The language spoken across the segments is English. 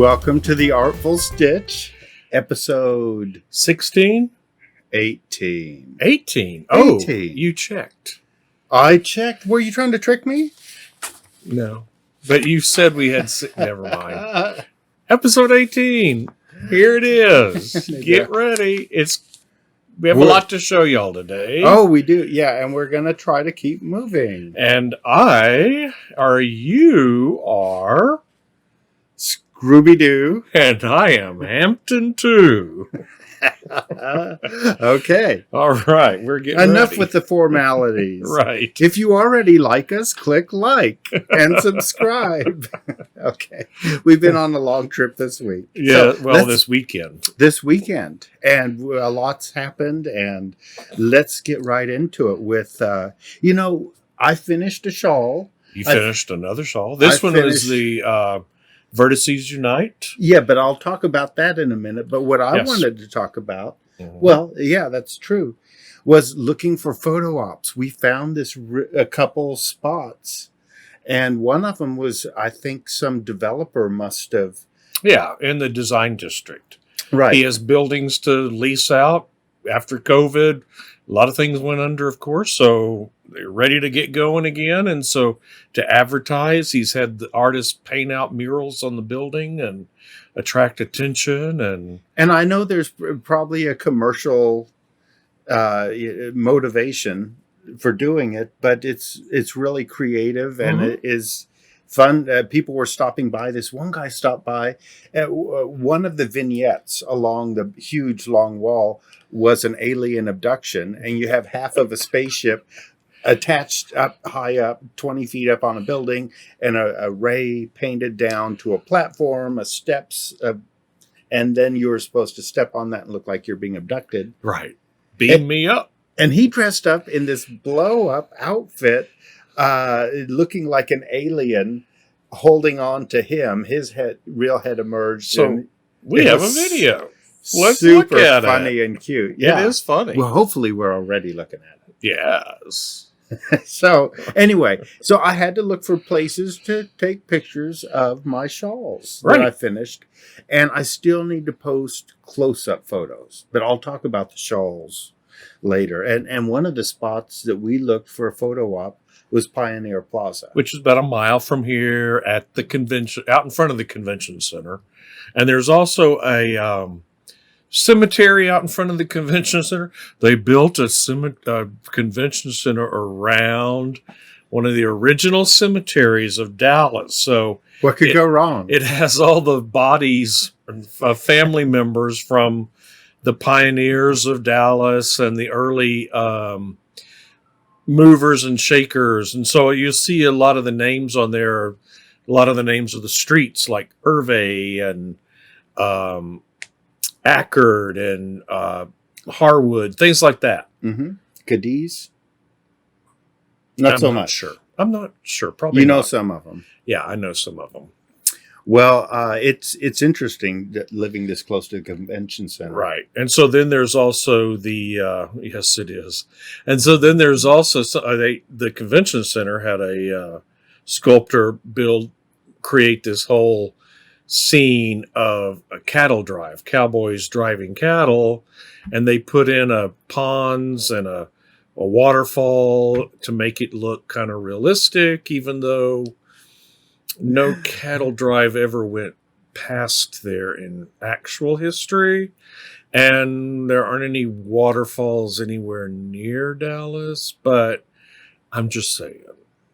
Welcome to the Artful Stitch, episode 16? 18. 18? Oh, 18. You checked. I checked. Were you trying to trick me? No. But you said we had... Never mind. Episode 18. Here it is. Get ready. We have a lot to show y'all today. Oh, we do. Yeah, and we're going to try to keep moving. And you are... Scooby-Doo. And I am Hampton too. Okay. All right. We're getting Enough ready. with the formalities. Right. If you already like us, click like and subscribe. Okay. We've been on a long trip this week. Yeah, So this weekend. This weekend. And a lot's happened. And let's get right into it with, I finished a shawl. You finished another shawl. This one is the Vertices Unite. Yeah, but I'll talk about that in a minute. But what I wanted to talk about, well, yeah, that's true, was looking for photo ops. We found a couple spots. And one of them was, I think some developer must have. Yeah, in the design district. Right. He has buildings to lease out after COVID. A lot of things went under, of course, so they're ready to get going again. And so to advertise, he's had the artists paint out murals on the building and attract attention. And I know there's probably a commercial motivation for doing it, but it's really creative and it is fun. People were stopping by. This one guy stopped by. One of the vignettes along the huge long wall was an alien abduction, and you have half of a spaceship attached up high up, 20 feet up on a building, and a ray painted down to a platform, steps, and then you're supposed to step on that and look like you're being abducted. Right. Beam me up. And he dressed up in this blow-up outfit, looking like an alien, holding on to him. His real head emerged. So we have a video. Let's super look at funny and cute. Yeah. It is funny. Well, hopefully we're already looking at it. Yes. So anyway, I had to look for places to take pictures of my shawls that I finished. And I still need to post close-up photos. But I'll talk about the shawls later. And one of the spots that we looked for a photo op was Pioneer Plaza, which is about a mile from here at the convention, out in front of the convention center. And there's also a cemetery out in front of the convention center. They built a convention center around one of the original cemeteries of Dallas. So what could go wrong? It has all the bodies of family members from the pioneers of Dallas and the early movers and shakers. And so you see a lot of the names on there, a lot of the names of the streets like Hervey and Ackerd and Harwood, things like that. Mm-hmm. Cadiz? Not so much. Sure. I'm not sure. Probably you know not. Some of them. Yeah, I know some of them. Well, it's interesting that living this close to the convention center. Right. And so then there's also the, yes, it is. And so then there's also, the convention center had a sculptor create this whole scene of a cattle drive, cowboys driving cattle, and they put in a ponds and a waterfall to make it look kind of realistic, even though no cattle drive ever went past there in actual history. And there aren't any waterfalls anywhere near Dallas, but I'm just saying.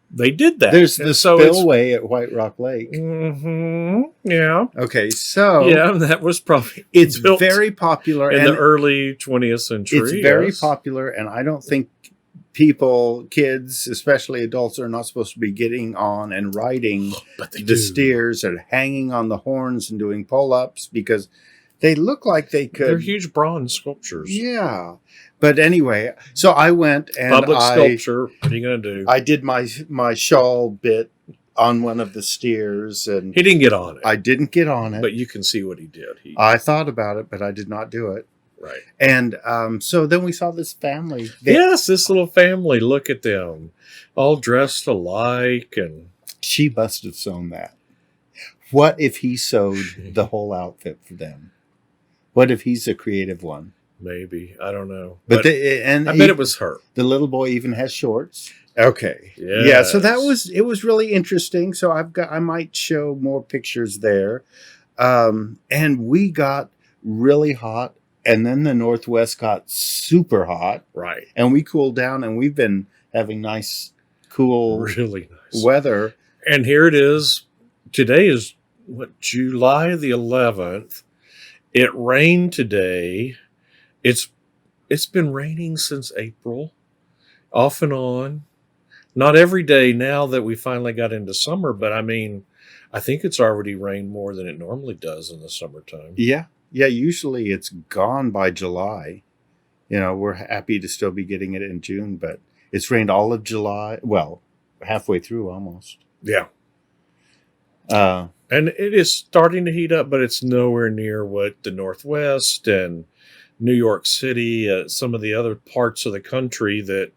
They did that. There's the spillway at White Rock Lake. Mm-hmm. Yeah. Okay, so... Yeah, that was probably... It's very popular. In the early 20th century. It's very popular, and I don't think kids, especially adults, are not supposed to be getting on and riding the steers and hanging on the horns and doing pull-ups because they look like they could... They're huge bronze sculptures. Yeah. But anyway, so I went and Public sculpture. What are you going to do? I did my shawl bit on one of the steers. And he didn't get on it. I didn't get on it. But you can see what he did. I thought about it, but I did not do it. Right. And so then we saw this family. Yes, this little family. Look at them. All dressed alike. And she must have sewn that. What if he sewed the whole outfit for them? What if he's a creative one? Maybe. I don't know. But I bet it was her. The little boy even has shorts. Okay. Yes. Yeah. So it was really interesting. So I might show more pictures there. And we got really hot, and then the Northwest got super hot. Right. And we cooled down, and we've been having nice, cool, really nice weather. And here it is. Today is July the 11th. It rained today. It's been raining since April, off and on. Not every day now that we finally got into summer, but I mean, I think it's already rained more than it normally does in the summertime. Yeah. Yeah. Usually it's gone by July. You know, we're happy to still be getting it in June, but it's rained all of July. Well, halfway through almost. Yeah. And it is starting to heat up, but it's nowhere near what the Northwest and New York City, some of the other parts of the country that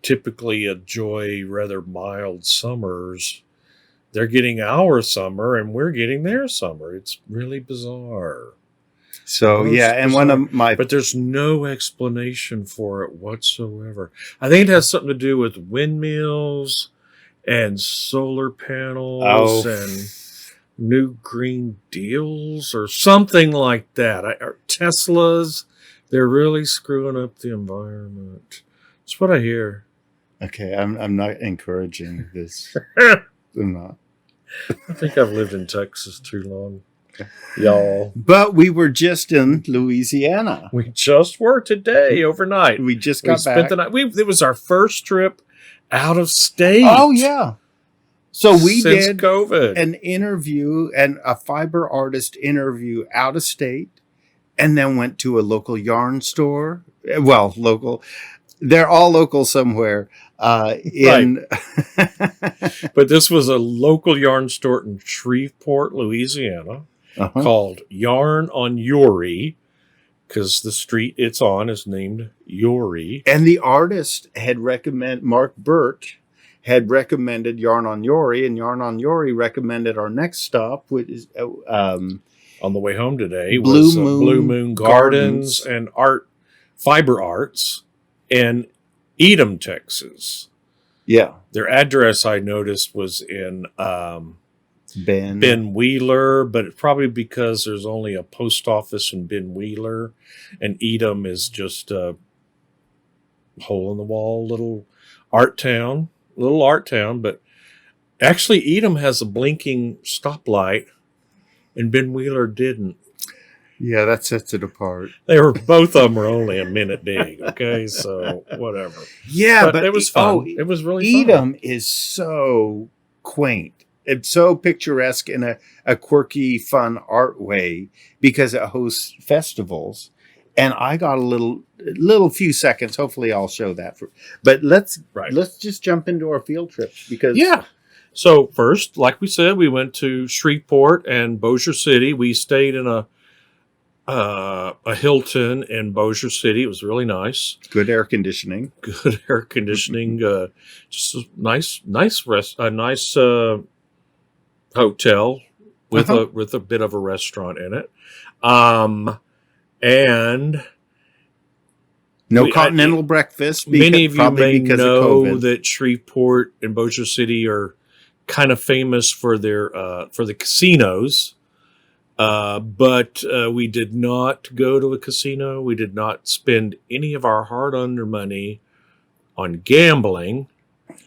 typically enjoy rather mild summers. They're getting our summer and we're getting their summer. It's really bizarre. So, yeah. And one of my... But there's no explanation for it whatsoever. I think it has something to do with windmills and solar panels and new green deals or something like that. Or Teslas, they're really screwing up the environment. That's what I hear. Okay, I'm not encouraging this. I'm not. I think I've lived in Texas too long, y'all. But we were just in Louisiana. We just were today, overnight. We just got back. Spent the night. It was our first trip out of state. Oh, yeah. So we since did COVID. An interview and a fiber artist interview out of state, and then went to a local yarn store. Well, local. They're all local somewhere. But this was a local yarn store in Shreveport, Louisiana, called Yarn on Yuri, because the street it's on is named Youree. And the artist had Mark Burt had recommended Yarn on Youree, and Yarn on Youree recommended our next stop, which is on the way home today Blue Moon Gardens and Fiber Arts in Edom, Texas. Yeah. Their address I noticed was in Ben Wheeler, but it's probably because there's only a post office in Ben Wheeler, and Edom is just a hole in the wall little art town, but actually Edom has a blinking stoplight and Ben Wheeler didn't. Yeah, that sets it apart. Both of them were only a minute big. Okay, so whatever. Yeah, but it was fun. It was really fun. Edom is so quaint. It's so picturesque in a quirky, fun art way because it hosts festivals. And I got a little few seconds. Hopefully, I'll show that. But let's just jump into our field trips because So first, like we said, we went to Shreveport and Bossier City. We stayed in a Hilton in Bossier City. It was really nice. Good air conditioning. Just a nice hotel with a bit of a restaurant in it. And no continental breakfast. Many of you may know that Shreveport and Bossier City are kind of famous for their for the casinos. But we did not go to a casino. We did not spend any of our hard-earned money on gambling.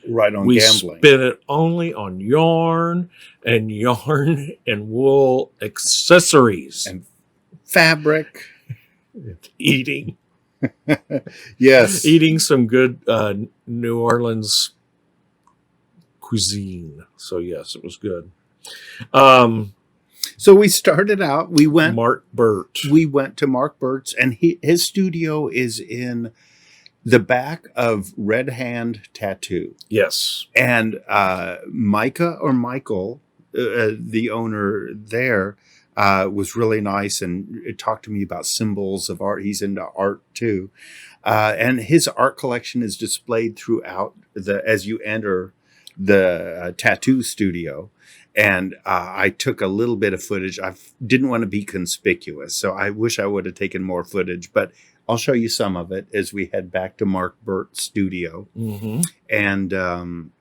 We spent it only on yarn and wool accessories. And fabric. Eating. Yes. Eating some good New Orleans cuisine. So, yes, it was good. So we started out, we went Mark Burt. We went to Mark Burt's, and his studio is in the back of Red Hand Tattoo. Yes. And Michael, the owner there, was really nice and talked to me about symbols of art. He's into art too. And his art collection is displayed throughout as you enter the tattoo studio. And I took a little bit of footage. I didn't want to be conspicuous, so I wish I would have taken more footage, but I'll show you some of it as we head back to Mark Burt's studio. Mm-hmm. And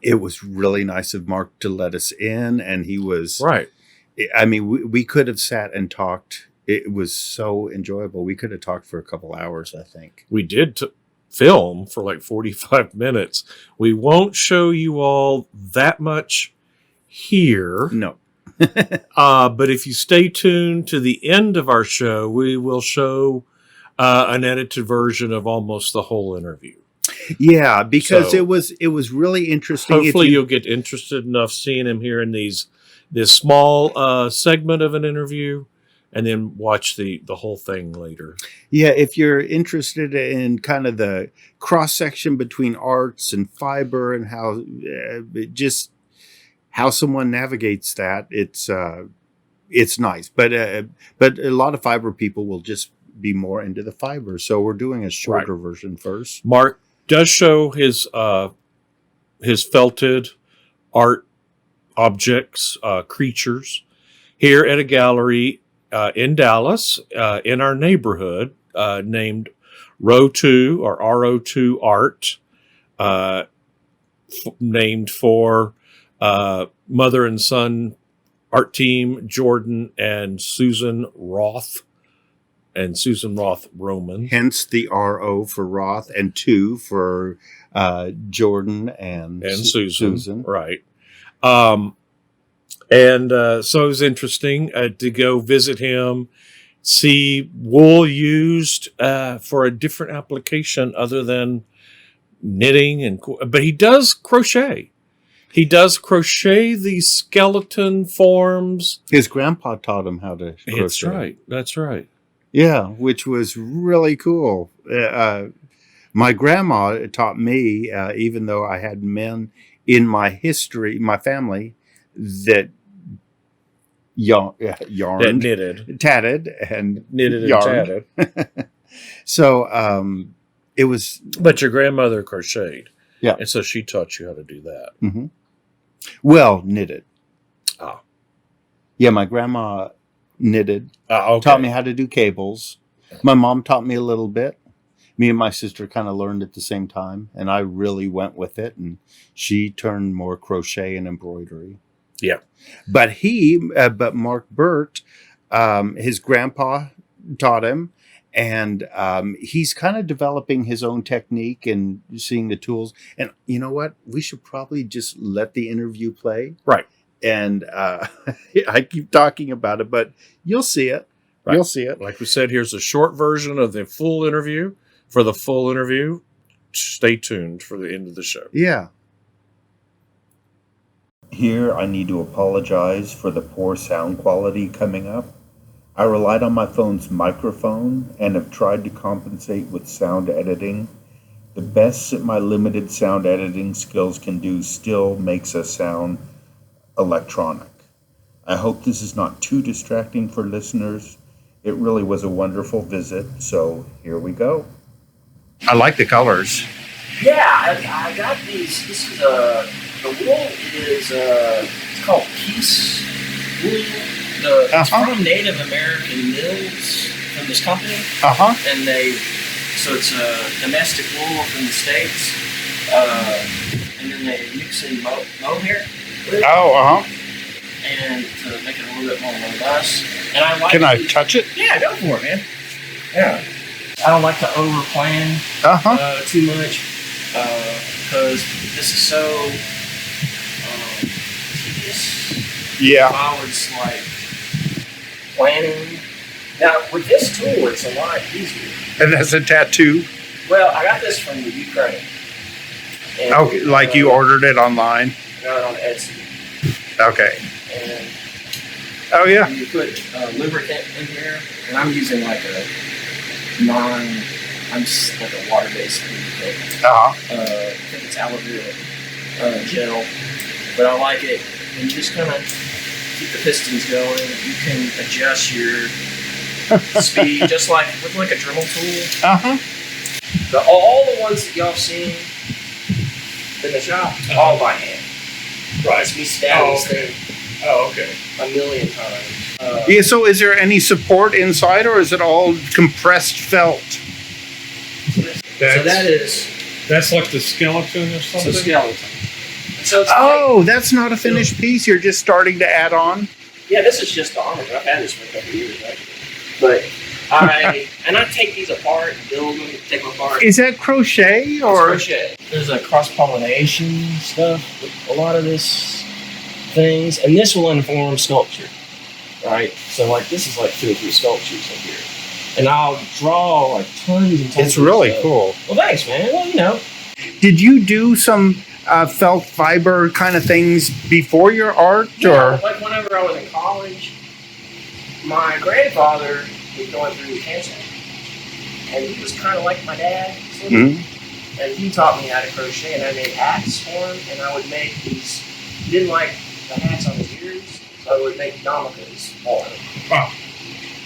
it was really nice of Mark to let us in, and he was... Right. I mean, we could have sat and talked. It was so enjoyable. We could have talked for a couple hours, I think. We did film for like 45 minutes. We won't show you all that much here. No. But if you stay tuned to the end of our show, we will show an edited version of almost the whole interview. Yeah, because So, it was really interesting. hopefully you'll get interested enough seeing him here in this small segment of an interview, and then watch the whole thing later. Yeah, if you're interested in kind of the cross section between arts and fiber and how just how someone navigates that, it's nice. But a lot of fiber people will just be more into the fiber, so we're doing a shorter version first. Mark does show his felted art objects, creatures, here at a gallery in Dallas, in our neighborhood, named Row 2 or RO2 Art, named for mother and son art team Jordan and Susan Roth. And Susan Roth Roman. Hence the RO for Roth and 2 for Jordan and Susan. Right. So it was interesting to go visit him, see wool used for a different application other than knitting, but he does crochet. He does crochet these skeleton forms. His grandpa taught him how to crochet. That's right. Yeah, which was really cool. My grandma taught me, even though I had men in my family that yarned, That knitted, tatted, and knitted yarned. and tatted. So it was. But your grandmother crocheted, yeah, and so she taught you how to do that. Mm-hmm. Well, knitted. Ah, yeah, my grandma knitted. okay. Taught me how to do cables. My mom taught me a little bit. Me and my sister kind of learned at the same time, and I really went with it. And she turned more crochet and embroidery. Yeah, but Mark Burt, his grandpa taught him, and he's kind of developing his own technique and seeing the tools. And you know what? We should probably just let the interview play. Right. And I keep talking about it, but you'll see it. Right. You'll see it. Like we said, here's a short version of the full interview. For the full interview, stay tuned for the end of the show. Yeah. Here, I need to apologize for the poor sound quality coming up. I relied on my phone's microphone and have tried to compensate with sound editing. The best that my limited sound editing skills can do still makes us sound electronic. I hope this is not too distracting for listeners. It really was a wonderful visit, so here we go. I like the colors. Yeah, I got these. This is the wool is it's called Peace Wool. It's from Native American mills from this company. And so it's domestic wool from the States. And then they mix in mohair with it. And to make it a little bit more robust. And I like. Can I touch it? Yeah, go for it, man. Yeah. I don't like to over-plan too much because this is so tedious. Yeah. I was like planning. Now, with this tool, it's a lot easier. And that's a tattoo? Well, I got this from the Ukraine. And, okay, like you ordered it online? I got it on Etsy. Okay. And you put lubricant in here, and I'm using like I'm just like a water-based lubricant. I think it's aloe vera gel, but I like it. And you just kind of keep the pistons going. You can adjust your speed, just like with like a Dremel tool. All the ones that y'all seen in the shop, all by hand. Right. It's me stabbing this thing Oh, okay. a million times. Yeah. So, is there any support inside, or is it all compressed felt? That's like the skeleton or something. It's a skeleton. So it's That's not a finished piece. You're just starting to add on. yeah, this is just the armor. I've had this for a couple of years, actually. But I take these apart, build them, take them apart. Is that crochet or? It's crochet. There's a cross-pollination stuff with a lot of this things, and this will inform sculpture, right? So like this is like 2 or 3 sculptures in here, and I'll draw like tons and tons. It's really of stuff. cool. Well, thanks, man. Well, you know. Did you do some felt fiber kind of things before your art, Yeah, or? like whenever I was in college, my grandfather was going through cancer, and he was kind of like my dad, sort of. Mhm. And he taught me how to crochet, and I made hats for him, and I would make these. He didn't like the hats on his ears, so I would make yarmulkes for him.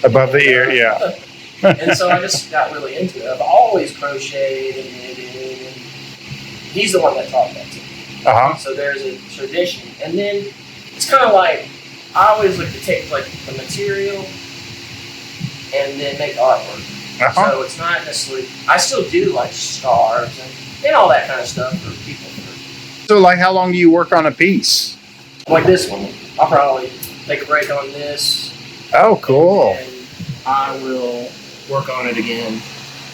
Above the ear, yeah. And so I just got really into it. I've always crocheted and knitted, and he's the one that taught that to me. Uh-huh. So there's a tradition, and then it's kind of like I always like to take like the material and then make artwork. Uh-huh. So it's not necessarily. I still do like scarves and all that kind of stuff for people. So, like, how long do you work on a piece? Like this one, I'll probably take a break on this. Oh, cool. And I will work on it again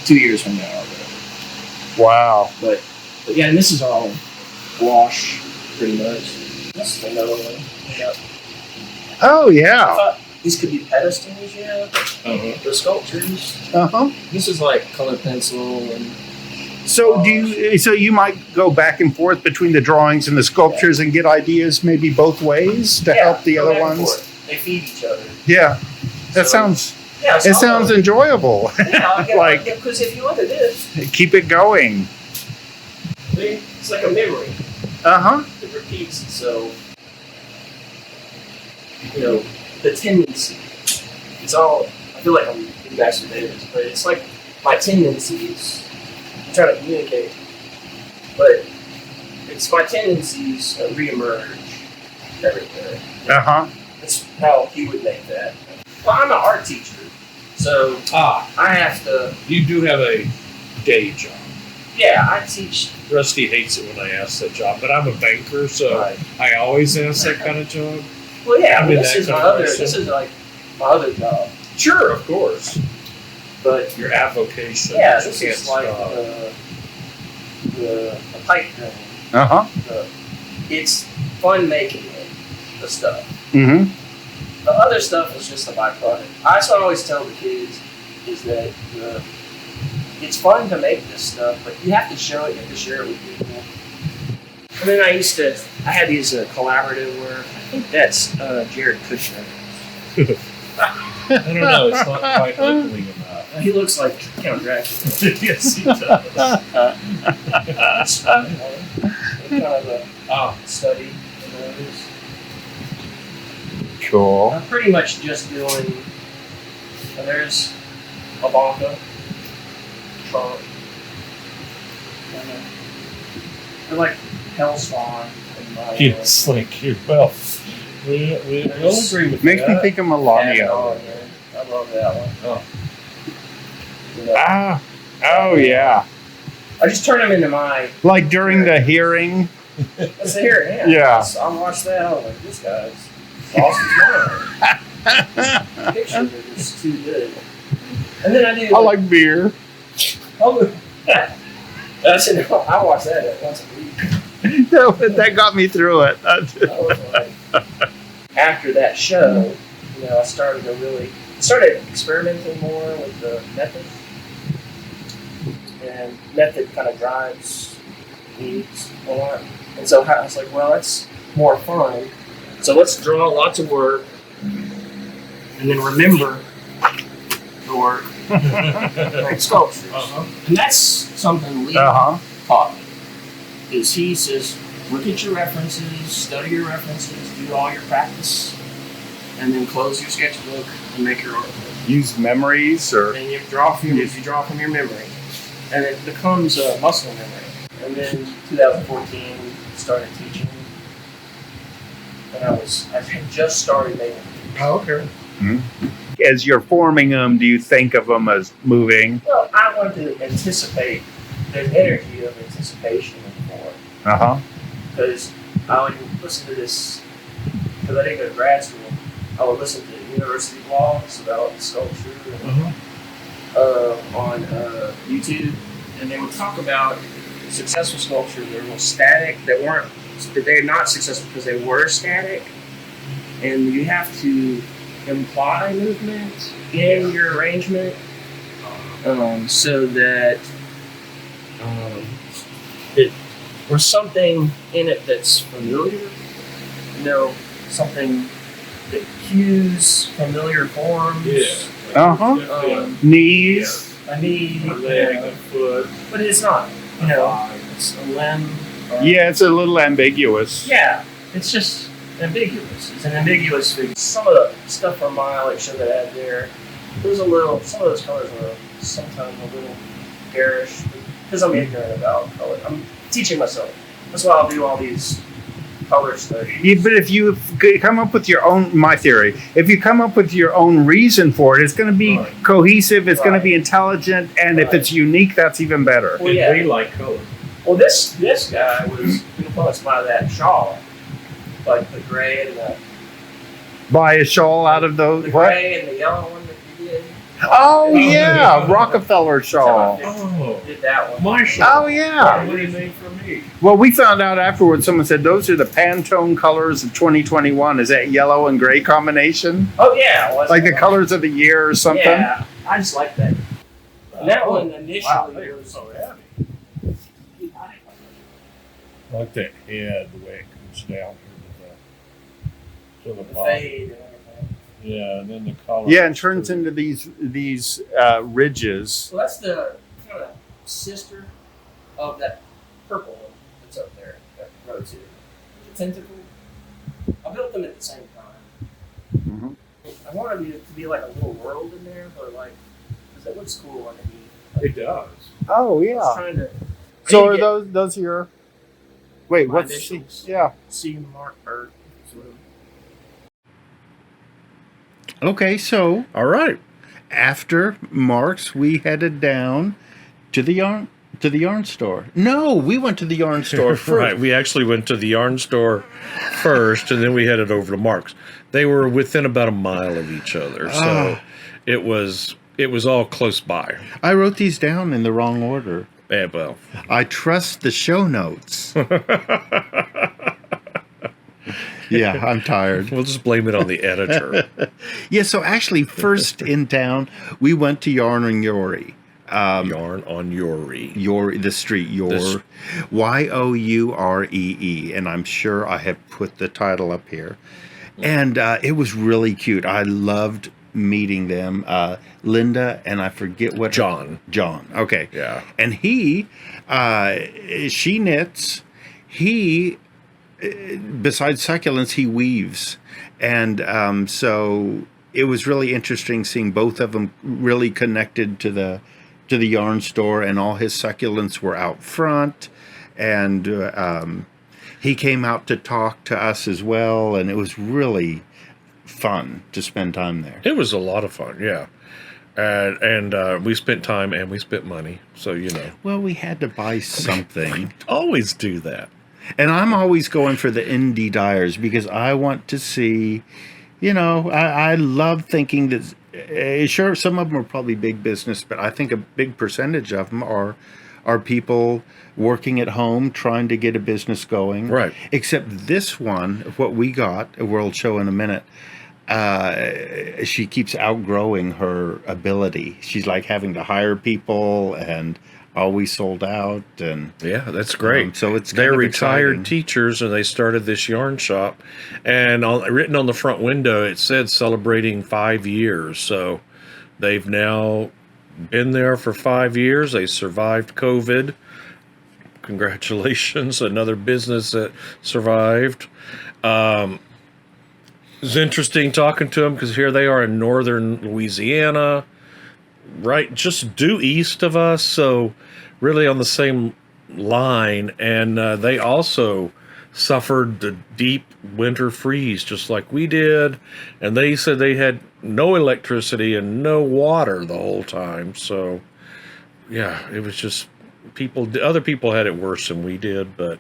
2 years from now or whatever. Wow. But yeah, and this is all wash pretty much. This is another one. Yep. Oh, I yeah. thought these could be pedestals, yeah. Uh-huh. The sculptures. Uh-huh. This is like colored pencil and So you might go back and forth between the drawings and the sculptures and get ideas maybe both ways to help the go other back and ones? forth. They feed each other. Yeah. That So- sounds Yeah, it sounds enjoyable. like because if you look at this, keep it going. it's like a memory. Uh-huh. It repeats. So you know the tendency. It's all. I feel like I'm exacerbating this, but it's like my tendencies. I'm trying to communicate, but it's my tendencies that reemerge everywhere. Uh-huh. That's how he would make that. Well, I'm an art teacher, so I have to. You do have a day job. Yeah, I teach. Rusty hates it when I ask that job, but I'm a banker, so Right. I always ask that kind of job. Well, yeah, I mean, this that is my kind of other. person. This is like my other job, Sure, of course. but Your avocation. yeah, you this can't is like stop. the pipe dream. Uh-huh. It's fun making it, the stuff. Mm-hmm. The other stuff is just a byproduct. That's what I always tell the kids is that it's fun to make this stuff, but you have to show it, you have to share it with people. And then I had these collaborative work. I think that's Jared Kushner. I don't know. It's not quite opening enough. He looks like Count Dracula. Yes, he does. It's kind of a study in those. Cool. I'm pretty much just doing. There's a Bonka trunk. They're like Hellspawn. You slink your well. We'll agree with Makes that. me think of Melania. I love that one. Oh. Ah. Oh, yeah. I just turn them into my. Like during the hearing. Let's hear it. Yeah. I watched that. I was like, this guy's lost his mind. Pictures are just too good. And then I do. I like beer. I said, I watch that once a week. That got me through it. I was like, after that show, I started experimenting more with the method. And method kind of drives needs a lot. And so I was like, well, that's more fun. So let's draw lots of work and then remember the work like sculptures. Uh-huh. And that's something Lee Uh-huh. taught me. Is he says, look at your references, study your references, do all your practice, and then close your sketchbook and make your artwork. Use memories or. And you draw from your memory. And it becomes a muscle memory. And then 2014 started teaching and I had just started making them. Oh, okay. As you're forming them, do you think of them as moving? Well, I wanted to anticipate. There's energy of anticipation in the form. Because I would listen to this, because I didn't go to grad school, I would listen to university blogs about sculpture and, on YouTube, and they would talk about successful sculpture that were static, that they're not successful because they were static, and you have to imply movement in your arrangement so that or something in it that's familiar, something that cues familiar forms. Knees. A knee, A leg, a foot. but it's not. It's a limb. Yeah, it's a little ambiguous. Yeah, it's just ambiguous. It's an ambiguous figure. Some of the stuff from my lecture that I had there, some of those colors were sometimes a little garish, because I'm ignorant about color. I'm teaching myself. That's why I'll do all these color studies. Yeah, but if you come up with your own, my theory, if you come up with your own reason for it, it's going to be cohesive, it's going to be intelligent, and if it's unique, that's even better. Well, yeah. We like color. Well, this guy was influenced by that shawl, like the gray and the Buy a shawl out of those. the What? gray and the yellow one that you did. Oh yeah, Rockefeller shawl. Oh, Did that one. my shawl. Oh yeah. What do you made for me? Well, we found out afterwards. Someone said those are the Pantone colors of 2021. Is that yellow and gray combination? Oh yeah, well, Like the colors of the year or something? Yeah, I just like that. And that one initially they were was so heavy. I like that head, the way it comes down to the the bottom. fade and everything. Yeah, and then the color. Yeah, and turns into these ridges. So that's the kind of sister of that purple one that's up there, that rotated. The tentacle. I built them at the same time. Mhm. I wanted it to be like a little world in there, but like, because it looks cool underneath. It does. Oh I was yeah. trying to. So are those your? Wait, My what's initials. yeah? See Mark Burt. Okay, so All right. after Mark's, we headed down to the yarn store. No, we went to the yarn store first. Right. We actually went to the yarn store first, and then we headed over to Mark's. They were within about a mile of each other, so it was all close by. I wrote these down in the wrong order. Yeah, well, I trust the show notes. Yeah, I'm tired. we'll just blame it on the editor. Yeah, so actually, first in town, we went to Yarn and Youree. Yarn on Yuri. Youree, the street, Youree. Youree. And I'm sure I have put the title up here. And it was really cute. I loved meeting them. Linda, and I forget what... John. Okay. Yeah. And she knits. He... Besides succulents, he weaves, and so it was really interesting seeing both of them really connected to the yarn store, and all his succulents were out front, and he came out to talk to us as well, and it was really fun to spend time there. It was a lot of fun, yeah. And we spent time and we spent money, so Well, we had to buy something. always do that. And I'm always going for the indie dyers because I want to see, I love thinking that, sure, some of them are probably big business, but I think a big percentage of them are people working at home trying to get a business going. Right. Except this one, what we got, we'll show in a minute, she keeps outgrowing her ability. She's like having to hire people and always sold out, and yeah, that's great. So it's they're kind of retired exciting. teachers, and they started this yarn shop, and written on the front window it said celebrating 5 years. So they've now been there for 5 years. They survived COVID. Congratulations, another business that survived. It's interesting talking to them because here they are in northern Louisiana, right just due east of us, so really on the same line, and they also suffered the deep winter freeze just like we did, and they said they had no electricity and no water the whole time. So yeah, it was just other people had it worse than we did, but it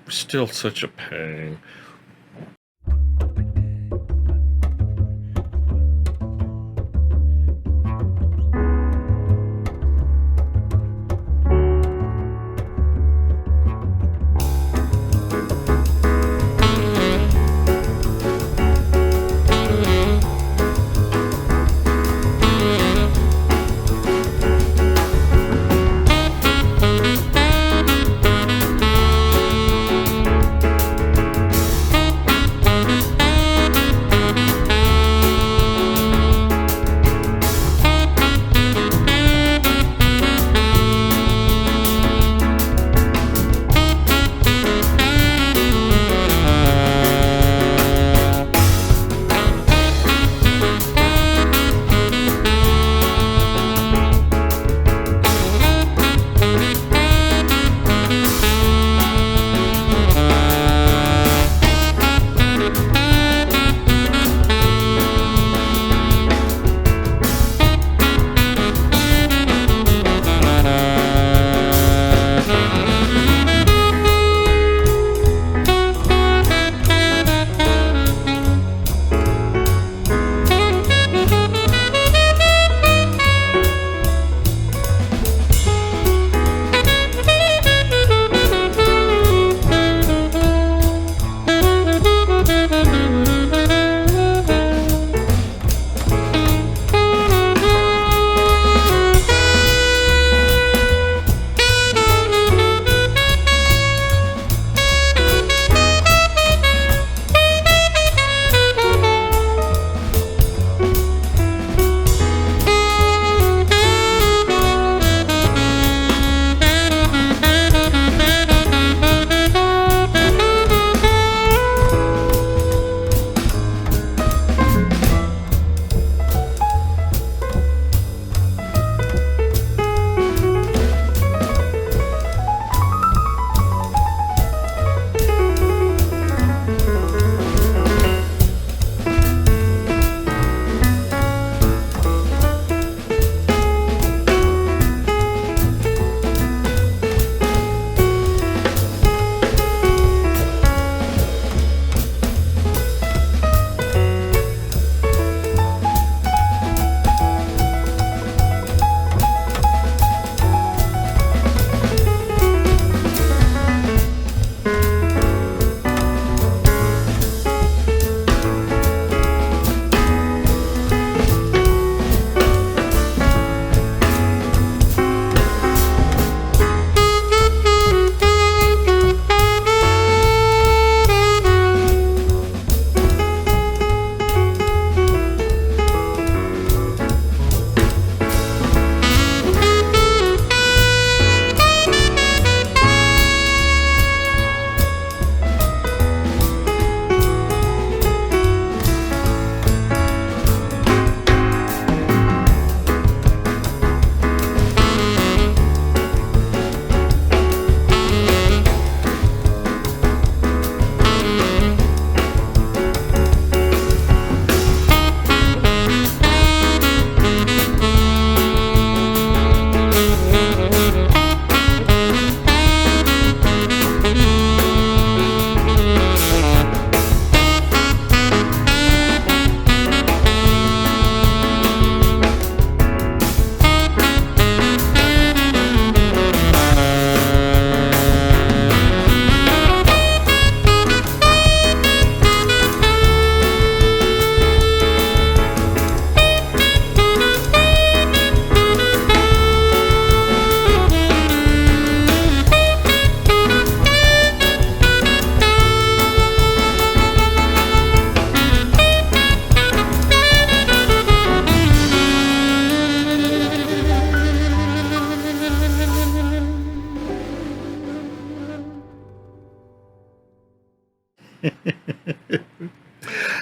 was still such a pain.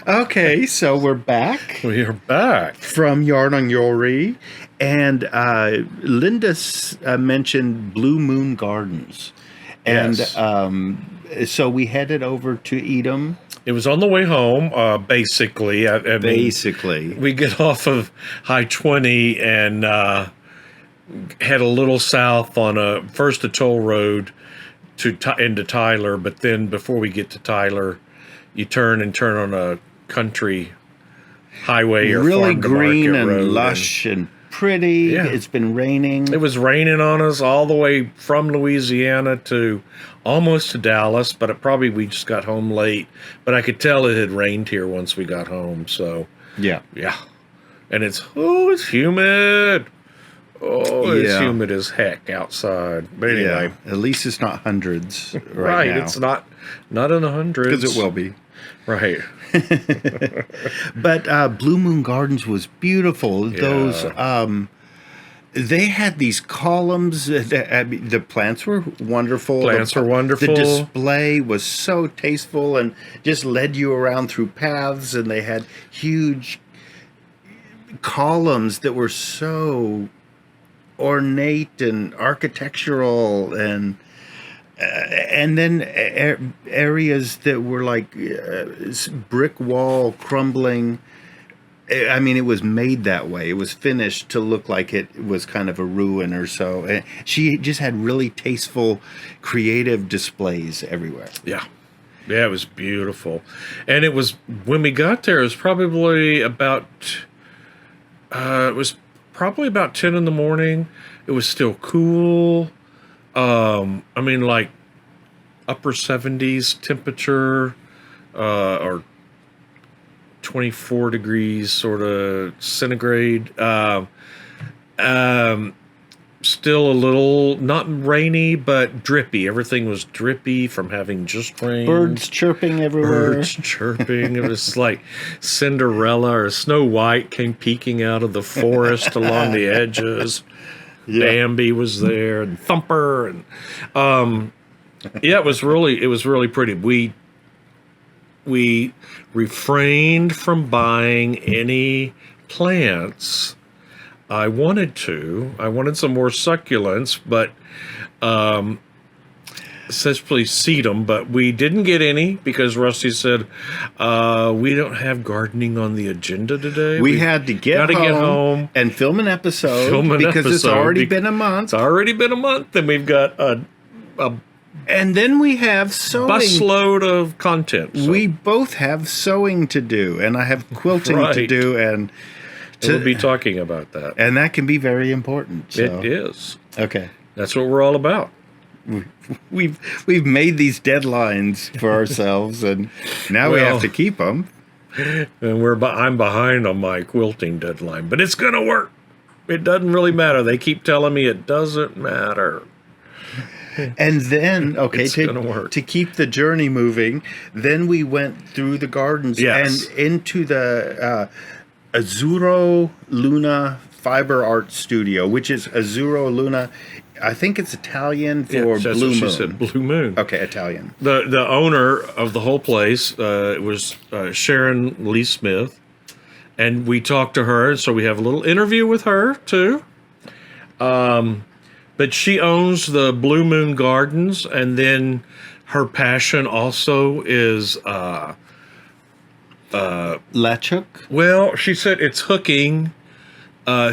Okay, so we're back. We are back From Yarn on Youree. And Linda mentioned Blue Moon Gardens. And Yes. so we headed over to Edom. It was on the way home, basically. I mean, Basically. we get off of High 20 and head a little south on first a toll road into Tyler, but then before we get to Tyler, you turn on a country highway or Really farm to green market and road, lush and pretty. Yeah. It's been raining. It was raining on us all the way from Louisiana to almost to Dallas, but we just got home late. But I could tell it had rained here once we got home. So Yeah. and it's humid. Oh, it's Yeah. humid as heck outside. But anyway, Yeah. At least it's not hundreds right? now. It's not in the hundreds Because it will be. Right. But Blue Moon Gardens was beautiful. Yeah. Those they had these columns. The plants were wonderful. Plants were wonderful. The display was so tasteful and just led you around through paths. And they had huge columns that were so ornate and architectural, and then areas that were like brick wall crumbling. I mean, it was made that way. It was finished to look like it was kind of a ruin or so. She just had really tasteful, creative displays everywhere. Yeah. Yeah, it was beautiful. And it was, when we got there, it was probably about 10 in the morning. It was still cool. I mean, like upper 70s temperature, or 24 degrees sort of centigrade. Still a little, not rainy, but drippy. Everything was drippy from having just rained. Birds chirping everywhere. Birds chirping. It was like Cinderella or Snow White came peeking out of the forest along the edges. Yeah. Bambi was there, and Thumper, and yeah, it was really pretty. We refrained from buying any plants. I wanted some more succulents, but essentially sedum, but we didn't get any because Rusty said, we don't have gardening on the agenda today. We had to get home and film an episode because it's already been a month. It's already been a month, and we've got a and then we have sewing. busload of content. So. We both have sewing to do, and I have quilting to Right. do, and We'll be talking about that. and that can be very important. So. It is. Okay. That's what we're all about. We've made these deadlines for ourselves, and now we have to keep them. And I'm behind on my quilting deadline, but it's gonna work. It doesn't really matter. They keep telling me it doesn't matter. And then, It's gonna work. to keep the journey moving, then we went through the gardens Yes. and into the Azzurro Luna Fiber Art Studio, which is Azzurro Luna. I think it's Italian for That's Blue what Moon. she said, Blue Moon. Okay, Italian. The owner of the whole place was Sharon Lee Smith, and we talked to her, so we have a little interview with her too. But she owns the Blue Moon Gardens, and then her passion also is Latchuk? well, she said it's hooking.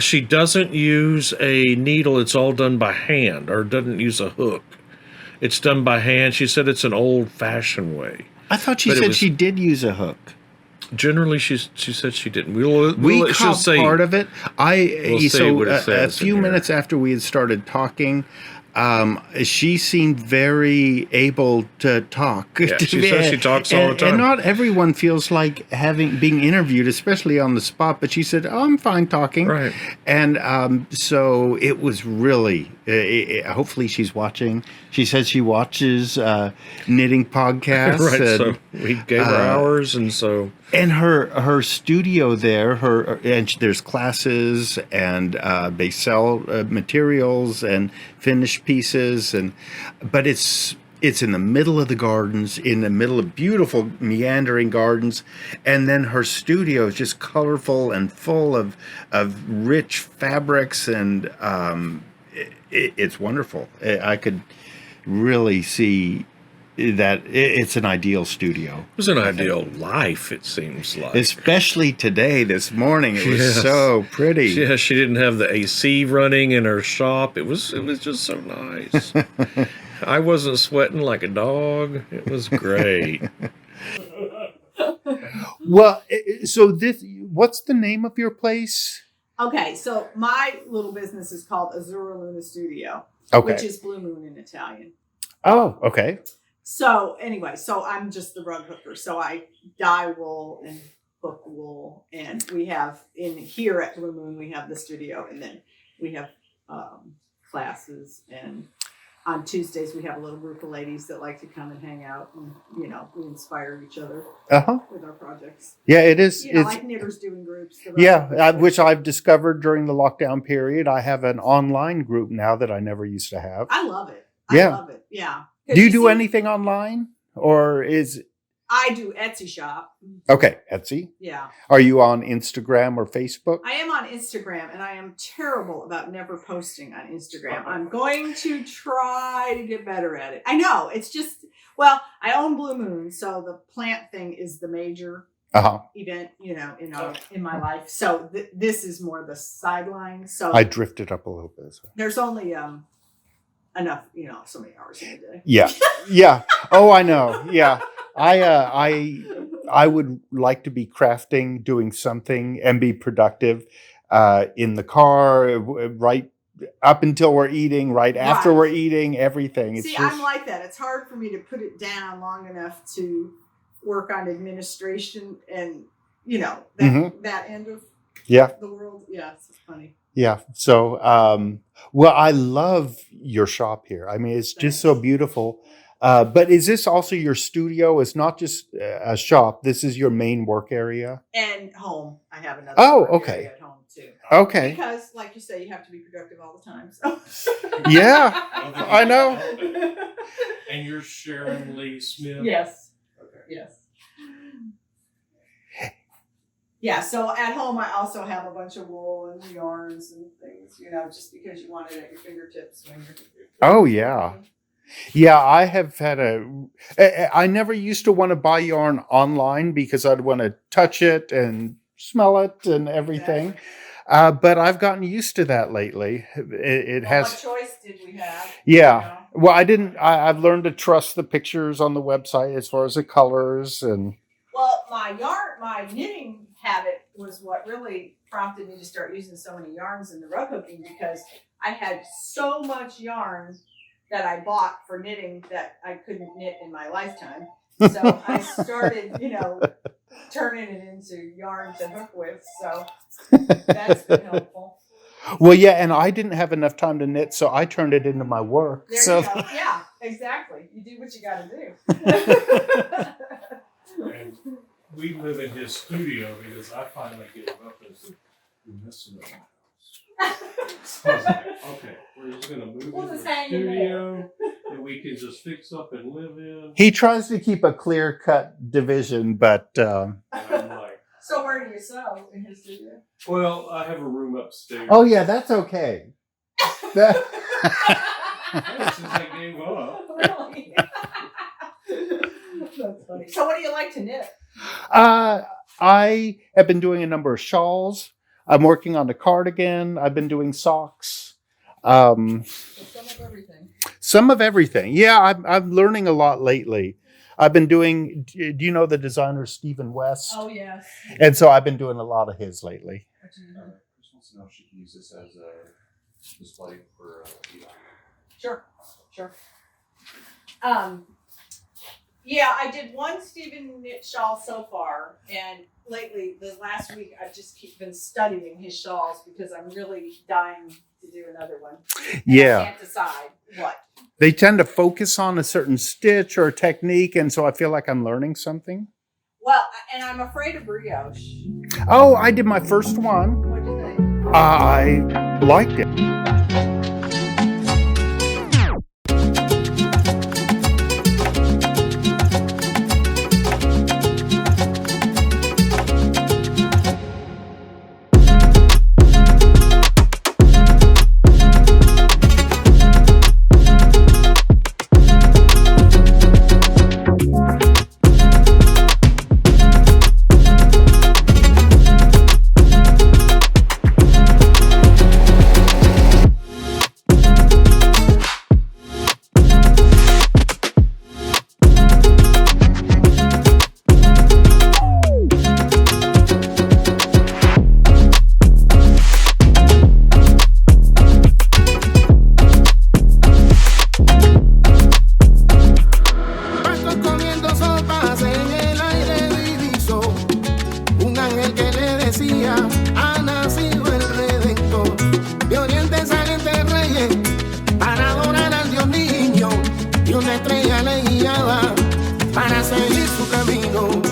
She doesn't use a needle. It's all done by hand, or doesn't use a hook. It's done by hand. She said it's an old-fashioned way. I thought she said she did use a hook. Generally, she said she didn't. We caught part of it. say what it A says in few here. minutes after we had started talking, she seemed very able to talk. Yeah, she says she talks all the time. And not everyone feels like being interviewed, especially on the spot. But she said, "Oh, I'm fine talking." Right. And so it was really. Hopefully, she's watching. She says she watches knitting podcasts. Right, and, so we gave her hours, and so... And her studio there, there's classes, and they sell materials and finished pieces, but it's in the middle of the gardens, in the middle of beautiful meandering gardens, and then her studio is just colorful and full of rich fabrics, and it's wonderful. I could really see that it's an ideal studio. It was an ideal life, it seems like. Especially today, this morning, it was Yes. so pretty. Yeah, she didn't have the AC running in her shop. It was just so nice. I wasn't sweating like a dog. It was great. Well, so what's the name of your place? Okay, so my little business is called Azzurro Luna Studio, Okay. which is blue moon in Italian. Oh, okay. So anyway, so I'm just the rug hooker. So I dye wool and hook wool, and we have here at Blue Moon we have the studio, and then we have classes, and on Tuesdays we have a little group of ladies that like to come and hang out, and we inspire each other with our projects. Yeah, it is. It's like knitters doing groups. Which I've discovered during the lockdown period. I have an online group now that I never used to have. I love it. Yeah. I love it. Yeah. Do you do anything online, or is I do Etsy shop? Okay, Etsy. Yeah. Are you on Instagram or Facebook? I am on Instagram, and I am terrible about never posting on Instagram. I'm going to try to get better at it. I know, it's just, well, I own Blue Moon, so the plant thing is the major event, in my life. So this is more the sideline. So I drifted up a little bit as well. There's only enough, so many hours in a day. Yeah. Yeah. Oh, I know. Yeah. I would like to be crafting, doing something, and be productive in the car, right up until we're eating, right after we're eating, everything. See, I'm like that. It's hard for me to put it down long enough to work on administration and, that end of the world. Yeah, it's funny. Yeah. So, well, I love your shop here. I mean, it's just so beautiful. But is this also your studio? It's not just a shop. This is your main work area? And home. I have another work area at home, too. Okay. Because, like you say, you have to be productive all the time. So. Yeah, I know. And you're Sharon Lee Smith? Yes. Okay. Yes. Yeah, so at home I also have a bunch of wool and yarns and things, just because you want it at your fingertips when you're. Oh, yeah. Yeah, I have had I never used to want to buy yarn online because I'd want to touch it and smell it and everything. Exactly. But I've gotten used to that lately. It has. What choice did we have? Yeah. Well, I've learned to trust the pictures on the website as far as the colors and. Well, my knitting habit was what really prompted me to start using so many yarns in the rug hooking, because I had so much yarn that I bought for knitting that I couldn't knit in my lifetime. So I started, turning it into yarn to hook with. So that's been helpful. Well, yeah, and I didn't have enough time to knit, so I turned it into my work. There you go. Yeah, exactly. You do what you got to do. And we live in his studio because I finally gave up as a messing up my house. So I was like, okay, we're just going to move into the studio that we can just fix up and live in. He tries to keep a clear-cut division, but... And I'm like... So where do you sew in his studio? Well, I have a room upstairs. Oh, yeah, that's okay. Since I gave up. Really? That's funny. So what do you like to knit? I have been doing a number of shawls. I'm working on the cardigan. I've been doing socks. Some of everything. Some of everything. Yeah, I'm learning a lot lately. I've been doing, do you know the designer Stephen West? Oh, yes. And so I've been doing a lot of his lately. Chris wants to know if she can use this as a display for Sure. Yeah, I did one Stephen knit shawl so far, and lately, the last week, I've just been studying his shawls because I'm really dying to do another one. Yeah. I can't decide what. They tend to focus on a certain stitch or technique, and so I feel like I'm learning something. Well, and I'm afraid of brioche. Oh, I did my first one. What do you think? I liked it. oriente salen de reyes para adorar al Dios niño y una estrella le guiaba para seguir su camino.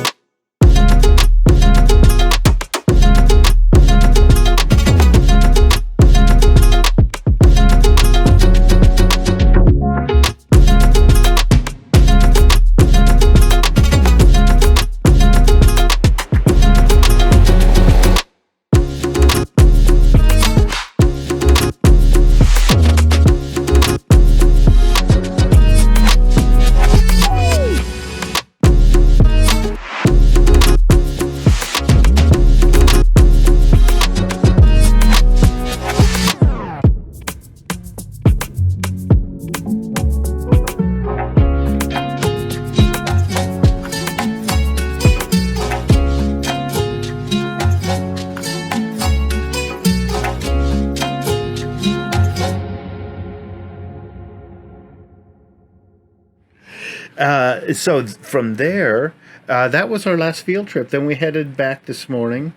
So from there, that was our last field trip. Then we headed back this morning.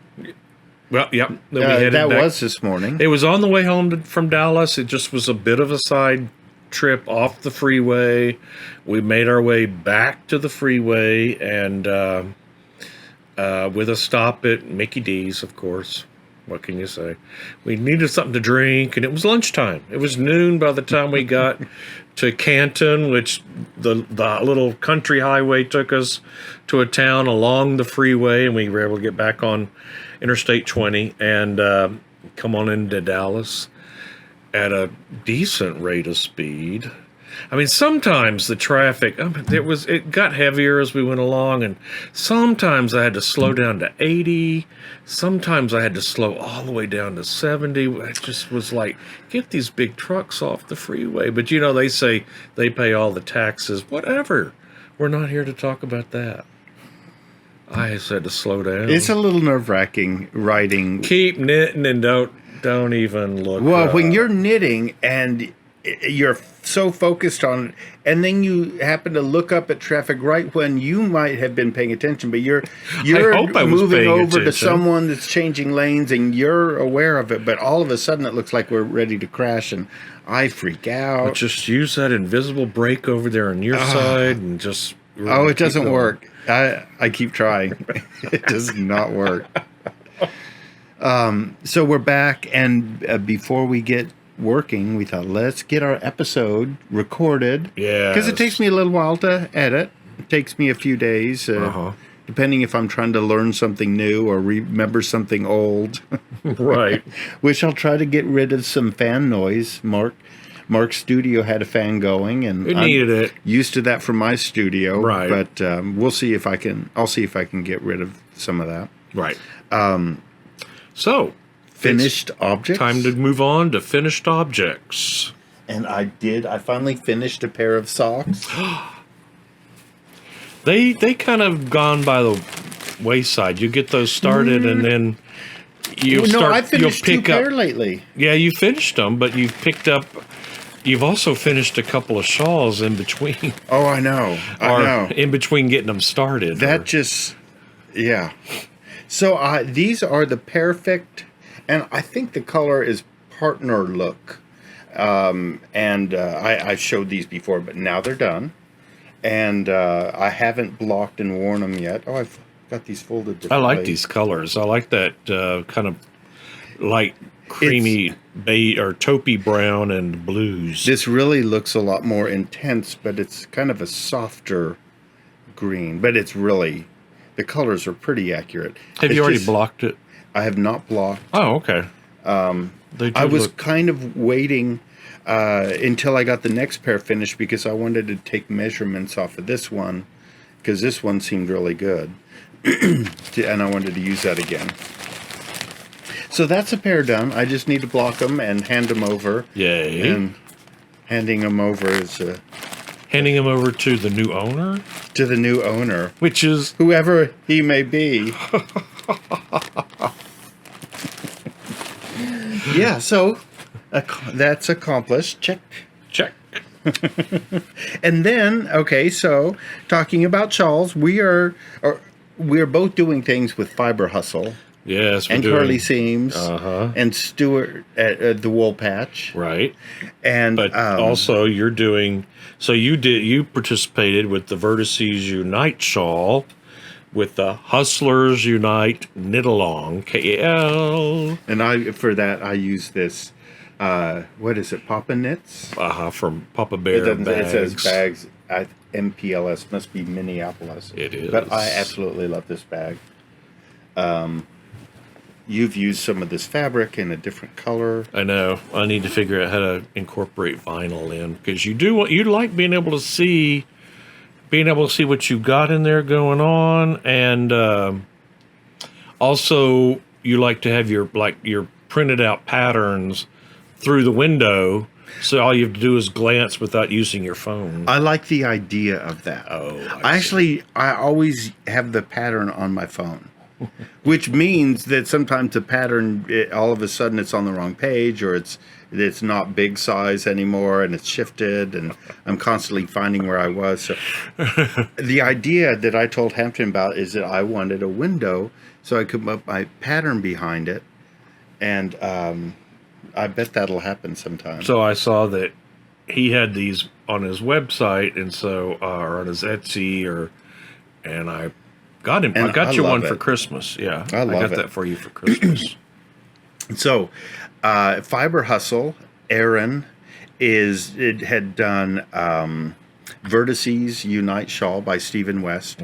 Well, yep. Then we headed that back. was this morning. It was on the way home from Dallas. It just was a bit of a side trip off the freeway. We made our way back to the freeway and with a stop at Mickey D's, of course. What can you say? We needed something to drink, and it was lunchtime. It was noon by the time we got to Canton, which the little country highway took us to a town along the freeway, and we were able to get back on Interstate 20 and come on into Dallas at a decent rate of speed. I mean, sometimes the traffic, it got heavier as we went along, and sometimes I had to slow down to 80. Sometimes I had to slow all the way down to 70. It just was like, get these big trucks off the freeway. But, you know, they say they pay all the taxes. Whatever. We're not here to talk about that. I just had to slow down. It's a little nerve-wracking riding. Keep knitting and don't even look. Well, when you're knitting and you're so focused on it, and then you happen to look up at traffic right when you might have been paying attention, but you're moving over to someone that's changing lanes, and you're aware of it, but all of a sudden it looks like we're ready to crash, and I freak out. But just use that invisible brake over there on your side, and just it doesn't work. I keep trying. It does not work. So we're back, and before we get working, we thought, let's get our episode recorded. Yeah. Because it takes me a little while to edit. It takes me a few days, depending if I'm trying to learn something new or remember something old. Right. Which I'll try to get rid of some fan noise. Mark's studio had a fan going, and it needed it. Used to that from my studio. Right. But we'll see if I can. I'll see if I can get rid of some of that. Right. So. Finished objects? Time to move on to finished objects. And I finally finished a pair of socks. They kind of gone by the wayside. You get those started and then I finished two pair lately. Yeah, you finished them, but you've also finished a couple of shawls in between. Oh, I know. In between getting them started. Yeah. So these are the Pairfect. And I think the color is Partnerlook. I showed these before, but now they're done. And I haven't blocked and worn them yet. Oh, I've got these folded differently. I like these colors. I like that kind of light, creamy, beige or taupey brown and blues. This really looks a lot more intense, but it's kind of a softer green. But it's really, the colors are pretty accurate. Have you already blocked it? I have not blocked. Oh, okay. I was kind of waiting until I got the next pair finished because I wanted to take measurements off of this one because this one seemed really good. And I wanted to use that again. So that's a pair done. I just need to block them and hand them over. Yay. And handing them over is... handing them over to the new owner? To the new owner. Which is... whoever he may be. Yeah, so that's accomplished. Check. And then, okay, so talking about shawls, we are both doing things with Fiber Hustle. Yes, and curly seams, and Stuart at the wool patch, right. And But also you're doing, so you participated with the Vertices Unite Shawl, with the Hustlers Unite Knit Along KL. And I use this. What is it? Papa Knits. From Papa Bear Bags. It says bags at MPLS. Must be Minneapolis. It is. But I absolutely love this bag. You've used some of this fabric in a different color. I know. I need to figure out how to incorporate vinyl in, because you like being able to see what you got in there going on, and also you like to have your printed out patterns through the window, so all you have to do is glance without using your phone. I like the idea of that. I always have the pattern on my phone. Which means that sometimes the pattern, all of a sudden it's on the wrong page, or it's not big size anymore, and it's shifted, and I'm constantly finding where I was. So the idea that I told Hampton about is that I wanted a window so I could put my pattern behind it, and I bet that'll happen sometime. So I saw that he had these on his website, and so or on his Etsy, and I got him. I got you one for Christmas. Yeah, I got that for you for Christmas. So, Fiber Hustle, Aaron had done Vertices Unite Shawl by Stephen West,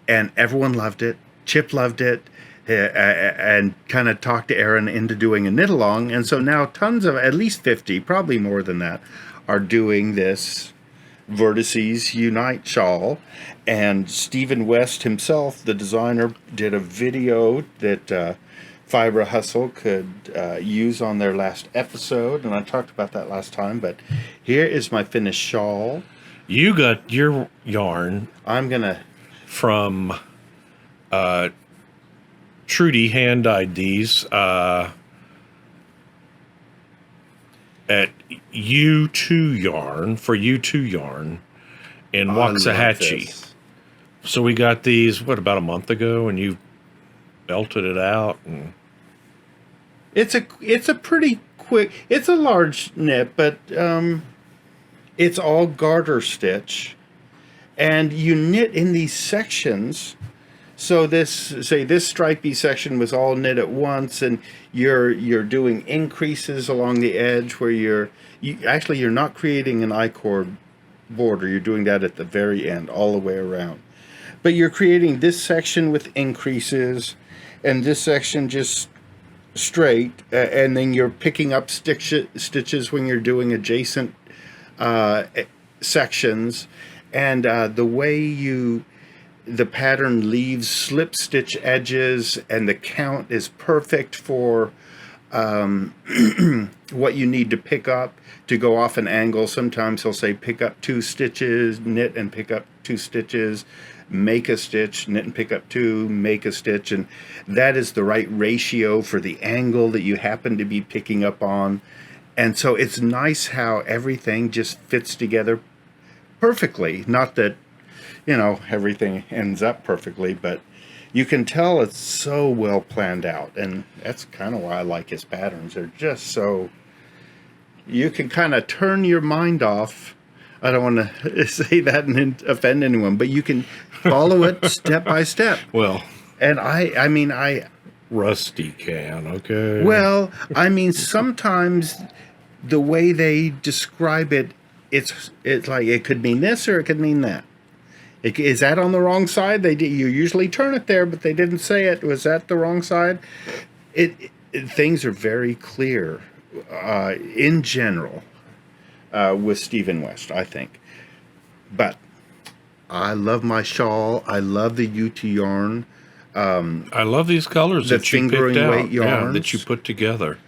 and everyone loved it. Chip loved it, and kind of talked to Aaron into doing a knit along. And so now tons of, at least 50, probably more than that, are doing this Vertices Unite Shawl. And Stephen West himself, the designer, did a video that Fiber Hustle could use on their last episode, and I talked about that last time. But here is my finished shawl. You got your yarn. I'm gonna from Trudy hand-dyed these at U2 Yarn for U2 Yarn in Waxahachie. So we got these, about a month ago, and you belted it out. And it's a pretty quick, it's a large knit, but it's all garter stitch, and you knit in these sections. So this stripy section was all knit at once, and you're doing increases along the edge where you're not creating an I-cord border. You're doing that at the very end, all the way around. But you're creating this section with increases, and this section just straight, and then you're picking up stitches when you're doing adjacent sections, and the way the pattern leaves slip stitch edges, and the count is perfect for what you need to pick up to go off an angle. Sometimes he'll say pick up 2 stitches, knit and pick up 2 stitches, make a stitch, knit and pick up 2, make a stitch, and that is the right ratio for the angle that you happen to be picking up on. And so it's nice how everything just fits together perfectly. Not that, everything ends up perfectly, but you can tell it's so well planned out. And that's kind of why I like his patterns. They're just so, you can kind of turn your mind off. I don't want to say that and offend anyone, but you can follow it step by step. Well, and I Rusty can, okay. Well, sometimes the way they describe it, it's like it could mean this or it could mean that. Is that on the wrong side? You usually turn it there, but they didn't say it. Was that the wrong side? Things are very clear in general with Stephen West, I think. But I love my shawl. I love the UT yarn. I love these colors that you picked out, that you put together.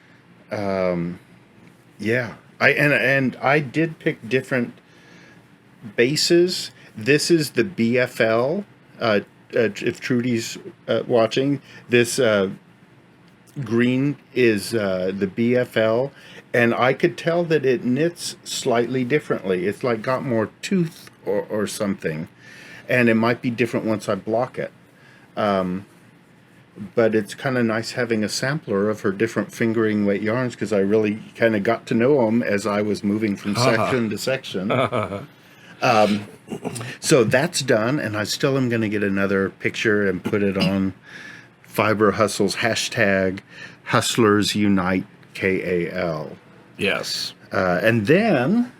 Yeah, I did pick different bases. This is the BFL. If Trudy's watching, this green is the BFL, and I could tell that it knits slightly differently. It's like got more tooth or something, and it might be different once I block it. but it's kind of nice having a sampler of her different fingering weight yarns because I really kind of got to know them as I was moving from section to section. So that's done, and I still am going to get another picture and put it on Fiber Hustle's hashtag Hustlers Unite KAL. Yes. And then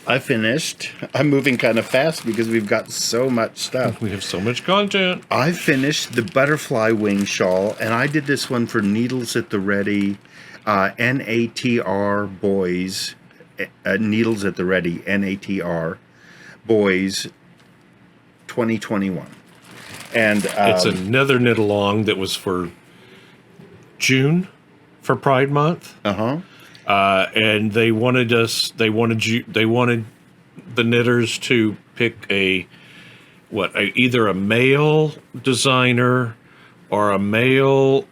I finished. I'm moving kind of fast because we've got so much stuff. We have so much content. I finished the butterfly wing shawl, and I did this one for Needles at the Ready, NATR Boys, Needles at the Ready, NATR Boys 2021. And it's another knit along that was for June for Pride Month. And they wanted the knitters to pick either a male designer or a male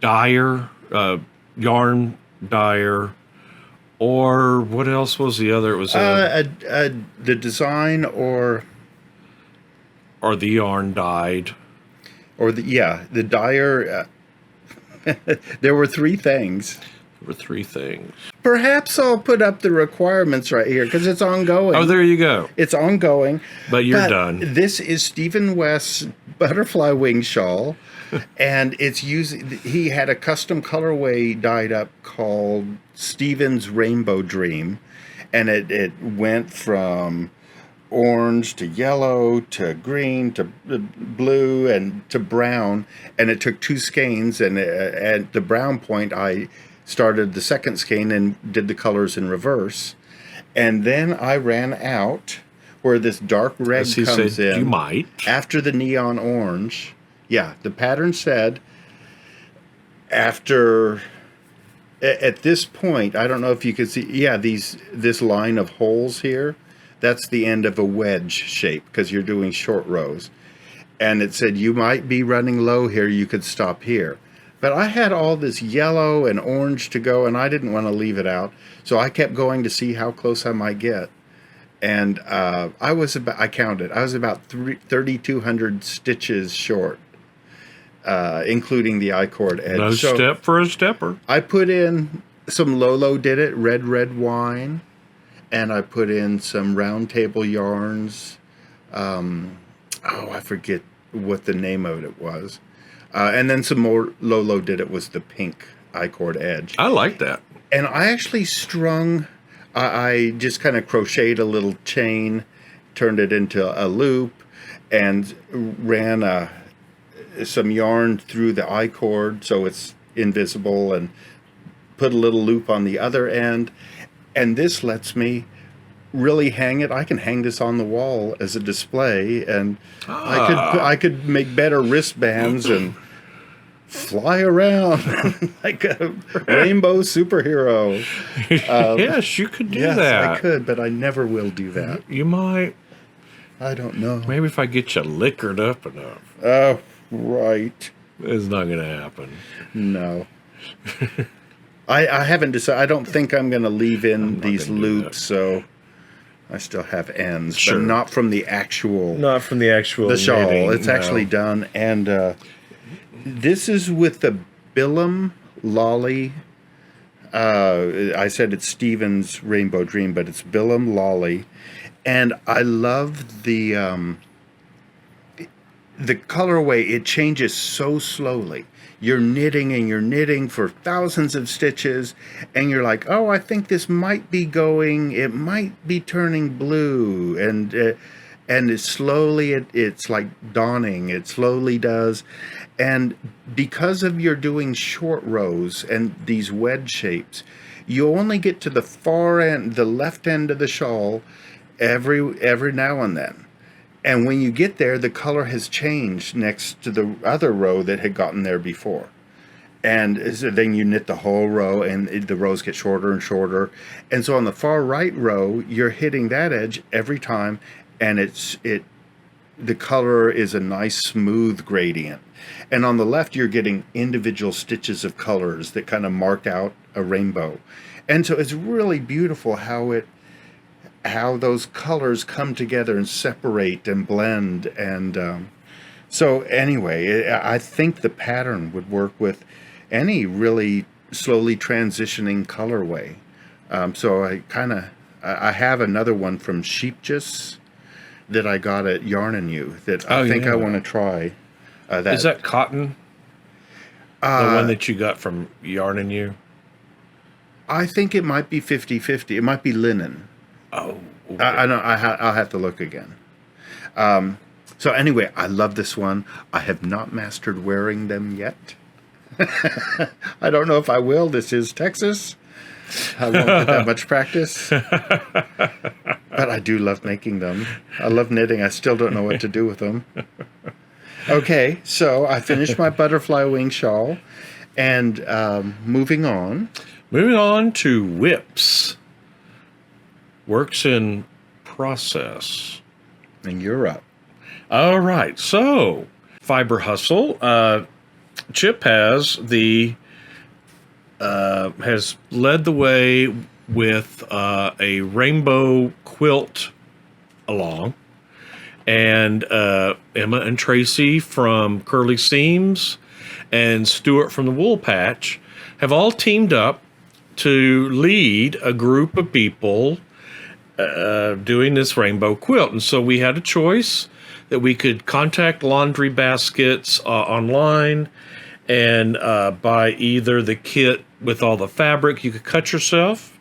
dyer, yarn dyer, or what else was the other? It was the design or the yarn dyed, or the dyer. There were three things. Perhaps I'll put up the requirements right here because it's ongoing. Oh, there you go. It's ongoing. But you're done. This is Stephen West's butterfly wing shawl, and he had a custom colorway dyed up called Stephen's Rainbow Dream, and it went from orange to yellow to green to blue and to brown, and it took 2 skeins, and at the brown point I started the second skein and did the colors in reverse, and then I ran out where this dark red comes in. You might after the neon orange. Yeah, the pattern said after. At this point, I don't know if you can see. Yeah, this line of holes here. That's the end of a wedge shape because you're doing short rows. And it said you might be running low here, you could stop here. But I had all this yellow and orange to go, and I didn't want to leave it out. So I kept going to see how close I might get. And I counted, I was about 3,200 stitches short, including the I-cord edge. No step for a stepper. I put in some Lolo Did It, Red Wine. And I put in some Round Table yarns. I forget what the name of it was. And then some more Lolo Did It was the pink I-cord edge. I like that. And I actually strung, I just kind of crocheted a little chain, turned it into a loop, and ran some yarn through the I-cord so it's invisible, and put a little loop on the other end. And this lets me really hang it. I can hang this on the wall as a display, and I could make better wristbands and fly around like a rainbow superhero. Yes, you could do that. Yes, I could, but I never will do that. You might. I don't know. Maybe if I get you liquored up enough. Oh, right. It's not going to happen. No. I haven't decided. I don't think I'm going to leave in these loops, so I still have ends, sure. but not from the actual. Not from the actual. The shawl. knitting, It's actually done, and this is with the Billum Lolly. I said it's Stephen's Rainbow Dream, but it's Billum Lolly, and I love the colorway. It changes so slowly. You're knitting for thousands of stitches, and you're like, oh, I think this might be going, it might be turning blue, and it's like dawning, it slowly does. And because of you're doing short rows and these wedge shapes, you only get to the far end, the left end of the shawl every now and then. And when you get there, the color has changed next to the other row that had gotten there before. And so then you knit the whole row, and the rows get shorter and shorter. And so on the far right row, you're hitting that edge every time, and the color is a nice smooth gradient. And on the left, you're getting individual stitches of colors that kind of mark out a rainbow. And so it's really beautiful how how those colors come together and separate and blend. And so anyway, I think the pattern would work with any really slowly transitioning colorway. So I have another one from Sheepjus that I got at Yarn and You that I think I want to try. Is that cotton? The one that you got from Yarn and You? I think it might be 50-50. It might be linen. Oh. Okay. I know. I'll have to look again. So anyway, I love this one. I have not mastered wearing them yet. I don't know if I will. This is Texas. I won't get that much practice. But I do love making them. I love knitting. I still don't know what to do with them. Okay, so I finished my butterfly wing shawl. And moving on. Moving on to whips. Works in process. And you're up. All right, so Fiber Hustle. Chip has led the way with a rainbow quilt along, and Emma and Tracy from Curly Seams and Stuart from the Wool Patch have all teamed up to lead a group of people doing this rainbow quilt. And so we had a choice that we could contact Laundry Baskets online and buy either the kit with all the fabric you could cut yourself.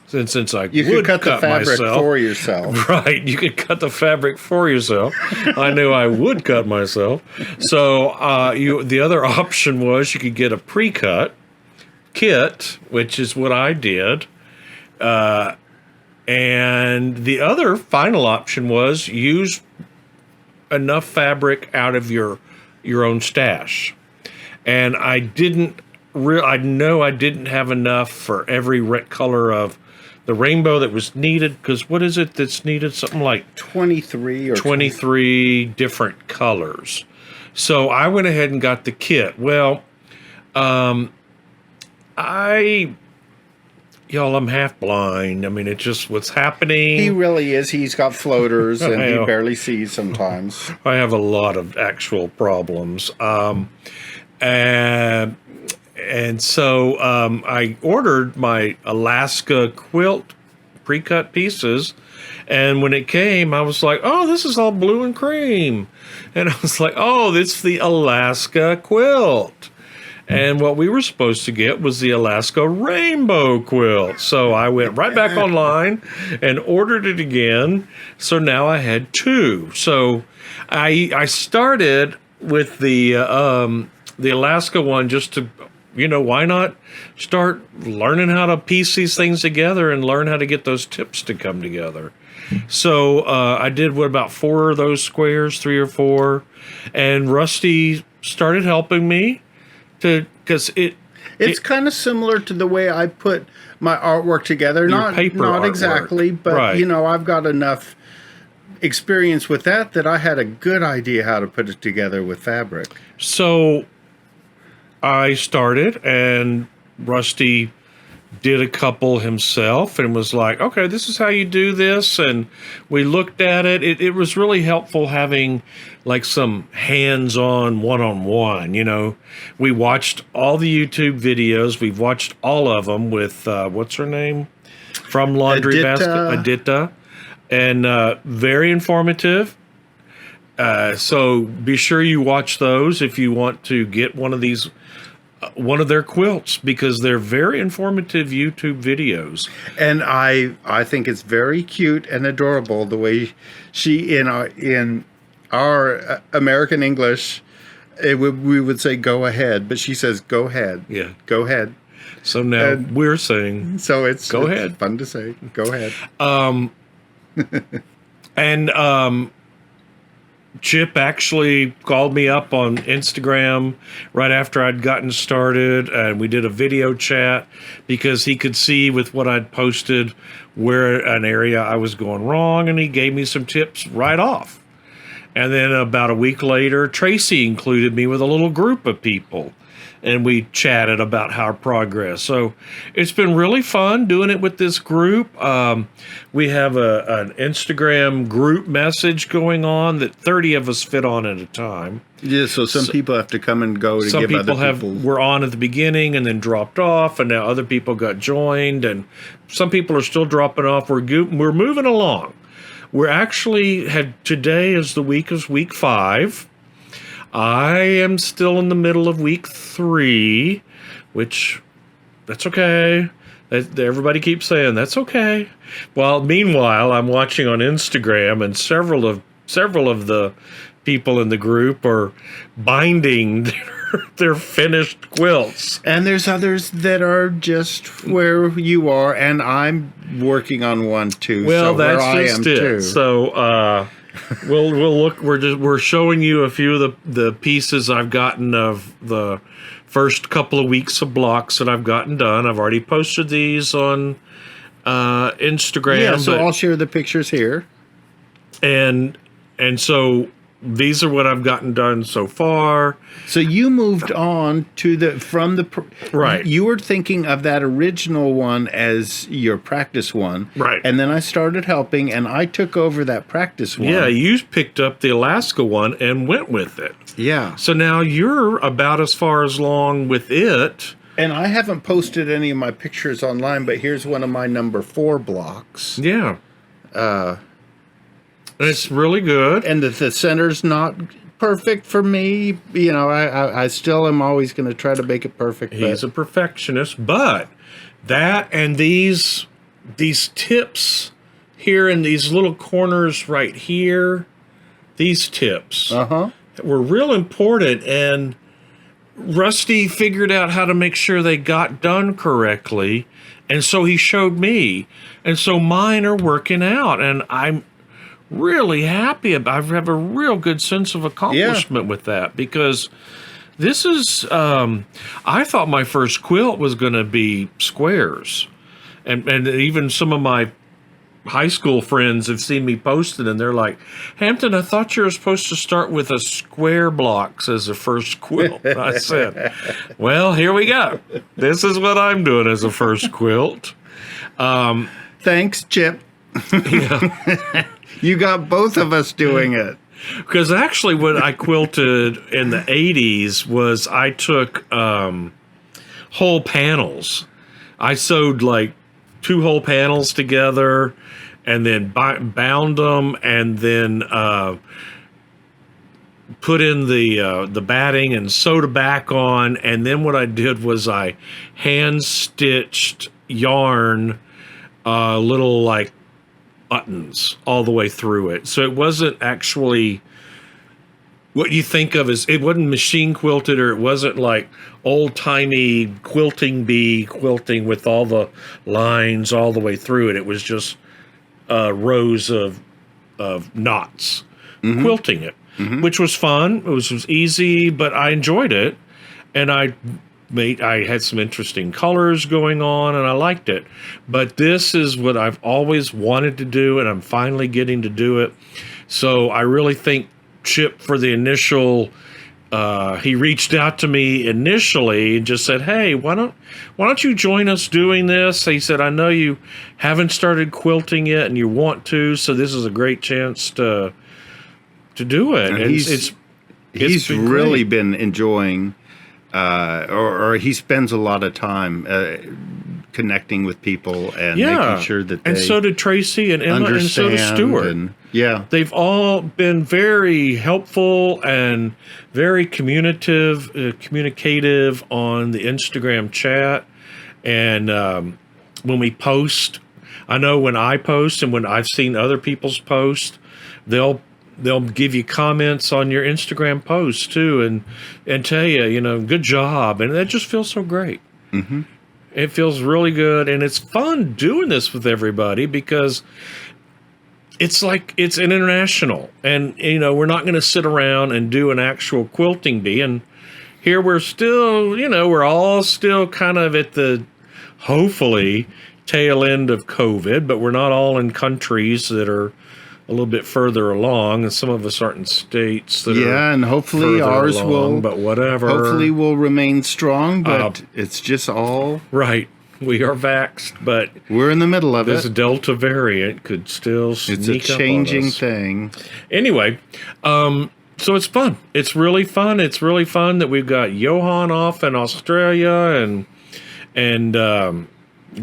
Since I you would could cut the fabric myself, for yourself. Right, you could cut the fabric for yourself. I knew I would cut myself. So the other option was you could get a pre-cut kit, which is what I did. And the other final option was use enough fabric out of your own stash. And I know I didn't have enough for every color of the rainbow that was needed, because what is it that's needed? Something like 23 different colors. So I went ahead and got the kit. Well, I'm half blind. I mean, it's just what's happening. He really is. He's got floaters and he barely sees sometimes. I have a lot of actual problems. And so I ordered my Alaska quilt pre-cut pieces. And when it came, I was like, oh, this is all blue and cream. And I was like, oh, it's the Alaska quilt. And what we were supposed to get was the Alaska rainbow quilt. So I went right back online and ordered it again. So now I had two. So I started with the Alaska one just to, why not start learning how to piece these things together and learn how to get those tips to come together. So I did about 4 of those squares, 3 or 4, and Rusty started helping me. Because it's kind of similar to the way I put my artwork together. Not exactly, but right. I've got enough experience with that I had a good idea how to put it together with fabric. So I started, and Rusty did a couple himself and was like, okay, this is how you do this. And we looked at it. It was really helpful having like some hands-on one-on-one, We watched all the YouTube videos. We've watched all of them with, what's her name? From Laundry Basket, Adita. And very informative. So be sure you watch those if you want to get one of their quilts, because they're very informative YouTube videos. And I think it's very cute and adorable the way she in our American English, we would say go ahead, but she says go ahead. Yeah, go ahead. So now we're saying it's ahead. Fun to say go ahead. And Chip actually called me up on Instagram right after I'd gotten started, and we did a video chat because he could see with what I'd posted where an area I was going wrong, and he gave me some tips right off. And then about a week later, Tracy included me with a little group of people, and we chatted about our progress. So it's been really fun doing it with this group. We have an Instagram group message going on that 30 of us fit on at a time. Yeah, so some people have to come and go to Some give other people people. were on at the beginning and then dropped off, and now other people got joined, and some people are still dropping off. We're moving along. We're actually today is week 5. I am still in the middle of week 3, which that's okay. Everybody keeps saying that's okay. Well, meanwhile, I'm watching on Instagram, and several of the people in the group are binding their finished quilts. And there's others that are just where you are, and I'm working on one too. Well, so that's where just I am it. too. So we'll look. We're showing you a few of the pieces I've gotten of the first couple of weeks of blocks that I've gotten done. I've already posted these on Instagram. Yeah, so I'll share the pictures here. And so these are what I've gotten done so far. So you moved on to right. You were thinking of that original one as your practice one, Right. And then I started helping, and I took over that practice one. Yeah, you picked up the Alaska one and went with it. Yeah. So now you're about as far as along with it. And I haven't posted any of my pictures online, but here's one of my number 4 blocks. Yeah. It's really good. And the center's not perfect for me. You know, I still am always going to try to make it perfect. He's a perfectionist, but that and these tips here in these little corners right here, these tips were real important, and Rusty figured out how to make sure they got done correctly, and so he showed me, and so mine are working out, and I'm really happy about. I have a real good sense of accomplishment with that, because this is I thought my first quilt was going to be squares, and even some of my high school friends have seen me post it, and they're like, Hampton, I thought you were supposed to start with a square blocks as a first quilt. I said, well, here we go. This is what I'm doing as a first quilt. Thanks, Chip. Yeah. You got both of us doing it. Because actually what I quilted in the 80s was I took whole panels. I sewed like 2 whole panels together and then bound them, and then put in the batting and sewed it back on. And then what I did was I hand stitched yarn, little like buttons all the way through it. So it wasn't actually what you think of as, it wasn't machine quilted, or it wasn't like old timey quilting bee quilting with all the lines all the way through it. It was just rows of knots quilting it, which was fun. It was easy, but I enjoyed it, and I had some interesting colors going on, and I liked it. But this is what I've always wanted to do, and I'm finally getting to do it. So I really think Chip, for the initial, he reached out to me initially and just said, hey, why don't you join us doing this? He said, I know you haven't started quilting yet and you want to, so this is a great chance to do it. And he's really been enjoying, or he spends a lot of time connecting with people and making sure that they and so did Tracy and Emma, and so did Stuart. They've all been very helpful and very communicative on the Instagram chat. And when we post, I know when I post and when I've seen other people's posts, they'll give you comments on your Instagram posts too, and tell you, good job, and that just feels so great. Mm-hmm. It feels really good, and it's fun doing this with everybody, because it's like it's an international, and we're not going to sit around and do an actual quilting bee. And here we're still, we're all still kind of at the hopefully tail end of COVID, but we're not all in countries that are little bit further along, and some of us aren't in states that are and hopefully further ours along, will. but whatever. Hopefully will remain strong, but it's just all. Right. We are vaxxed, but We're in the middle of this it. Delta variant could still sneak It's a up on changing us. thing. Anyway, so it's fun. It's really fun. It's really fun that we've got Johan off in Australia and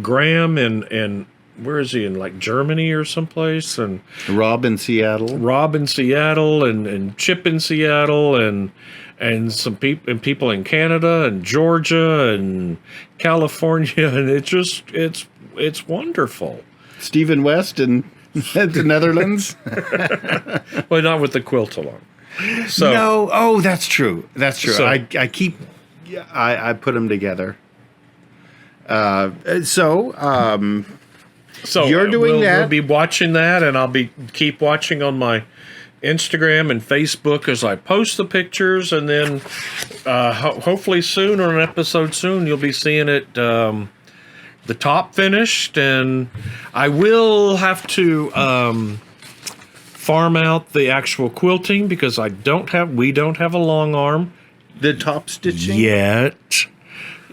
Graham and where is he, in like Germany or someplace, and Rob in Seattle. Rob in Seattle and Chip in Seattle and some people in Canada and Georgia and California, and it's wonderful. Stephen West in the Netherlands. Well, not with the quilt along. So No, oh, that's true. That's true. So- I put them together. So you're doing we'll that. be watching that, and I'll keep watching on my Instagram and Facebook as I post the pictures, and then hopefully soon, or an episode soon, you'll be seeing it, the top finished, and I will have to farm out the actual quilting because we don't have a long arm The top stitching. yet.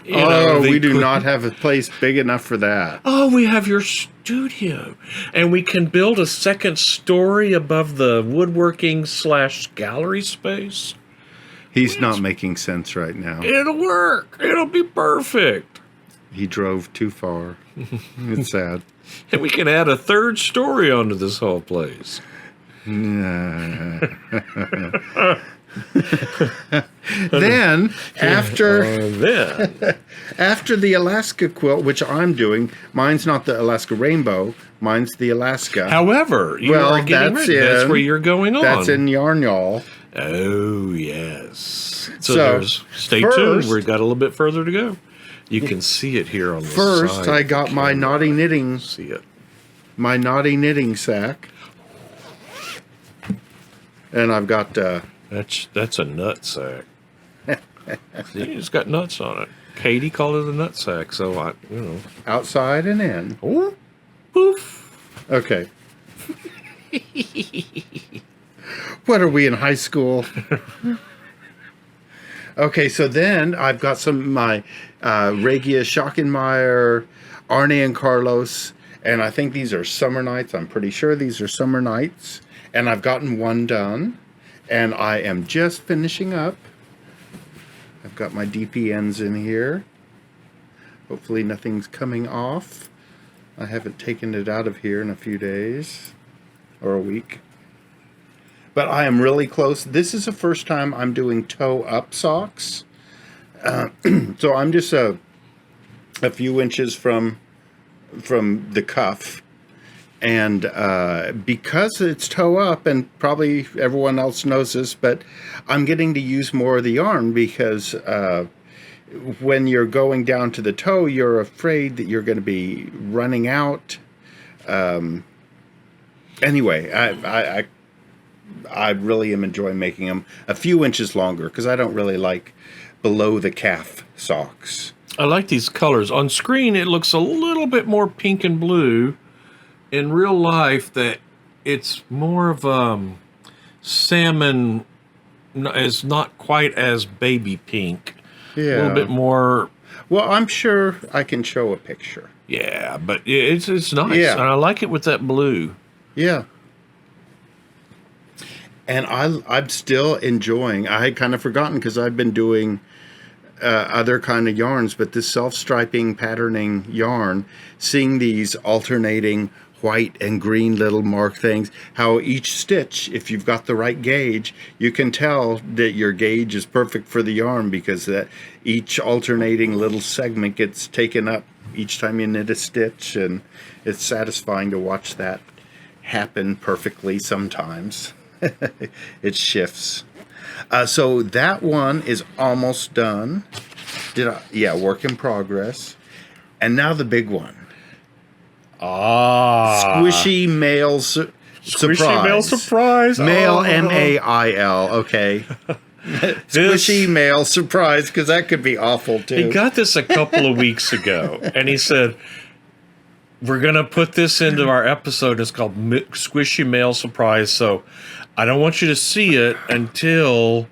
You know, we do the- not have a place big enough for that. Oh, we have your studio, and we can build a second story above the woodworking / gallery space. He's not making sense right now. It'll work. It'll be perfect. He drove too far. It's sad. And we can add a third story onto this whole place. Then after Then, after the Alaska quilt, which I'm doing, mine's not the Alaska Rainbow, mine's the Alaska. however, you Well, are getting that's ready. That's in- where you're going on. That's in Yarn Y'all. Oh, yes. So, So, stay first- tuned. We've got a little bit further to go. You can see it here on the First, side. I got my naughty knitting See it. sack, and I've got That's a nut sack. See, it's got nuts on it. Katie called it a nut sack, so outside and in. Oh, poof. Okay. What are we in high school? Okay, so then I've got some of my Regia, Schachenmayr, Arne and Carlos, and I think these are summer nights. I'm pretty sure these are summer nights. And I've gotten one done, and I am just finishing up. I've got my DPNs in here. Hopefully nothing's coming off. I haven't taken it out of here in a few days or a week. But I am really close. This is the first time I'm doing toe-up socks. So I'm just a few inches from the cuff. And because it's toe-up, and probably everyone else knows this, but I'm getting to use more of the yarn because when you're going down to the toe, you're afraid that you're going to be running out. Anyway, I really am enjoying making them a few inches longer because I don't really like below the calf socks. I like these colors. On screen, it looks a little bit more pink and blue. In real life, that it's more of salmon, is not quite as baby pink. Yeah. A little bit more. Well, I'm sure I can show a picture. Yeah, but it's nice. Yeah. And I like it with that blue. Yeah. And I'm still enjoying. I had kind of forgotten because I've been doing other kind of yarns, but this self-striping patterning yarn, seeing these alternating white and green little mark things, how each stitch, if you've got the right gauge, you can tell that your gauge is perfect for the yarn because that each alternating little segment gets taken up each time you knit a stitch, and it's satisfying to watch that happen perfectly sometimes. It shifts. So that one is almost done. Work in progress. And now the big one. Squishy male surprise. Squishy male surprise. Male Oh. M-A-I-L. Okay. Squishy male surprise, because that could be awful too. He got this a couple of weeks ago, and he said, we're going to put this into our episode. It's called Squishy Mail Surprise. So I don't want you to see it until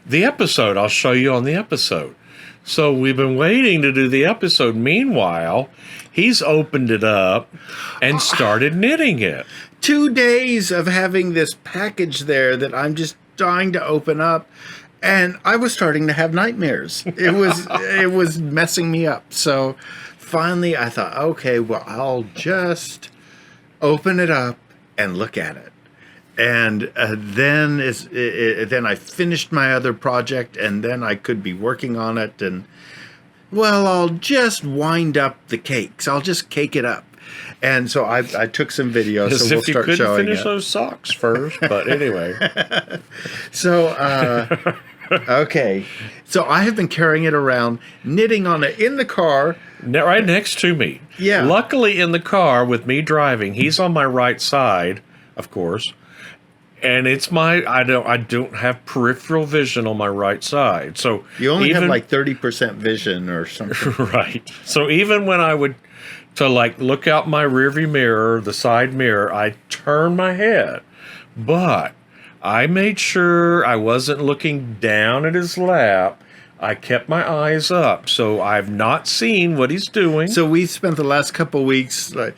the episode. I'll show you on the episode. So we've been waiting to do the episode. Meanwhile, he's opened it up and started knitting it. 2 days of having this package there that I'm just dying to open up, and I was starting to have nightmares. It was messing me up. So finally I thought, okay, well, I'll just open it up and look at it. And then I finished my other project, and then I could be working on it. And well, I'll just wind up the cakes. I'll just cake it up. And so I took some videos. As so we'll if you start couldn't showing finish it. those socks first, but anyway. So okay, so I have been carrying it around, knitting on it in the car. Right next to me. Yeah. Luckily, in the car with me driving, he's on my right side, of course. And it's I don't have peripheral vision on my right side. So You only have like 30% vision or something. right. So even when I would to like look out my rearview mirror, the side mirror, I turn my head. But I made sure I wasn't looking down at his lap. I kept my eyes up. So I've not seen what he's doing. So we spent the last couple weeks like,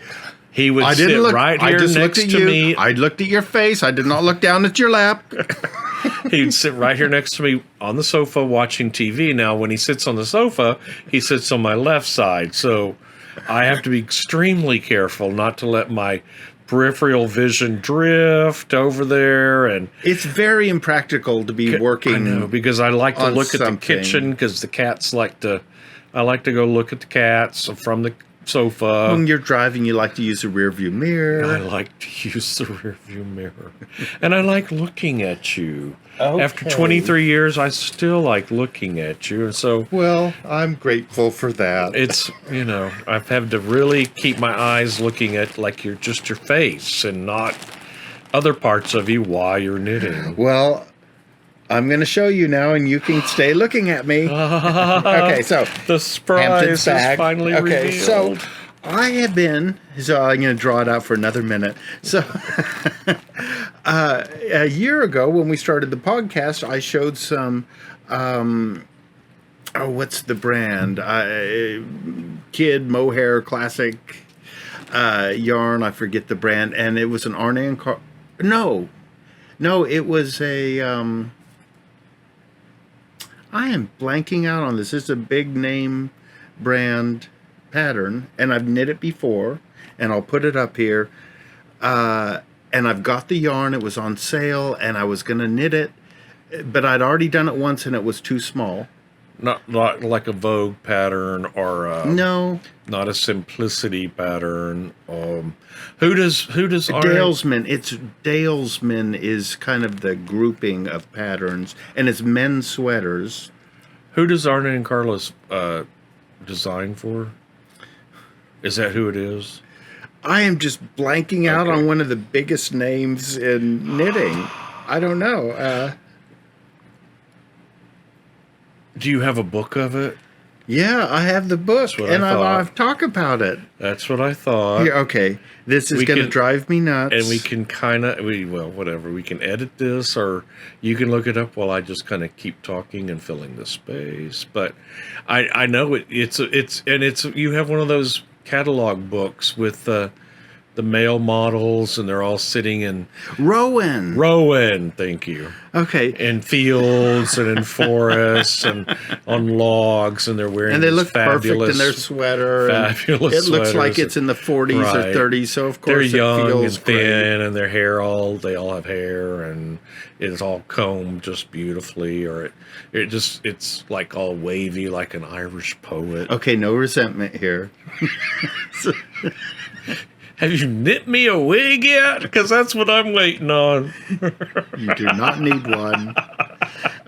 He would I didn't sit look right I here just looked next at to you. me. I looked at your face. I did not look down at your lap. He'd sit right here next to me on the sofa watching TV. Now, when he sits on the sofa, he sits on my left side. So I have to be extremely careful not to let my peripheral vision drift over there. And It's very impractical to be working. I know, because I like to on look at the something. kitchen because the cats I like to go look at the cats from the sofa. When you're driving, you like to use a rear view mirror. I like to use the rearview mirror. And I like looking at you. Okay. After 23 years, I still like looking at you. And so Well, I'm grateful for that. it's, I've had to really keep my eyes looking at like just your face and not other parts of you while you're knitting. Well, I'm going to show you now, and you can stay looking at me. Okay, so The surprise Hampton's is bag. finally Okay, revealed. so I have been. So I'm going to draw it out for another minute. So a year ago, when we started the podcast, I showed some. What's the brand? Kid mohair classic yarn. I forget the brand, and it was an Arne and No, it was a. I am blanking out on this. This is a big name brand pattern, and I've knit it before, and I'll put it up here. And I've got the yarn. It was on sale, and I was going to knit it, but I'd already done it once, and it was too small. Not like a Vogue pattern or No, not a Simplicity pattern. Who does Arne? Dalesman. It's Dalesman is kind of the grouping of patterns, and it's men's sweaters. Who does Arne and Carlos design for? Is that who it is? I am just blanking out Okay. on one of the biggest names in knitting. I don't know. Do you have a book of it? Yeah, I have the book, That's what I and thought. I've talked about it. That's what I thought. Here, okay, this is We going to can- drive me nuts. And we can whatever. We can edit this, or you can look it up while I just kind of keep talking and filling the space. But I know it's you have one of those catalog books with the male models, and they're all sitting in Rowan. thank you, Okay, in fields and in forests and on logs, and they're wearing and they these look perfect fabulous, in their sweater. And fabulous it looks like sweaters. it's in the 40s Right. or 30s, so of They're course young it and feels thin, great. and their hair they all have hair, and it's all combed just beautifully, or it's like all wavy, like an Irish poet. Okay, no resentment here. Have you knit me a wig yet? Because that's what I'm waiting on. You do not need one.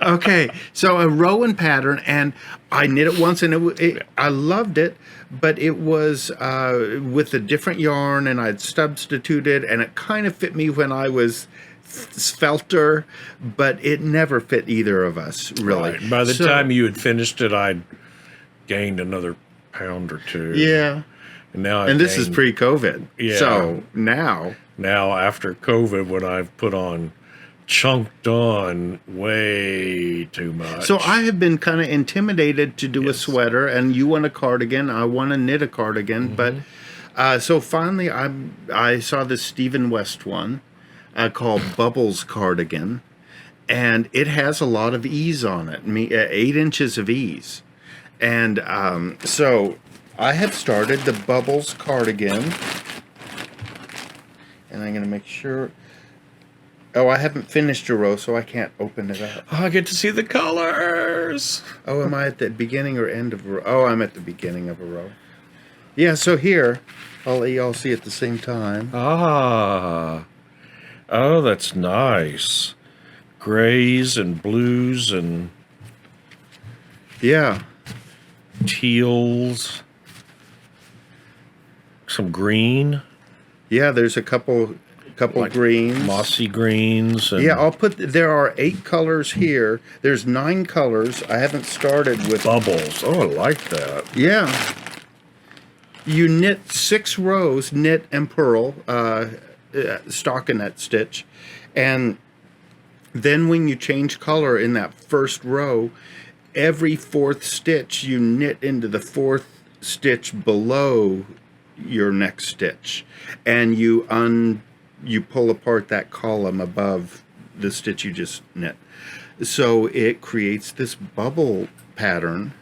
Okay, so a Rowan pattern, and I knit it once, and I loved it, but it was with a different yarn, and I'd substituted, and it kind of fit me when I was svelter, but it never fit either of us, really. Right. By the time you had finished it, I'd gained another pound or two. Yeah. And now And this is pre-COVID. Yeah. So now after COVID, when I've put on chunked on way too much. So I have been kind of intimidated to do a sweater, and you want a cardigan. I want to knit a cardigan, but so finally I saw this Stephen West one called Bubbles Cardigan, and it has a lot of ease on it. 8 inches of ease, and so I have started the Bubbles Cardigan, and I'm going to make sure. Oh, I haven't finished a row, so I can't open it up. Oh, I get to see the colors. Oh, am I at the beginning or end of a row? Oh, I'm at the beginning of a row. Yeah, so here, I'll let you all see at the same time. Ah. Oh, that's nice. Grays and blues and Yeah. teals. Some green. Yeah, there's a couple Like greens. Mossy greens. And Yeah, there are 8 colors here. There's 9 colors. I haven't started with bubbles. Oh, I like that. Yeah. You knit 6 rows, knit and purl, stockinette stitch. And then when you change color in that first row, every 4th stitch you knit into the 4th stitch below your next stitch. And you pull apart that column above the stitch you just knit. So it creates this bubble pattern.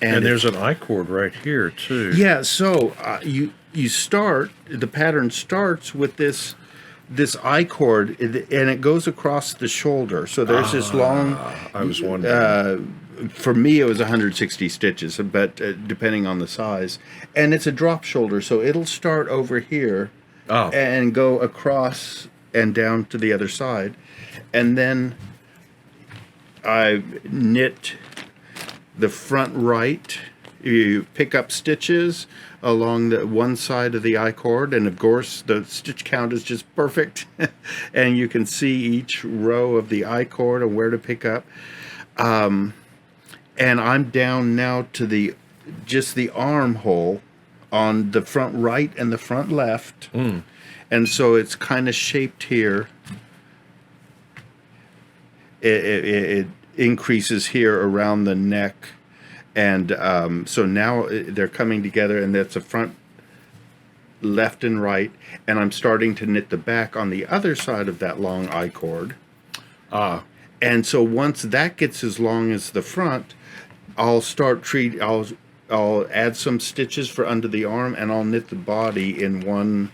And there's an I-cord right here, too. Yeah, so you start, the pattern starts with this I-cord, and it goes across the shoulder. So there's this long... I was wondering. For me, it was 160 stitches, but depending on the size. And it's a drop shoulder, so it'll start over here and go across and down to the other side. And then I knit the front right. You pick up stitches along the one side of the I-cord, and of course the stitch count is just perfect. And you can see each row of the I-cord and where to pick up. And I'm down now to just the armhole on the front right and the front left. And so it's kind of shaped here. It increases here around the neck. And so now they're coming together, and that's a front, left and right. And I'm starting to knit the back on the other side of that long I-cord. And so once that gets as long as the front, I'll add some stitches for under the arm, and I'll knit the body in one.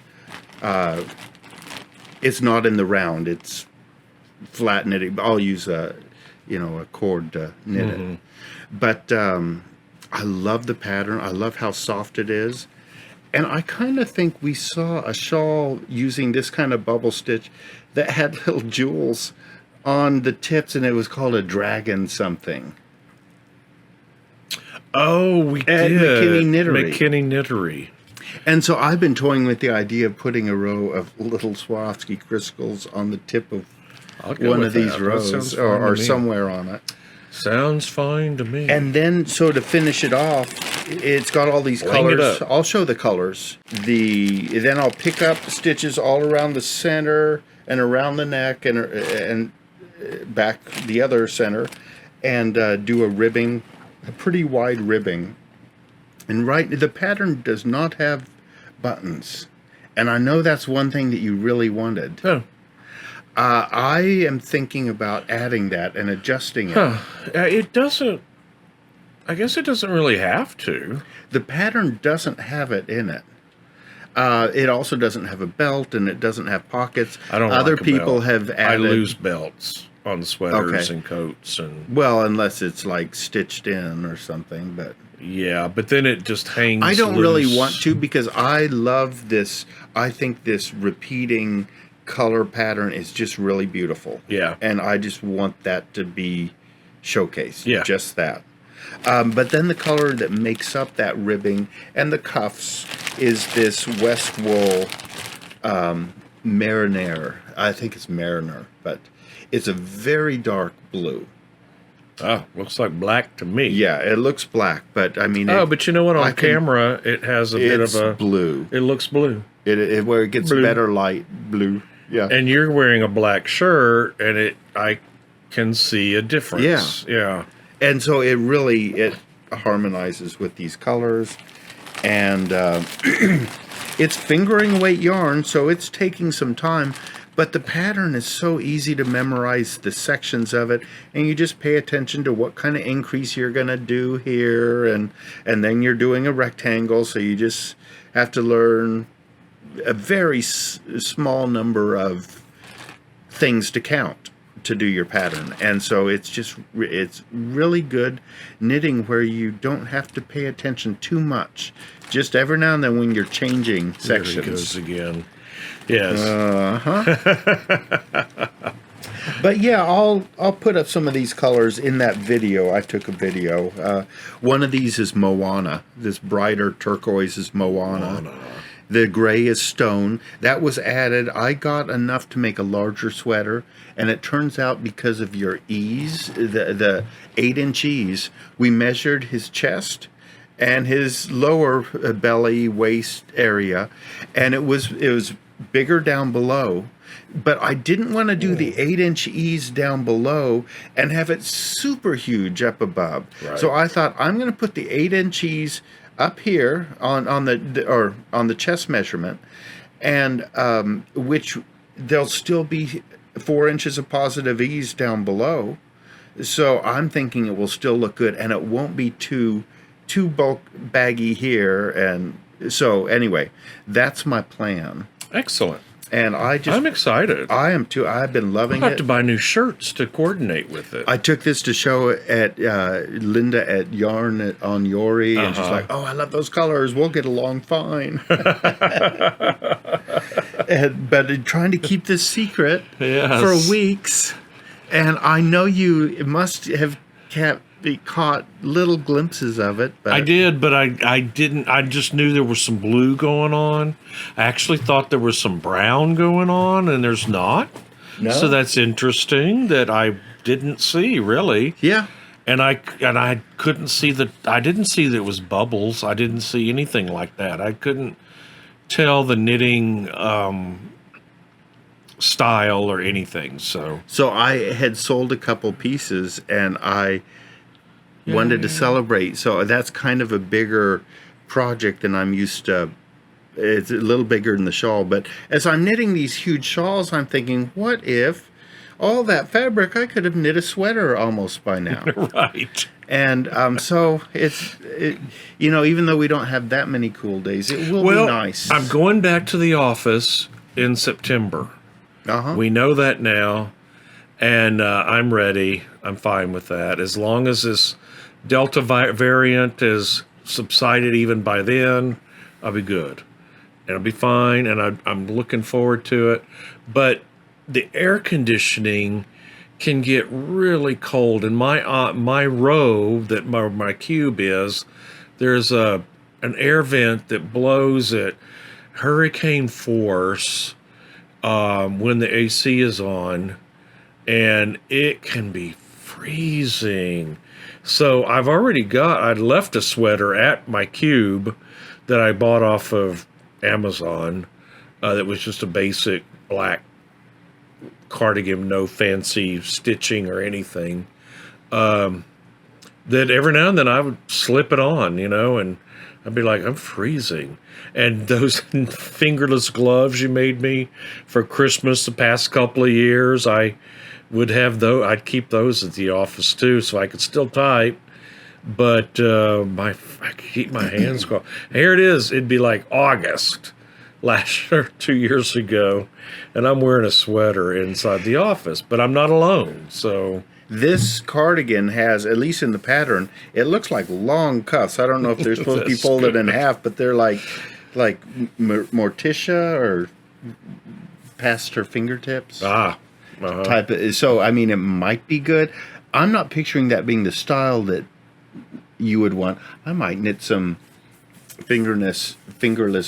It's not in the round; it's flat knitting. I'll use a cord to knit it. But I love the pattern. I love how soft it is, and I kind of think we saw a shawl using this kind of bubble stitch that had little jewels on the tips, and it was called a dragon something. Oh, we At did. McKinney Knittery. And so I've been toying with the idea of putting a row of little Swarovski crystals on the tip of one of these rows or somewhere on it. Sounds fine to me. And then, so to finish it off, it's got all these colors. I'll show the colors. Then I'll pick up stitches all around the center and around the neck and back the other center, and do a ribbing, a pretty wide ribbing. And the pattern does not have buttons, and I know that's one thing that you really wanted. Oh. I am thinking about adding that and adjusting it. It doesn't. I guess it doesn't really have to. The pattern doesn't have it in it. It also doesn't have a belt, and it doesn't have pockets. I don't. Other like a people belt. have added. I lose belts on sweaters and coats and. Well, unless it's like stitched in or something, but. Yeah, but then it just hangs. I don't loose. really want to, because I love this. I think this repeating color pattern is just really beautiful. Yeah. And I just want that to be showcased. Yeah. Just that. But then the color that makes up that ribbing and the cuffs is this West Wool Mariner. I think it's Mariner, but it's a very dark blue. Oh, looks like black to me. Yeah, it looks black, but I mean... But you know what? On camera, it has a bit of a... blue. It looks blue. Where it gets blue. better light, blue. Yeah. And you're wearing a black shirt, and I can see a difference. Yeah. And so it harmonizes with these colors. And it's fingering weight yarn, so it's taking some time. But the pattern is so easy to memorize the sections of it, and you just pay attention to what kind of increase you're going to do here, and then you're doing a rectangle, so you just have to learn a very small number of things to count to do your pattern. And so it's really good knitting where you don't have to pay attention too much. Just every now and then when you're changing sections. There he goes again. Yes. But yeah, I'll put up some of these colors in that video. I took a video. One of these is Moana. This brighter turquoise is Moana. The gray is Stone. That was added. I got enough to make a larger sweater, and it turns out because of your ease, the 8-inch ease, we measured his chest and his lower belly waist area, and it was bigger down below, but I didn't want to do the 8-inch ease down below and have it super huge up above. Right. So I thought I'm going to put the 8-inch ease up here on the chest measurement, and which there'll still be 4 inches of positive ease down below. So I'm thinking it will still look good, and it won't be too bulk baggy here. And so anyway, that's my plan. Excellent. And I'm excited. I am too. I've been loving it. I'll have to buy new shirts to coordinate with it. I took this to show at Linda at Yarn on Youree, and she's like, "Oh, I love those colors. We'll get along fine." But trying to keep this secret for weeks, and I know you must have caught little glimpses of it. But I did, but I didn't. I just knew there was some blue going on. I actually thought there was some brown going on, and there's not. No. So that's interesting that I didn't see, really. Yeah. And I couldn't see I didn't see that it was bubbles. I didn't see anything like that. I couldn't tell the knitting style or anything. So I had sold a couple pieces, and I wanted to celebrate. So that's kind of a bigger project than I'm used to. It's a little bigger than the shawl. But as I'm knitting these huge shawls, I'm thinking, what if all that fabric, I could have knit a sweater almost by now. Right. And so even though we don't have that many cool days, it will be nice. I'm going back to the office in September. We know that now, and I'm ready. I'm fine with that. As long as this Delta variant is subsided even by then, I'll be good. And I'll be fine, and I'm looking forward to it. But the air conditioning can get really cold. And my row that my cube is, there's an air vent that blows at hurricane force when the AC is on, and it can be freezing. So I left a sweater at my cube that I bought off of Amazon that was just a basic black cardigan, no fancy stitching or anything, that every now and then I would slip it on, and I'd be like, I'm freezing. And those fingerless gloves you made me for Christmas the past couple of years, I would have those. I'd keep those at the office too, so I could still type. But I could keep my hands cold. Here it is. It'd be like August last year, 2 years ago, and I'm wearing a sweater inside the office. But I'm not alone, so. This cardigan has, at least in the pattern, it looks like long cuffs. I don't know if they're supposed to be folded in half, but they're like Morticia or past her fingertips. Type of, so I mean, it might be good. I'm not picturing that being the style that you would want. I might knit some fingerless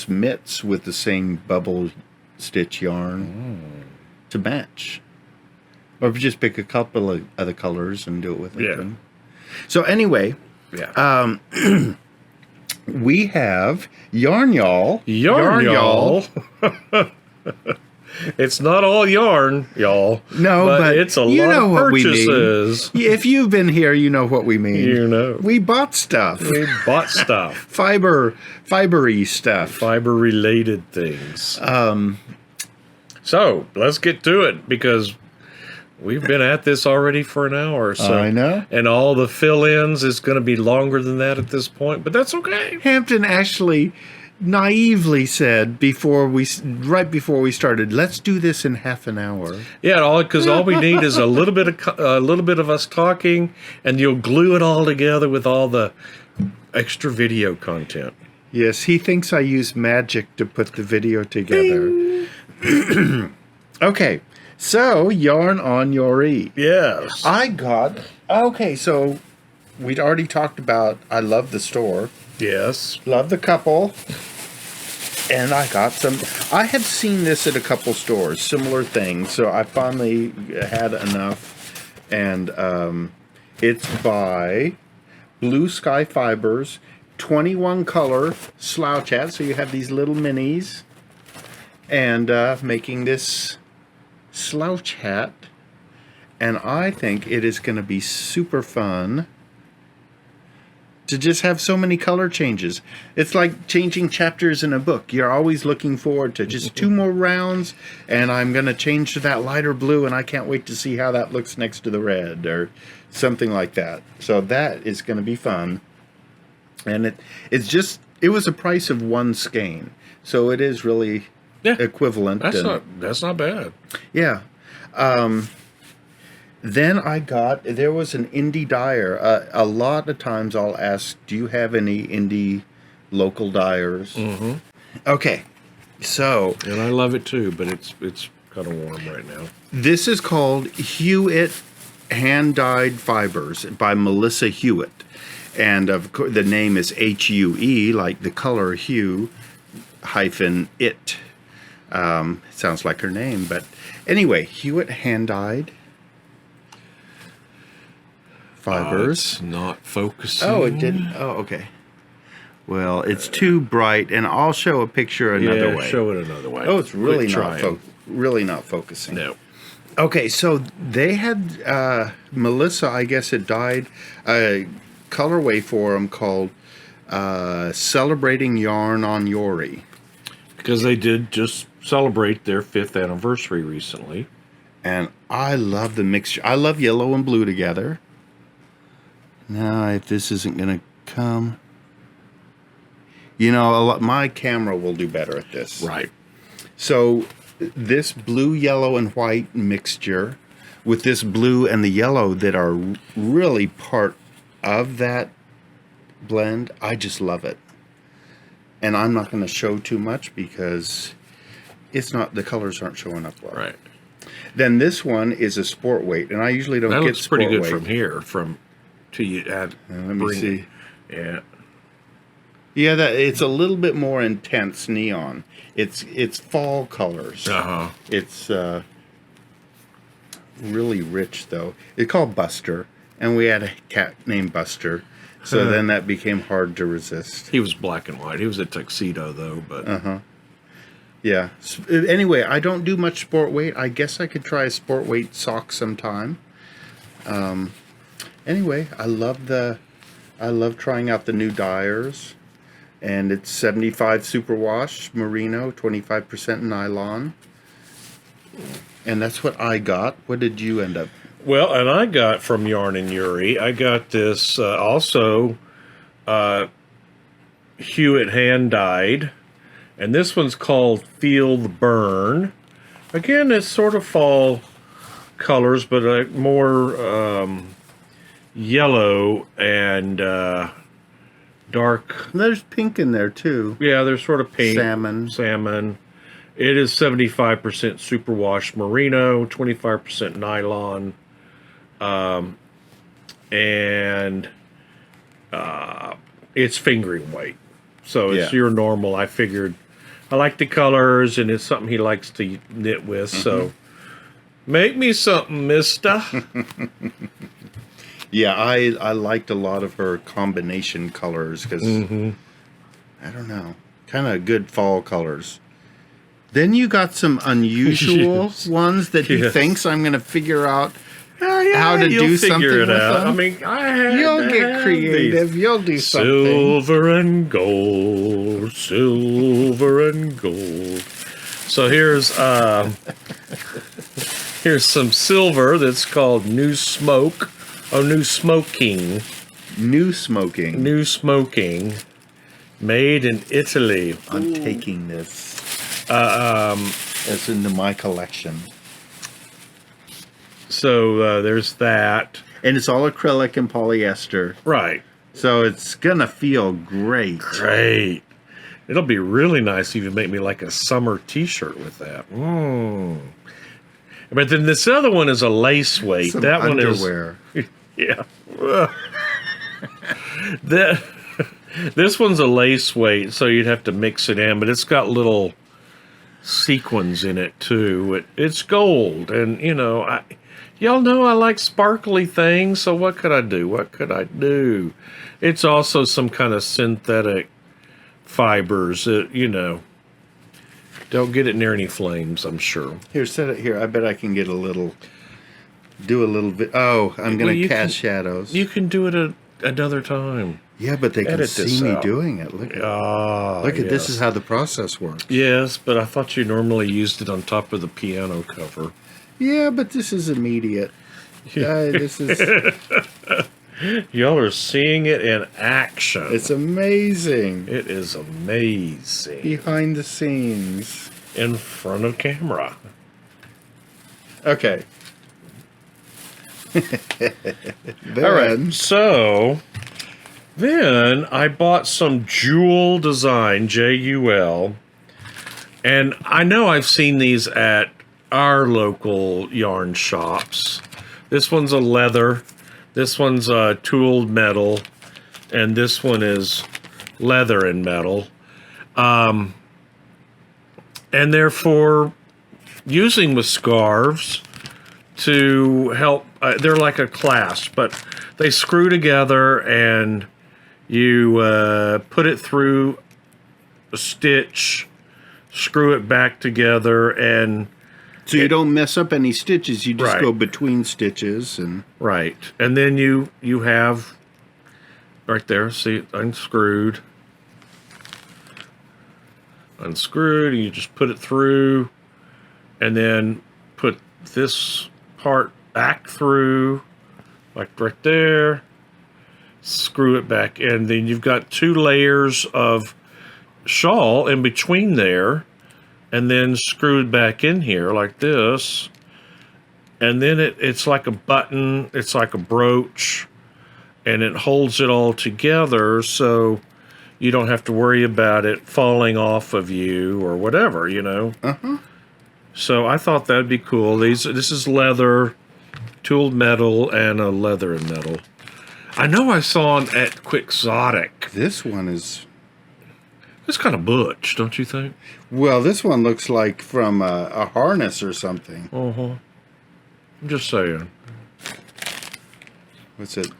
mitts with the same bubble stitch yarn to match. Or just pick a couple of other colors and do it with it. Yeah. then. So anyway, Yeah. we have Yarn Y'all. Yarn, y'all. It's not all yarn, y'all. No, but it's a you lot know of what we mean. purchases. If you've been here, you know what we mean. You know. We bought stuff. We bought stuff. Fibery stuff. Fiber-related things. So, let's get to it, because we've been at this already for an hour or so. I know. And all the fill-ins is going to be longer than that at this point, but that's okay. Hampton actually naively said right before we started, let's do this in half an hour. Yeah, because all we need is a little bit of us talking, and you'll glue it all together with all the extra video content. Yes, he thinks I use magic to put the video together. Okay, so yarn on Youree. Yes. Okay, so we'd already talked about I love the store. Yes. Love the couple. And I got some. I had seen this at a couple stores, similar things. So I finally had enough. And it's by Blue Sky Fibers, 21 color slouch hat. So you have these little minis. And making this slouch hat. And I think it is going to be super fun to just have so many color changes. It's like changing chapters in a book. You're always looking forward to just 2 more rounds, and I'm going to change to that lighter blue, and I can't wait to see how that looks next to the red, or something like that. So that is going to be fun. And it was a price of 1 skein. So it is really equivalent. That's not bad. Yeah. Then there was an indie dyer. A lot of times I'll ask, do you have any indie local dyers? Mm-hmm. Okay, so. And I love it too, but it's kind of warm right now. This is called Hue-it Hand-Dyed Fibers by Melissa Hue-it. And of course, the name is Hue, like the color hue, -it. Sounds like her name, but anyway, Hue-it Hand-Dyed Fibers. It's not focusing. Oh, it didn't. Oh, okay. Well, it's too bright, and I'll show a picture another way. Show it another way. Oh, it's really Quit not focusing. No. Okay, so they had Melissa, I guess, had dyed a colorway for them called Celebrating Yarn on Youree. Because they did just celebrate their 5th anniversary recently. And I love the mixture. I love yellow and blue together. Now, if this isn't going to come... You know, my camera will do better at this. Right. So, this blue, yellow, and white mixture with this blue and the yellow that are really part of that blend, I just love it. And I'm not going to show too much because the colors aren't showing up well. Right. Then this one is a sport weight, and I usually don't That get looks sport pretty good weight. from here, till you add. Let me see. Yeah. Yeah, it's a little bit more intense neon. It's fall colors. Uh-huh. It's really rich, though. It's called Buster, and we had a cat named Buster, so then that became hard to resist. He was black and white. He was a tuxedo, though, but... Yeah. Anyway, I don't do much sport weight. I guess I could try a sport weight sock sometime. Anyway, I love trying out the new dyers. And it's 75 superwash merino, 25% nylon. And that's what I got. What did you end up? Well, and I got from Yarn and Yuri, I got this also Hue-it hand-dyed. And this one's called Feel the Burn. Again, it's sort of fall colors, but more yellow and dark. There's pink in there, too. Yeah, there's sort of pink. Salmon. It is 75% superwash merino, 25% nylon, and it's fingering weight. So it's your normal. I figured I like the colors, and it's something he likes to knit with. So Make me something, mister. Yeah, I liked a lot of her combination colors because I don't know, kind of good fall colors. Then you got some unusual ones that he thinks I'm going to figure out how to do something with them. I mean, You'll get creative. You'll do something. Silver and gold, silver and gold. So here's some silver that's called New Smoke. Oh, New Smoking. New smoking. New Smoking. Made in Italy. I'm taking this. It's into my collection. So there's that. And it's all acrylic and polyester. Right. So it's going to feel great. Great. It'll be really nice if you make me like a summer t-shirt with that. But then this other one is a lace weight. Some that underwear. One is... Yeah. This one's a lace weight, so you'd have to mix it in, but it's got little sequins in it too. It's gold, and you know, y'all know I like sparkly things, so what could I do? What could I do? It's also some kind of synthetic fibers that, you know, don't get it near any flames, I'm sure. Here, set it here. I bet I can get a little, do a little bit. Oh, I'm going to cast shadows. You can do it another time. Yeah, but they can see me doing it. Look at this is how the process works. Yes, but I thought you normally used it on top of the piano cover. Yeah, but this is immediate. This is... Y'all are seeing it in action. It's amazing. It is amazing. Behind the scenes. In front of camera. Okay. All right, so... Then I bought some Jewel Design, Jul, and I know I've seen these at our local yarn shops. This one's a leather, this one's a tooled metal, and this one is leather and metal. And they're for using with scarves to help. They're like a clasp, but they screw together and you put it through a stitch, screw it back together, and... So you don't mess up any stitches, you just go between stitches. And Right. And then you have, right there, see, unscrewed, and you just put it through, and then put this part back through, like right there, screw it back, and then you've got 2 layers of shawl in between there, and then screwed back in here like this, and then it's like a button, it's like a brooch, and it holds it all together so you don't have to worry about it falling off of you or whatever, you know. So I thought that'd be cool. This is leather, tooled metal, and a leather and metal. I know I saw them at Quixotic. this one is... It's kind of butch, don't you think? Well, this one looks like from a harness or something. I'm just saying. What's it?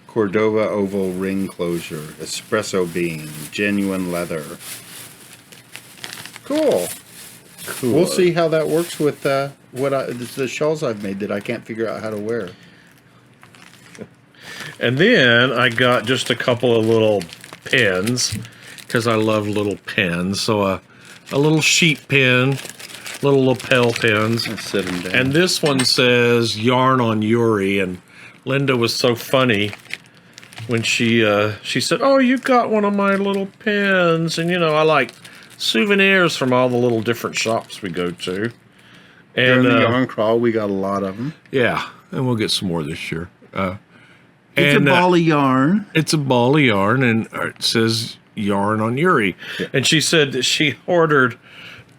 Cordova oval ring closure, espresso bean, genuine leather. Cool. We'll see how that works with the shawls I've made that I can't figure out how to wear. And then I got just a couple of little pens, because I love little pens. So a little sheet pen, little lapel pens. Let's sit them down. And this one says yarn on Yuri. And Linda was so funny when she said, "Oh, you got one of my little pens." And, you know, I like souvenirs from all the little different shops we go to. And During the yarn crawl, we got a lot of them. yeah, and we'll get some more this year. It's a ball of yarn. It's a ball of yarn, and it says yarn on Yuri. Yeah. And she said that she ordered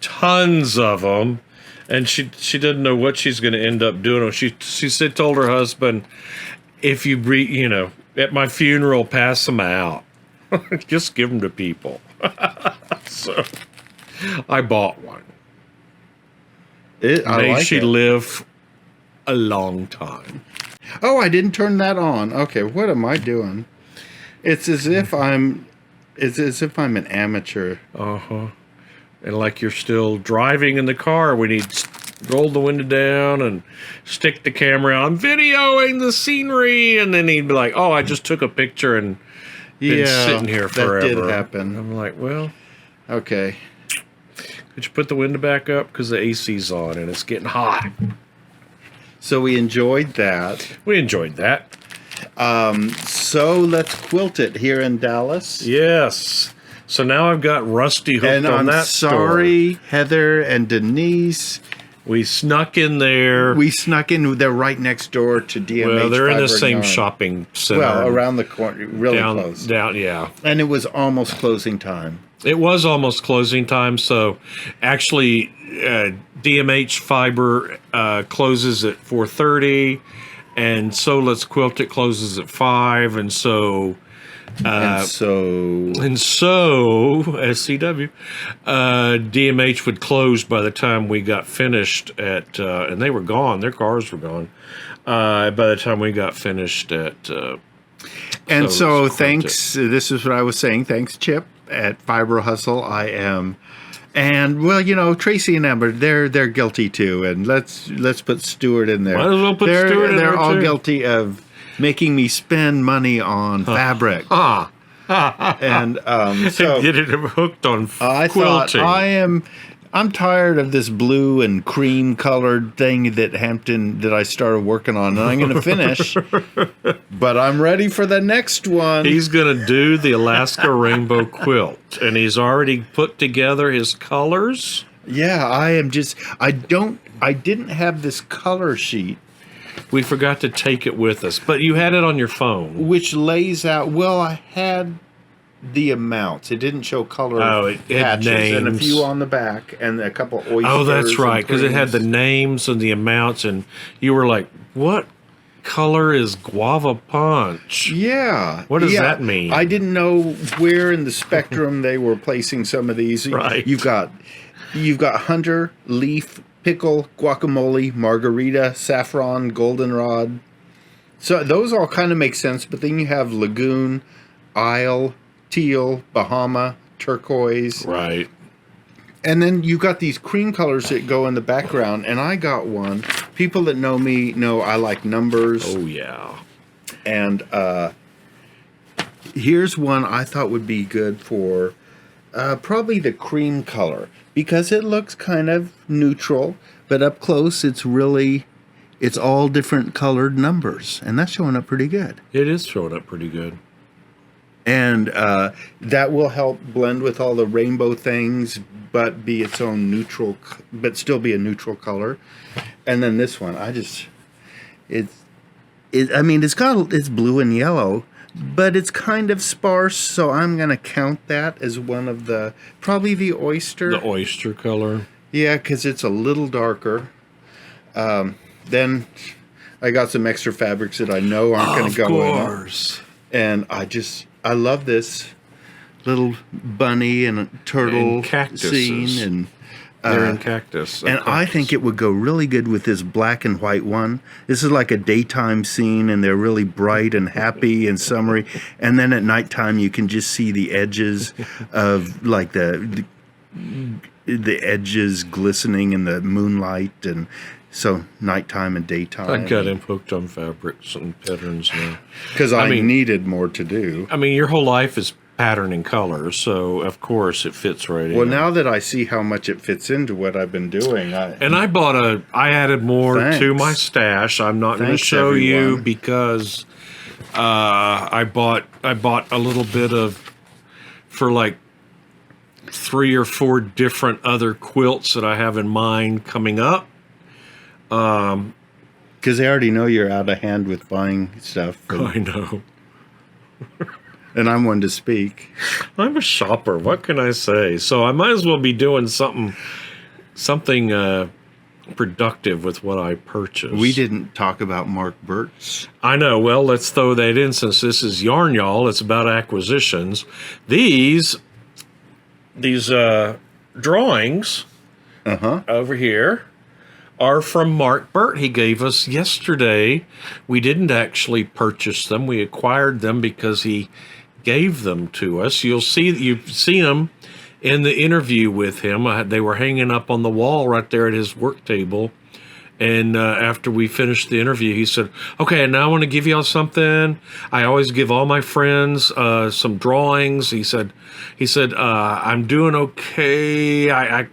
tons of them, and she didn't know what she's going to end up doing. She said, told her husband, if you at my funeral, pass them out. Just give them to people. So I bought one. May she it. live a long time. Oh, I didn't turn that on. Okay, what am I doing? It's as if I'm an amateur. Uh-huh. And like you're still driving in the car, we need to roll the window down and stick the camera out. I'm videoing the scenery, and then he'd be like, "Oh, I just took a picture and been sitting here forever." That did happen. I'm like, well, okay. Could you put the window back up because the AC's on and it's getting hot? So we enjoyed that. We enjoyed that. So let's quilt it here in Dallas. Yes. So now I've got Rusty hooked And on I'm that sorry, store. Heather and Denise. We snuck in there. We snuck in. They're right next door to DMH. Well, they're in the Fiber same Yarn. shopping center. Well, around the corner, really close. Down, yeah. And it was almost closing time. It was almost closing time, so actually DMH Fiber closes at 4:30, and So Let's Quilt It closes at 5, and so SCW DMH would close by the time we got finished at and they were gone, their cars were gone by the time we got finished at and So so Let's Quilt thanks, this is what I was saying, thanks Chip at Fiber Hustle. I am, and well, you know, Tracy and Amber, they're guilty too, and let's put Stuart in there. Might as well put they're, Stuart in they're there, all too. guilty of making me spend money on fabric. And so get it hooked on I quilting. thought I'm tired of this blue and cream colored thing that Hampton that I started working on, and I'm going to finish. But I'm ready for the next one. He's going to do the Alaska Rainbow Quilt, and he's already put together his colors. Yeah, I didn't have this color sheet, We forgot to take it with us, but you had it on your phone. which lays out. Well, I had the amounts. It didn't show color. Oh, it had patches and a names. few on the back, and a couple oysters. Oh, that's right, because it had the creams. names and the amounts, and you were like, what color is Guava Punch? Yeah. What does that mean? I didn't know where in the spectrum they were placing some of these. Right. You've got Hunter, Leaf, Pickle, Guacamole, Margarita, Saffron, Goldenrod. So those all kind of make sense, but then you have Lagoon, Isle, Teal, Bahama, Turquoise. Right. And then you got these cream colors that go in the background, and I got one. People that know me know I like numbers. Oh, yeah. And here's one I thought would be good for probably the cream color, because it looks kind of neutral, but up close it's all different colored numbers, and that's showing up pretty good. It is showing up pretty good. And that will help blend with all the rainbow things, but be its own neutral, but still be a neutral color. And then this one, it's blue and yellow, but it's kind of sparse, so I'm going to count that as one of probably the oyster. The oyster color. Yeah, because it's a little darker. Then I got some extra fabrics that I know aren't going to go in. Of course. And I love this little bunny and a turtle And cactuses. scene. And They're in cactus. and I think it would go really good with this black and white one. This is like a daytime scene, and they're really bright and happy and summery. And then at nighttime, you can just see the edges of like the edges glistening in the moonlight, and so nighttime and daytime. I got him hooked on fabrics and patterns now. Because I I mean- needed more to do. I mean, your whole life is pattern and color, so of course it fits right in. Well, now that I see how much it fits into what I've been doing, And I added more Thanks. to my stash. I'm not going to Thanks, show you everyone. because I bought a little bit for like 3 or 4 different other quilts that I have in mind coming up. because they already know you're out of hand with buying stuff, I know. and I'm one to speak. I'm a shopper. What can I say? So I might as well be doing something productive with what I purchased. We didn't talk about Mark Burt's. I know. Well, let's throw that in since this is Yarn Y'all. It's about acquisitions. These drawings over here are from Mark Burt. He gave us yesterday. We didn't actually purchase them. We acquired them because he gave them to us. You've seen them in the interview with him. They were hanging up on the wall right there at his work table. And after we finished the interview, he said, okay, now I want to give y'all something. I always give all my friends some drawings. He said, I'm doing okay. I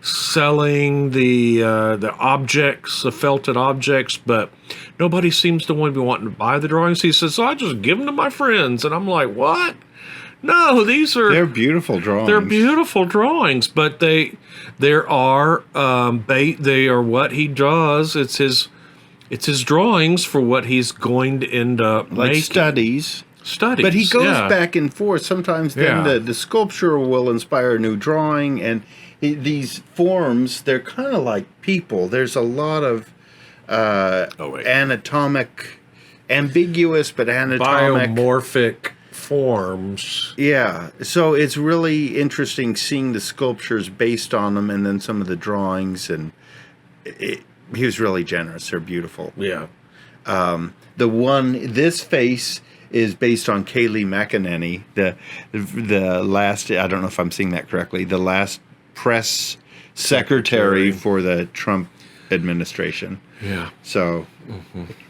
selling the objects, the felted objects, but nobody seems to want to be wanting to buy the drawings. He says, so I just give them to my friends. And I'm like, what? No, they're beautiful drawings. They're beautiful drawings, but they are what he does. It's his drawings for what he's going to end up like making. studies. But he goes back and forth. Sometimes then the sculpture will inspire a new drawing, and these forms, they're kind of like people. There's a lot of anatomic, ambiguous but anatomic, biomorphic forms. Yeah, so it's really interesting seeing the sculptures based on them, and then some of the drawings, and he was really generous. They're beautiful. Yeah. This face is based on Kayleigh McEnany, the last, I don't know if I'm saying that correctly, the last press secretary for the Trump administration. Yeah. So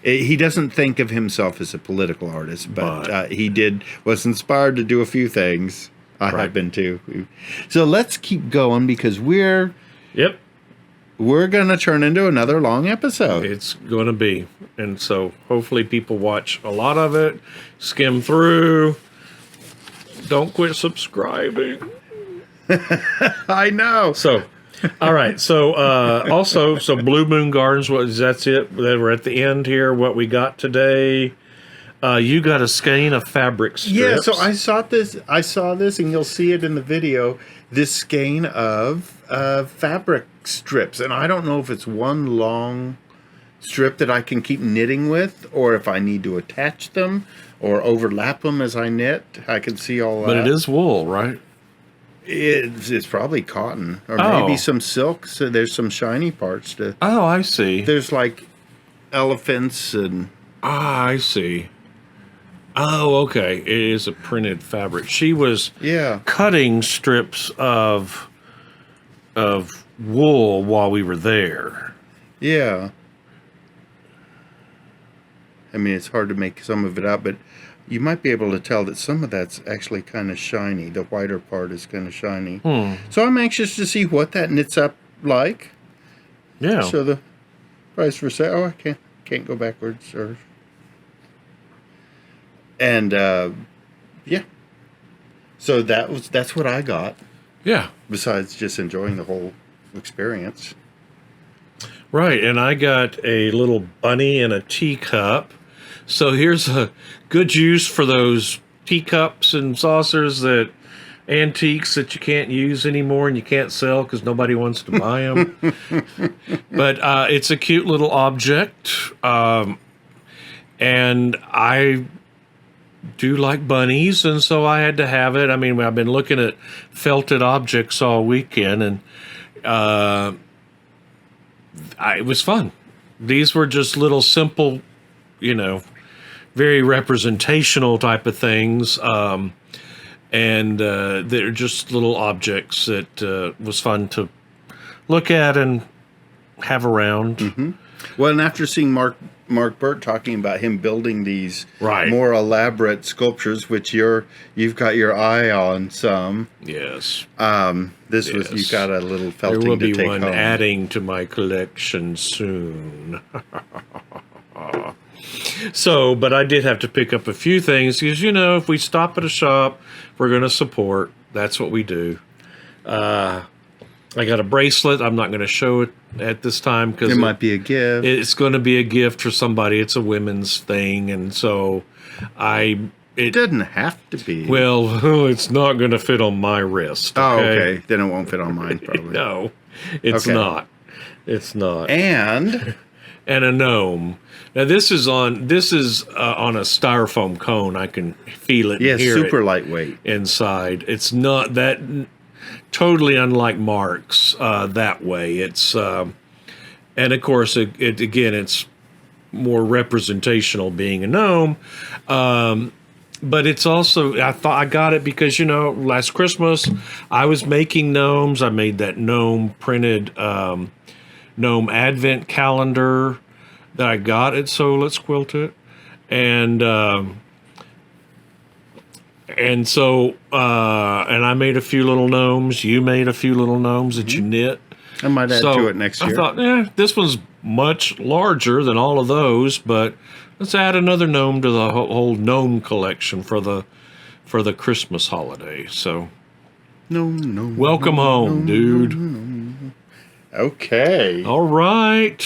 he doesn't think of himself as a political artist, but he was inspired to do a few things. I have been too. So let's keep going because we're going to turn into another long episode. It's going to be. And so hopefully people watch a lot of it, skim through. Don't quit subscribing. I know. So, all right. So, also, Blue Moon Gardens, that's it. We're at the end here. What we got today. You got a skein of fabric strips. Yeah, so I saw this, and you'll see it in the video, this skein of fabric strips. And I don't know if it's one long strip that I can keep knitting with, or if I need to attach them or overlap them as I knit. I can see all that. But it is wool, right? It's probably cotton, or maybe some silk. So there's some shiny parts to. Oh, I see. There's like elephants and. Ah, I see. Oh, okay. It is a printed fabric. She was cutting strips of wool while we were there. Yeah. I mean, it's hard to make some of it out, but you might be able to tell that some of that's actually kind of shiny. The whiter part is kind of shiny. So I'm anxious to see what that knits up like. Yeah. So the price for sale. Oh, I can't go backwards. And yeah. So that's what I got. Yeah. Besides just enjoying the whole experience. Right, and I got a little bunny and a teacup. So here's a good use for those teacups and saucers antiques that you can't use anymore and you can't sell because nobody wants to buy them. But it's a cute little object. And I do like bunnies, and so I had to have it. I mean, I've been looking at felted objects all weekend, and it was fun. These were just little simple, very representational type of things. And they're just little objects that was fun to look at and have around. Mm-hmm. Well, and after seeing Mark Burt talking about him building these more elaborate sculptures, which you've got your eye on some. Yes. You got a little felting there will to be take one home. adding to my collection soon. So, but I did have to pick up a few things because, if we stop at a shop, we're going to support. That's what we do. I got a bracelet. I'm not going to show it at this time because it might be a gift. It's going to be a gift for somebody. It's a women's thing, and so it doesn't have to be. Well, it's not going to fit on my wrist. Okay? Oh, okay. Then it won't fit on mine, probably. No, it's not. It's not. And a gnome. Now this is on a styrofoam cone. I can feel it. Yeah, hear super it lightweight inside. It's not that totally unlike Mark's that way. It's And of course, it's more representational being a gnome. But it's also, I thought I got it because, last Christmas I was making gnomes. I made that gnome printed gnome advent calendar that I got at So Let's Quilt It. And I made a few little gnomes. You made a few little gnomes that you knit. I might add to it next year. I thought, this one's much larger than all of those, but let's add another gnome to the whole gnome collection for the Christmas holiday. So, welcome home, dude. Okay. All right.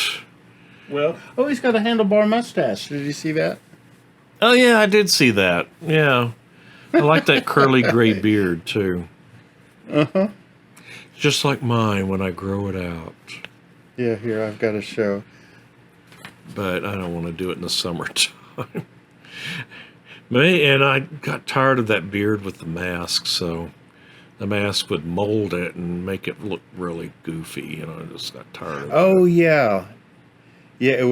Well, he's got a handlebar mustache. Did you see that? Oh yeah, I did see that. Yeah, I like that curly gray beard too. Just like mine when I grow it out. Yeah, here I've got a show. But I don't want to do it in the summertime. And I got tired of that beard with the mask, so the mask would mold it and make it look really goofy. I just got tired of it. Oh, yeah. Yeah, it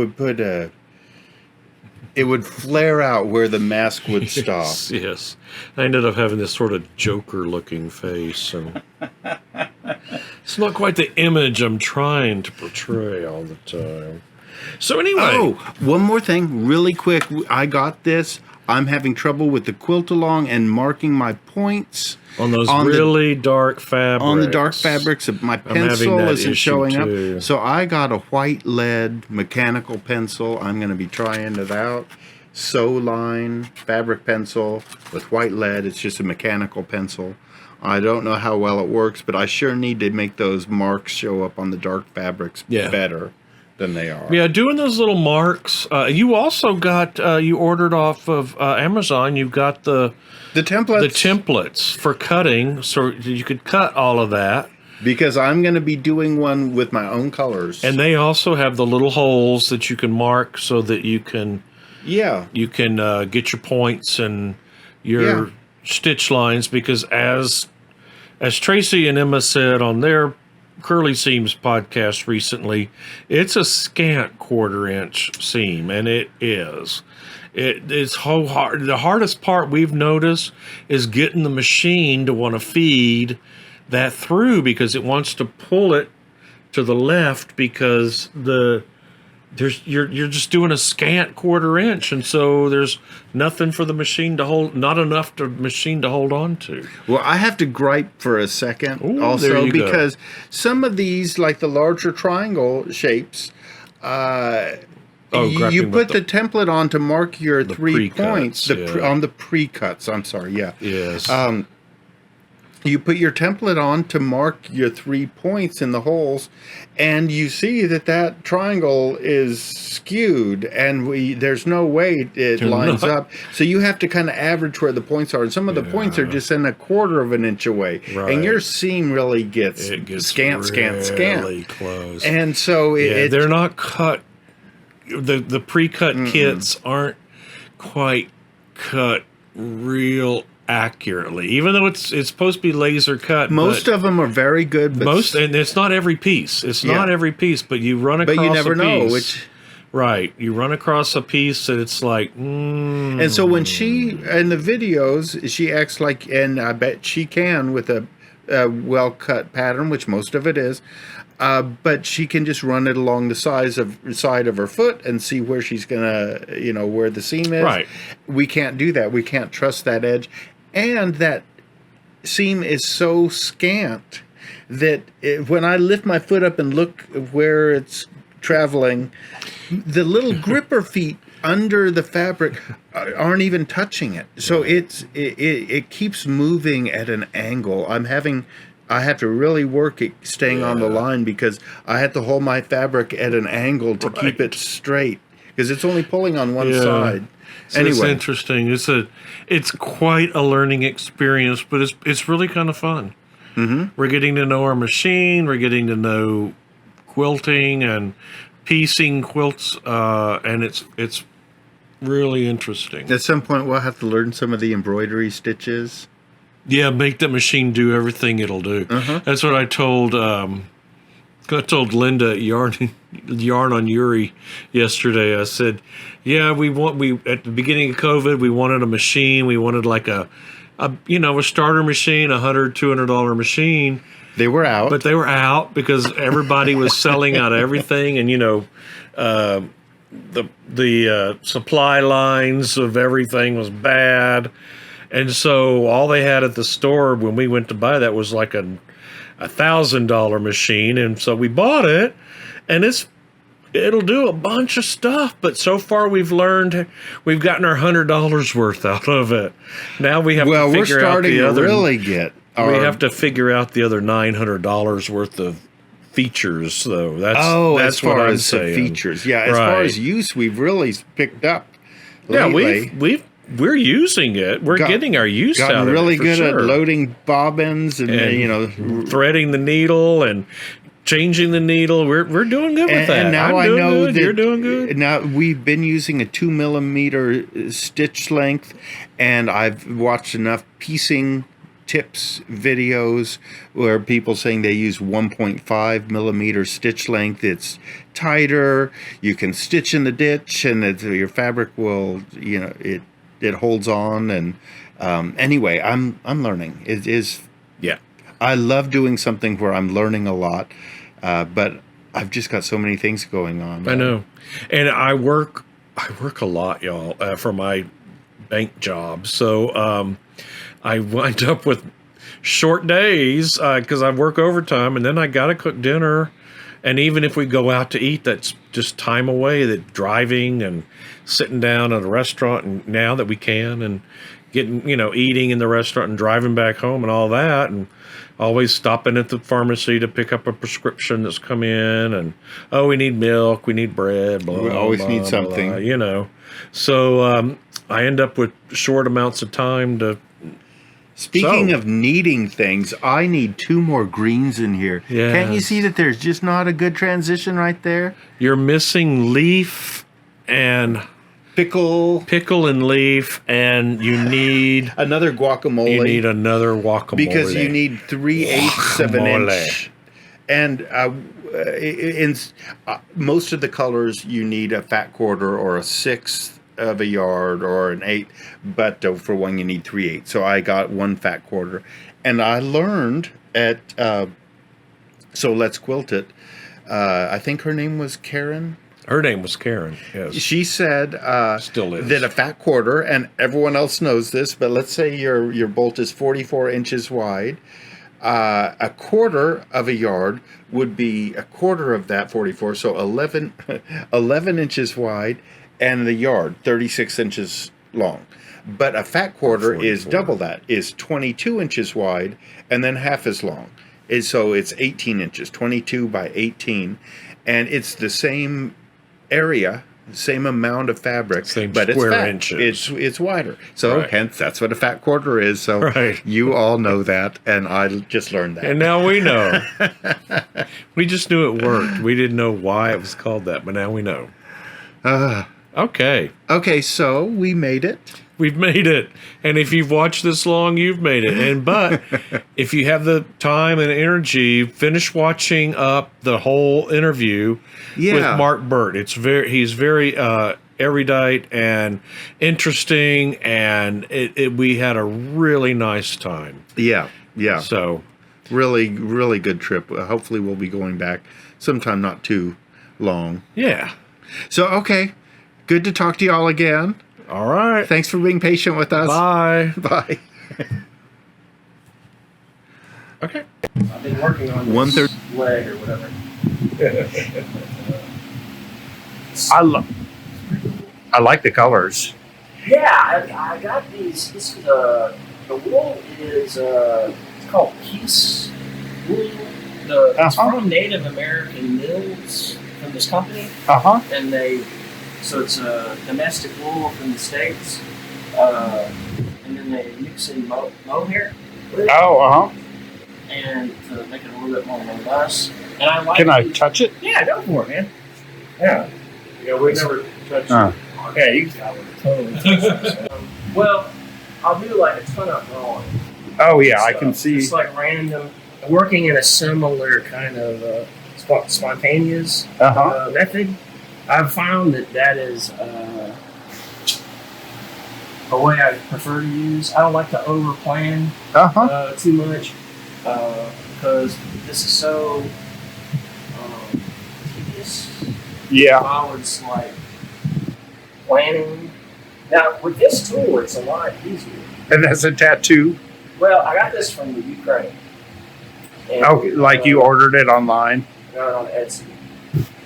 would flare out where the mask would stop. Yes. I ended up having this sort of Joker-looking face, and it's not quite the image I'm trying to portray all the time. So anyway. One more thing, really quick. I got this. I'm having trouble with the quilt along and marking my points. On those really dark fabrics. On the dark fabrics. My pencil isn't showing up. So I got a white lead mechanical pencil. I'm going to be trying it out. Line fabric pencil with white lead. It's just a mechanical pencil. I don't know how well it works, but I sure need to make those marks show up on the dark fabrics better than they are. Yeah, doing those little marks. You also got, you ordered off of Amazon, you got the templates. The templates for cutting, so you could cut all of that. Because I'm going to be doing one with my own colors. And they also have the little holes that you can mark so that you can get your points and your stitch lines, because as Tracy and Emma said on their Curly Seams podcast recently, it's a scant 1/4 inch seam, and it is. It's so hard. The hardest part we've noticed is getting the machine to want to feed that through, because it wants to pull it to the left, because you're just doing a scant 1/4 inch, and so there's nothing for the machine to hold, not enough for the machine to hold on to. Well, I have to gripe for a second also, because some of these, like the larger triangle shapes, you put the template on to mark your 3 points on the pre-cuts. I'm sorry, Yes. You put your template on to mark your 3 points in the holes, and you see that triangle is skewed, and there's no way it lines up. So you have to kind of average where the points are, and some of the points are just in a 1/4 inch away, and your seam really gets scant. Really close. And so they're not cut. The pre-cut kits aren't quite cut real accurately, even though it's supposed to be laser cut. Most of them are very good, but and it's not every piece. It's not every piece, but you run across. But you never know which. Right, you run across a piece that it's like. And so when she in the videos, she acts like, and I bet she can with a well cut pattern, which most of it is. But she can just run it along the side of her foot and see where she's gonna, where the seam is. Right. We can't do that. We can't trust that edge, and that seam is so scant that when I lift my foot up and look where it's traveling, the little gripper feet under the fabric aren't even touching it. So it keeps moving at an angle. I have to really work at staying on the line, because I have to hold my fabric at an angle to keep it straight, because it's only pulling on one side. So anyway, it's interesting. It's quite a learning experience, but it's really kind of fun. Mm-hmm. We're getting to know our machine. We're getting to know quilting and piecing quilts, and it's really interesting. At some point, we'll have to learn some of the embroidery stitches. Yeah, make the machine do everything it'll do. That's what I told I told Linda yarn on Yuri yesterday. I said, "Yeah, we at the beginning of COVID, we wanted a machine. We wanted like a starter machine, $100-$200 machine. They were out, but they were out because everybody was selling out everything, and the supply lines of everything was bad, and so all they had at the store when we went to buy that was like a $1,000 machine, and so we bought it, and it'll do a bunch of stuff, but so far we've gotten our $100 worth out of it. Now we have to figure out the other. We have to figure out the other $900 worth of features, though. That's as far what I'm as saying. The features, yeah. As far as use, we've really picked up. Lately. Yeah, we're using it. We're getting our use out of it. Gotten really good at loading bobbins and threading the needle and changing the needle. We're doing good with that. And now I know that you're doing good. Now we've been using a 2mm stitch length, and I've watched enough piecing tips videos where people saying they use 1.5mm stitch length. It's tighter. You can stitch in the ditch, and your fabric will, it holds on. And anyway, I'm learning. It is. Yeah. I love doing something where I'm learning a lot, but I've just got so many things going on. I know, and I work a lot, y'all, for my bank job. So I wind up with short days because I work overtime, and then I got to cook dinner. And even if we go out to eat, that's just time away. That driving and sitting down at a restaurant, and now that we can, and getting, eating in the restaurant and driving back home and all that, and always stopping at the pharmacy to pick up a prescription that's come in, and we need milk, we need bread, blah, we always blah, need blah, something, blah, So I end up with short amounts of time to. Speaking of needing things, I need 2 more greens in here. Yes. Can't you see that there's just not a good transition right there? You're missing leaf and pickle and leaf, and you need another guacamole. You need another guacamole because you need 3/8 of an inch, and in most of the colors you need a fat quarter or a 1/6 of a yard or an 1/8, but for one you need 3/8. So I got 1 fat quarter, and I learned at So Let's Quilt It. I think her name was Karen. Her name was Karen, yes. She said still is. that a fat quarter, and everyone else knows this, but let's say your bolt is 44 inches wide. A quarter of a yard would be a quarter of that 44, so 11 inches wide, and the yard 36 inches long. But a fat quarter 44. Is double that, is 22 inches wide, and then half as long. So it's 18 inches, 22 by 18, and it's the same area, same amount of fabric, but it's fat. Inches. It's wider. So hence that's what a fat quarter is. So you all know that, and I just learned that. And now we know. We just knew it worked. We didn't know why it was called that, but now we know. Okay. Okay, so we made it. We've made it. And if you've watched this long, you've made it. But if you have the time and energy, finish watching up the whole interview with Mark Burt. He's very erudite and interesting, and we had a really nice time. Yeah. So really, really good trip. Hopefully we'll be going back sometime not too long. Yeah. So, okay. Good to talk to you all again. All right. Thanks for being patient with us. Bye. Bye. Okay. I've been working on this leg or whatever. I like the colors. Yeah, I got these. This is the wool is it's called Peace wool. It's from Native American mills from this company. And so it's a domestic wool from the States, and then they mix in mohair with it. And to make it a little bit more robust. And I like. Can I touch it? Yeah, go for it, man. Yeah. Yeah, we never touched it. Yeah, you can totally touch it. Well, I'll do like a ton-up drawing. Oh yeah, I can see. It's like random. Working in a similar kind of spontaneous Uh-huh. method. I've found that is a way I prefer to use. I don't like to over plan too much because this is so tedious. Yeah. I was like planning. Now with this tool, it's a lot easier. And that's a tattoo. Well, I got this from the Ukraine. And, Okay, like you ordered it online. got it on Etsy.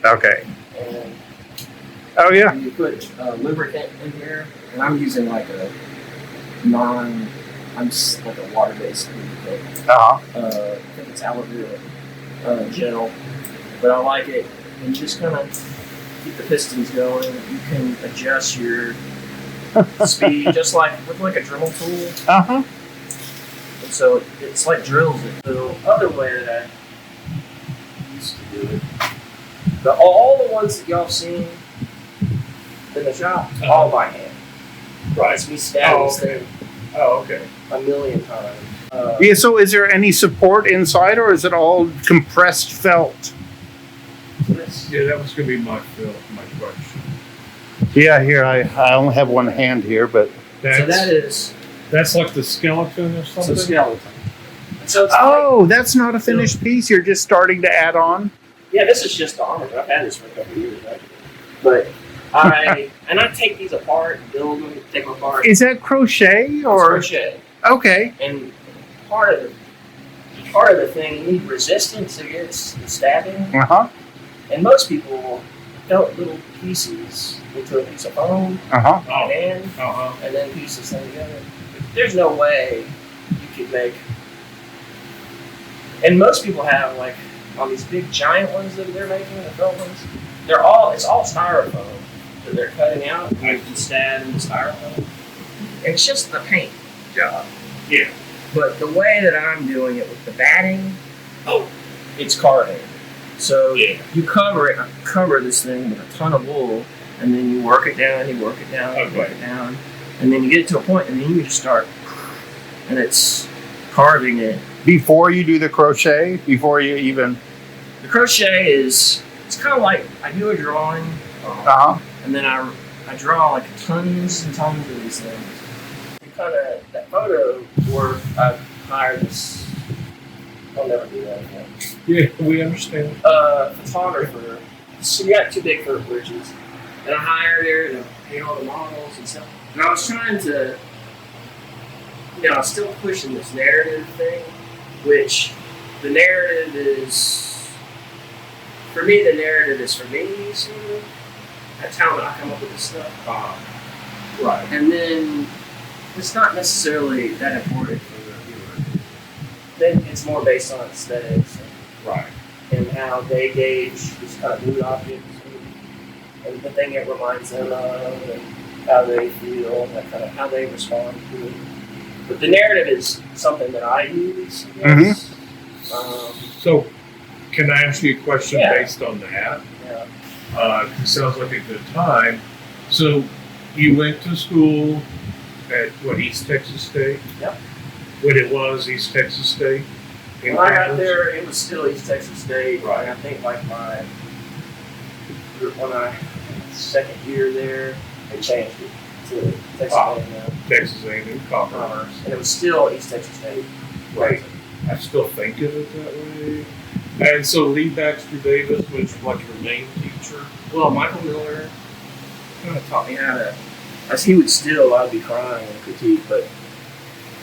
Okay. And Oh yeah. you put lubricant in here, and I'm using like a I'm just like a water-based lubricant. Uh-huh. I think it's Azzurro gel, but I like it. And you just kind of keep the pistons going. You can adjust your speed just like with like a Dremel tool. Uh-huh. And so it's like drills it. The other way that I used to do it, all the ones that y'all seen in the shop, all by hand. Right. It's me stabbing this thing Oh, okay. a million times. Yeah, so is there any support inside, or is it all compressed felt? Yeah, that was going to be my question. Yeah, here, I only have one hand here, but... That's like the skeleton or It's something? a skeleton. So it's Oh, that's not a finished piece. You're just starting to add on? yeah, this is just armor. I've had this for a couple of years, actually. But I take these apart, build them, take them apart. Is that crochet, It's or... crochet. Okay. And part of the thing, you need resistance against the stabbing. Uh-huh. And most people felt little pieces into a piece of foam, Uh-huh. and and then pieces thing together. There's no way you could make. And most people have like on these big giant ones that they're making, the felt ones. It's all styrofoam that they're cutting out and stab into styrofoam. And it's just the paint job. Yeah. But the way that I'm doing it with the batting, it's carving. So Yeah. you cover this thing with a ton of wool, and then you work it down, you work it down, you work it down, and then you get it to a point, and then you just start, and it's carving it. Before you do the crochet? Before you even... The crochet it's kind of like I do a drawing, Uh-huh. and then I draw like tons and tons of these things. That photo work, I've hired this. I'll never do that again. Yeah, we understand. Photographer. So we got two big Kurt bridges, and I hired her to paint all the models and stuff. And I was trying to, I was still pushing this narrative thing, which the narrative is, for me, the narrative is for me, sort of. That's how I come up with this stuff. Right. And then it's not necessarily that important for the viewer. Then it's more based on aesthetics. Right. And how they gauge these kind of mood objects and the thing it reminds them of and how they feel and that kind of how they respond to it. But the narrative is something that I use. I guess. So, can I ask you a question Yeah. based on that? Yeah. It sounds like a good time. So, you went to school at East Texas State? Yep. When it was East Texas State? When I got there, it was still East Texas State. Right. And I think when I second year there, they changed it to Texas A&M. Texas A&M Commerce. And it was still East Texas State. Right. I still think of it that way. And so Lee Baxter Davis was like your main teacher? Well, Michael Miller kind of taught me how to, as he would still, I'd be crying and critique, but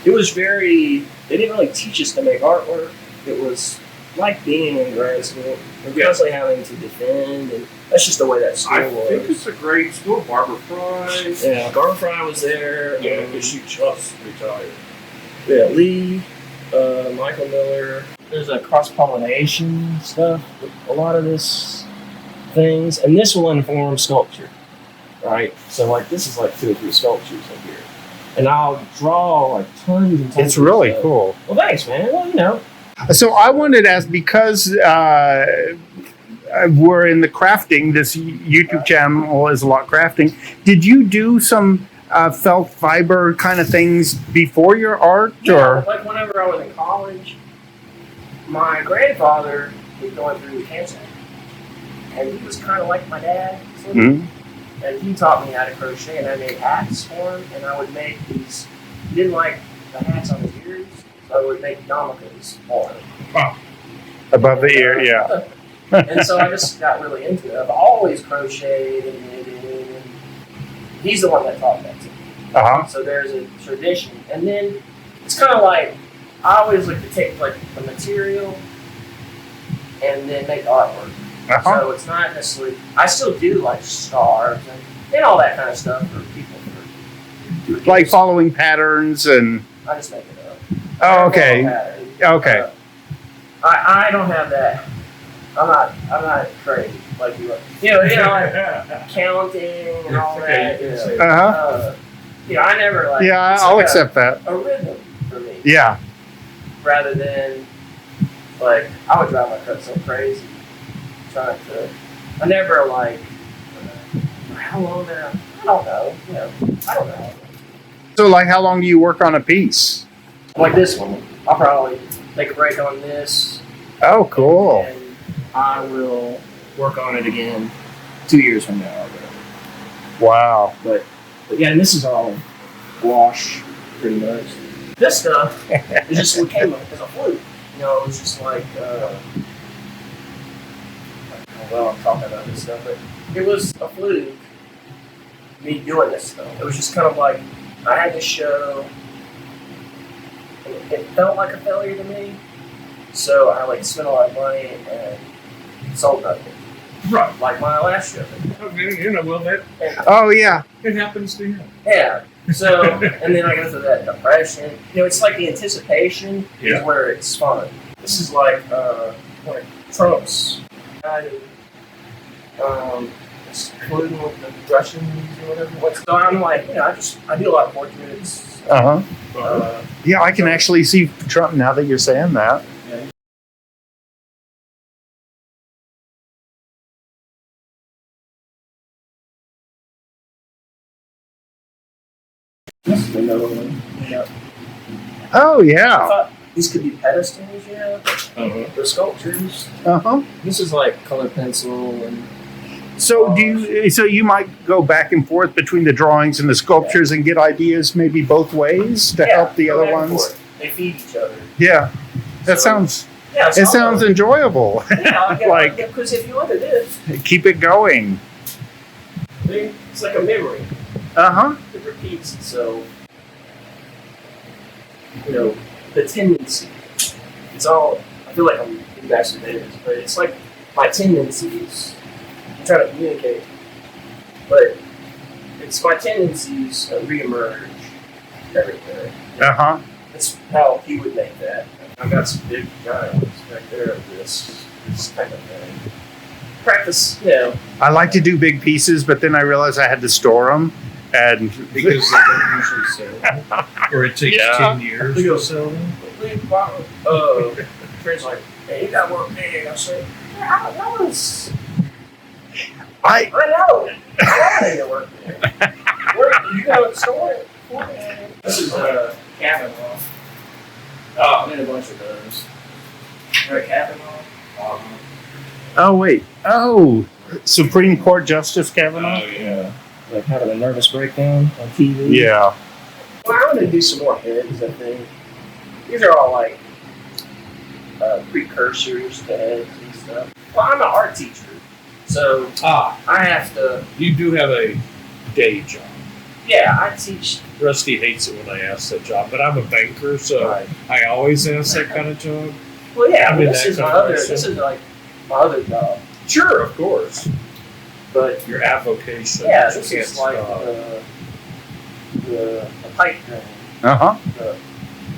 it was they didn't really teach us to make artwork. It was like being in grad school. We're constantly having to defend, and that's just the way that school was. I think it's a great school. Barbara Fry. Yeah, Barbara Fry was there. Yeah, because she just retired. Yeah, Lee, Michael Miller. There's a cross-pollination stuff with a lot of this things, and this will inform sculpture, right? So like this is like 2 or 3 sculptures up here, and I'll draw like tons and tons. It's really stuff. cool. Well, thanks, man. Well, So I wanted to ask, because we're in the crafting, this YouTube channel is a lot crafting. Did you do some felt fiber kind of things before your art? Yeah, Or like whenever I was in college, my grandfather going through cancer. And he was kind of like my dad. Mhm. And he taught me how to crochet, and I made hats for him, and I would make these. He didn't like the hats on his ears, so I would make yarmulkes for him. Above the ear, yeah. And so I just got really into it. I've always crocheted and knitted, and he's the one that taught that to me. Uh-huh. So there's a tradition, and then it's kind of like I always like to take like the material and then make artwork. Uh-huh. So it's not necessarily. I still do like scarves and all that kind of stuff for people. Like following patterns and. I just make it up. Oh, okay. Okay. I don't have that. I'm not crazy like you are. You know, like counting and all that. You know. Uh-huh. I never like. Yeah, it's I'll like accept that. a rhythm for me. Yeah. Rather than like I would drive myself so crazy trying to. I never like. How long did I don't know. You know, I don't know. So, like, how long do you work on a piece? Like this one, I'll probably take a break on this. Oh, cool. And I will work on it again 2 years from now or whatever. Wow. But yeah, and this is all wash pretty much. This stuff is just what came up as a fluke. You know, it was just like, well, I'm talking about this stuff, but it was a fluke, me doing this stuff. It was just kind of like, I had this show, and it felt like a failure to me, so I like spent a lot of money and sold nothing. Right. Like my last show. Okay, you know, well, that Oh, yeah. it happens to him. Yeah. So, and then I go through that depression. You know, it's like the anticipation Yeah. is where it's fun. This is like Trump's kind of including with the Russians or whatever. So I'm like, I do a lot of portraits. Uh-huh. Yeah, I can actually see Trump now that you're saying that. This is another one. Yeah. Oh, I yeah. thought these could be pedestals, Uh-huh. the sculptures. Uh-huh. This is like color pencil and So you might go back and forth between the drawings and the sculptures and get ideas maybe both ways to help the go other back and ones? forth. They feed each other. Yeah. That So- sounds Yeah, it sounds enjoyable. Like- because if you look at this, Keep it going. it's like a memory. Uh-huh. It repeats. So, the tendency. It's all. I feel like I'm exacerbating this, but it's like my tendencies. I'm trying to communicate, but it's my tendencies that reemerge everywhere. Uh-huh. That's how he would make that. I've got some big giants back there of this kind of thing. Practice, I like to do big pieces, but then I realized I had to store them. And Because they don't usually sell. Or it takes Yeah. 10 years to sell them. Friends like, hey, you got work big. I said, yeah, that was. I I know. I want to work big. You got a store? This is Kavanaugh. Oh, I made a bunch of those. You know Kavanaugh? oh wait. Oh, Supreme Court Justice Kavanaugh? Yeah. Like having a nervous breakdown on TV. Yeah. Well, I'm going to do some more heads, I think. These are all like precursors to heads and stuff. Well, I'm an art teacher, so I have to. You do have a day job. Yeah, I teach. Rusty hates it when I ask that job, but I'm a banker, so Right. I always ask that kind of job. Well, yeah, I'm in this that is my kind of other. person. This is like my other job, Sure, of course. but Your avocation. yeah, you this can't is like stop. the pipe thing. Uh-huh.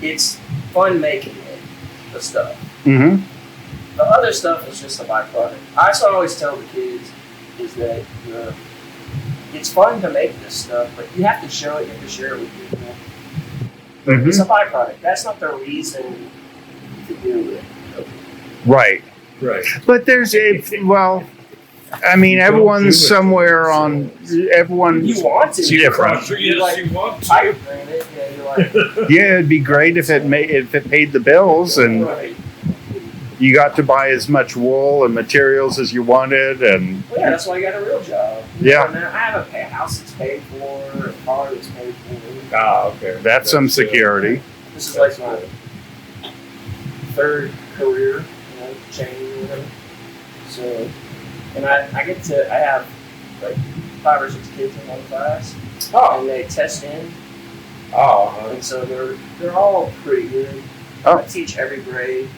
It's fun making it, the stuff. Mm-hmm. The other stuff is just a byproduct. That's what I always tell the kids is that it's fun to make this stuff, but you have to show it, you have to share it with people. Mm-hmm. It's a byproduct. That's not the reason to do it. Right. Right. But there's I mean, You don't do everyone's it somewhere on. Everyone's You want to. different. You like you want to. pipe in it, you're like, Yeah, it'd be great if it paid the bills and right. you got to buy as much wool and materials as you wanted, and Well, yeah, that's why I got a real job. Yeah. And I have a house that's paid for, a car that's paid for. Okay. that's some security. This is like my third career, change or whatever. So, and I have like 5 or 6 kids in one class. Oh. And they test in, Oh. and so they're all pretty good. Oh. I teach every grade,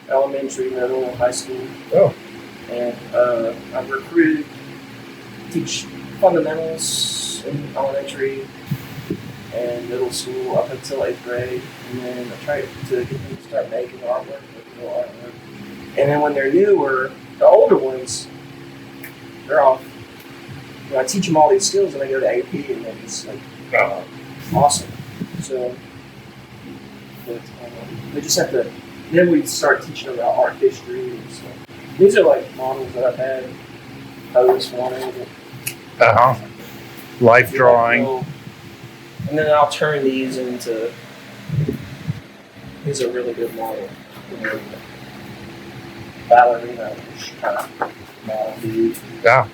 elementary, middle, high school. Oh. And I've recruited, teach fundamentals in elementary and middle school up until 8th grade, and then I try to get them to start making artwork, real artwork. And then when they're newer, the older ones, they're off. I teach them all these skills, and they go to AP, and then it's like awesome. So, but, they just have to. Then we start teaching them about art history and stuff. These are like models that I've had posed wanted. Life drawing. And then I'll turn these into. These are really good model. Ballerina kind of model dude. Yeah.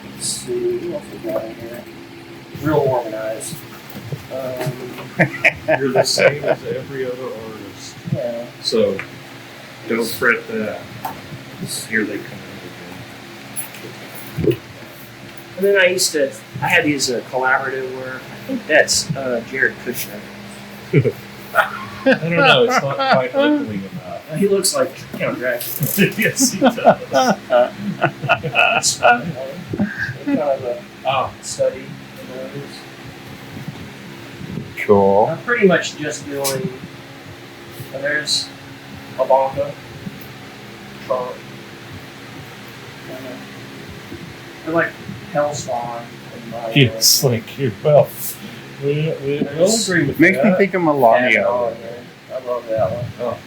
Let's see, what else we got in here? Real organized. You're the same as every other artist. Yeah. So don't fret that. Here they come in again. And then I had these collaborative work. I think that's Jared Kushner. I don't know. It's not quite ugly enough. He looks like Count Dracula. Yes, he does. It's kind of a study in those. Cool. I'm pretty much just doing. There's Ivanka, Trump. They're like Hellspawn. Yes, like you. Well, we'll agree with Makes me that. think of Melania. I love that one. Oh.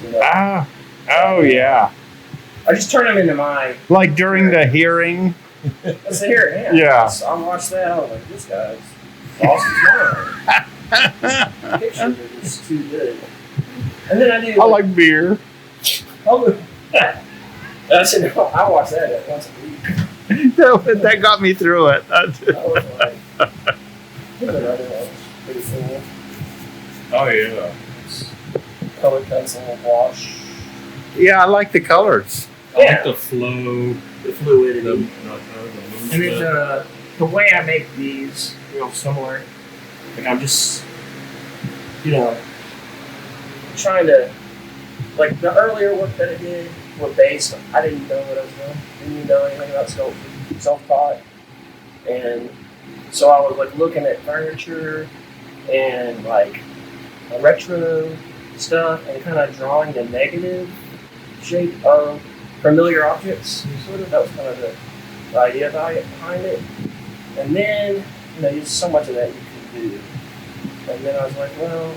You know, Oh yeah. I just turn them into my. Like during the hearing. Let's hear it. Yeah. I watched that. I was like, this guy's lost his mind. Pictures are just too good. And then I do. I like beer. I said, no, I watch that once a week. That got me through it. I was like, pretty cool. Oh yeah. It's color pencil wash. Yeah, I like the colors. I like the flow, The fluidity. the And movement. then the way I make these, similar. Like I'm just, trying to, like the earlier work that I did were based. I didn't know what I was doing. Didn't even know anything about sculpting, self-taught, and so I was like looking at furniture and like retro stuff and kind of drawing the negative shape of familiar objects. Sort of that was kind of the idea behind it. And then there's so much of that you can do. And then I was like, well,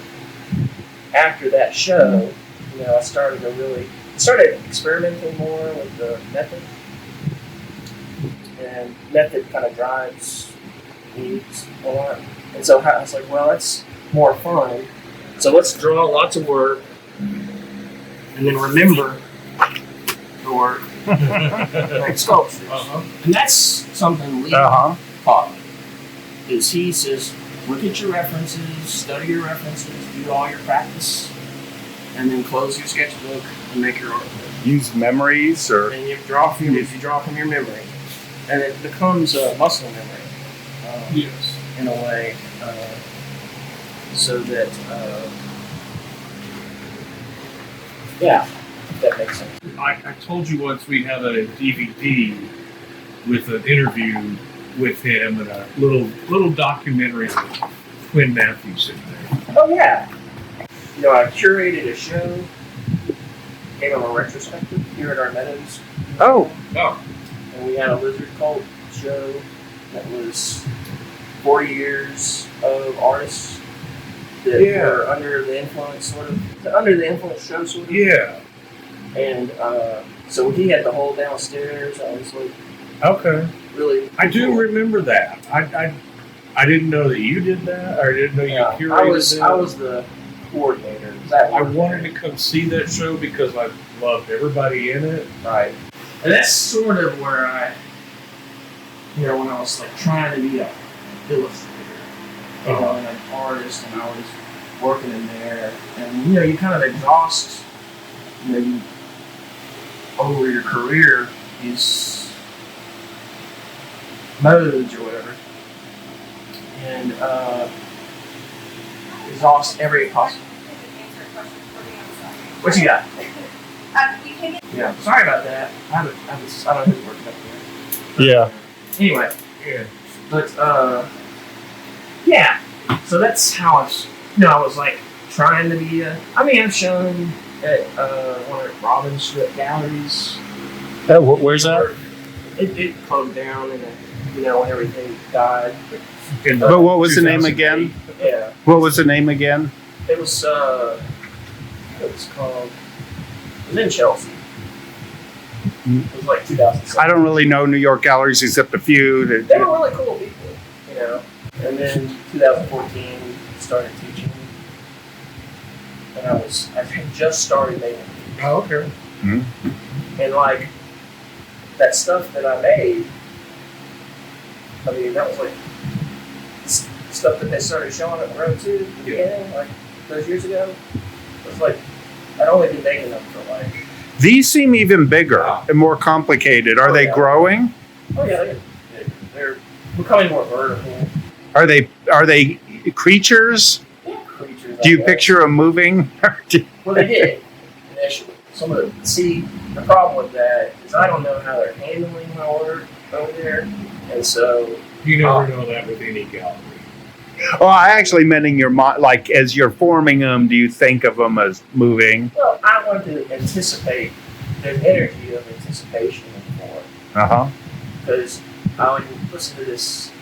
after that show, I started experimenting more with the method. And method kind of drives me a lot. And so I was like, well, that's more fun. So let's draw lots of work and then remember the work like sculptures. And that's something Lee taught me. Is he says, look at your references, study your references, do all your practice, and then close your sketchbook and make your artwork. Use memories or. And you draw from your memory, and it becomes a muscle memory. Yes. In a way, so that if that makes sense. I told you once we had a DVD with an interview with him and a little documentary with Quinn Matthews in there. Oh yeah. I curated a show, gave him a retrospective here at our Meadows. Oh. And we had a lizard cult show that was 40 years of artists that were under the influence, under the influence show, sort of. Yeah. And so he had the whole downstairs. I was like, Okay. really. I do remember that. I didn't know that you did that, or I didn't know you curated it. I was the coordinator. I wanted to come see that show because I loved everybody in it. Right. And that's sort of where when I was like trying to be a illustrator, and an artist, and I was working in there, and you kind of exhaust, over your career these modes or whatever, and exhaust every possible. What you got? Yeah, sorry about that. I don't know who's working up there. Yeah. Anyway, but yeah. So that's how I was like trying to be. I've shown at one of Robin's strip galleries. Where's that? It closed down, and when everything died. But what was the name again? Yeah. What was the name again? It was called. It was in Chelsea. It was like 2006. I don't really know New York galleries except a few. They were really cool people, And then 2014 started teaching, and I had just started making. Oh, okay. Mm-hmm. And like that stuff that I made, that was like stuff that they started showing at the road too at the beginning, like those years ago. It was like I'd only been making them for like. These seem even bigger and more complicated. Are they growing? Oh yeah, they're becoming more vertical. Are they creatures? Yeah, creatures. Do you picture them moving? Well, they did initially. The problem with that is I don't know how they're handling my work over there, and so you never know that with any gallery. Oh, I actually meant in your mind, like as you're forming them, do you think of them as moving? Well, I want to anticipate. There's energy of anticipation in the form. Because I would listen to this,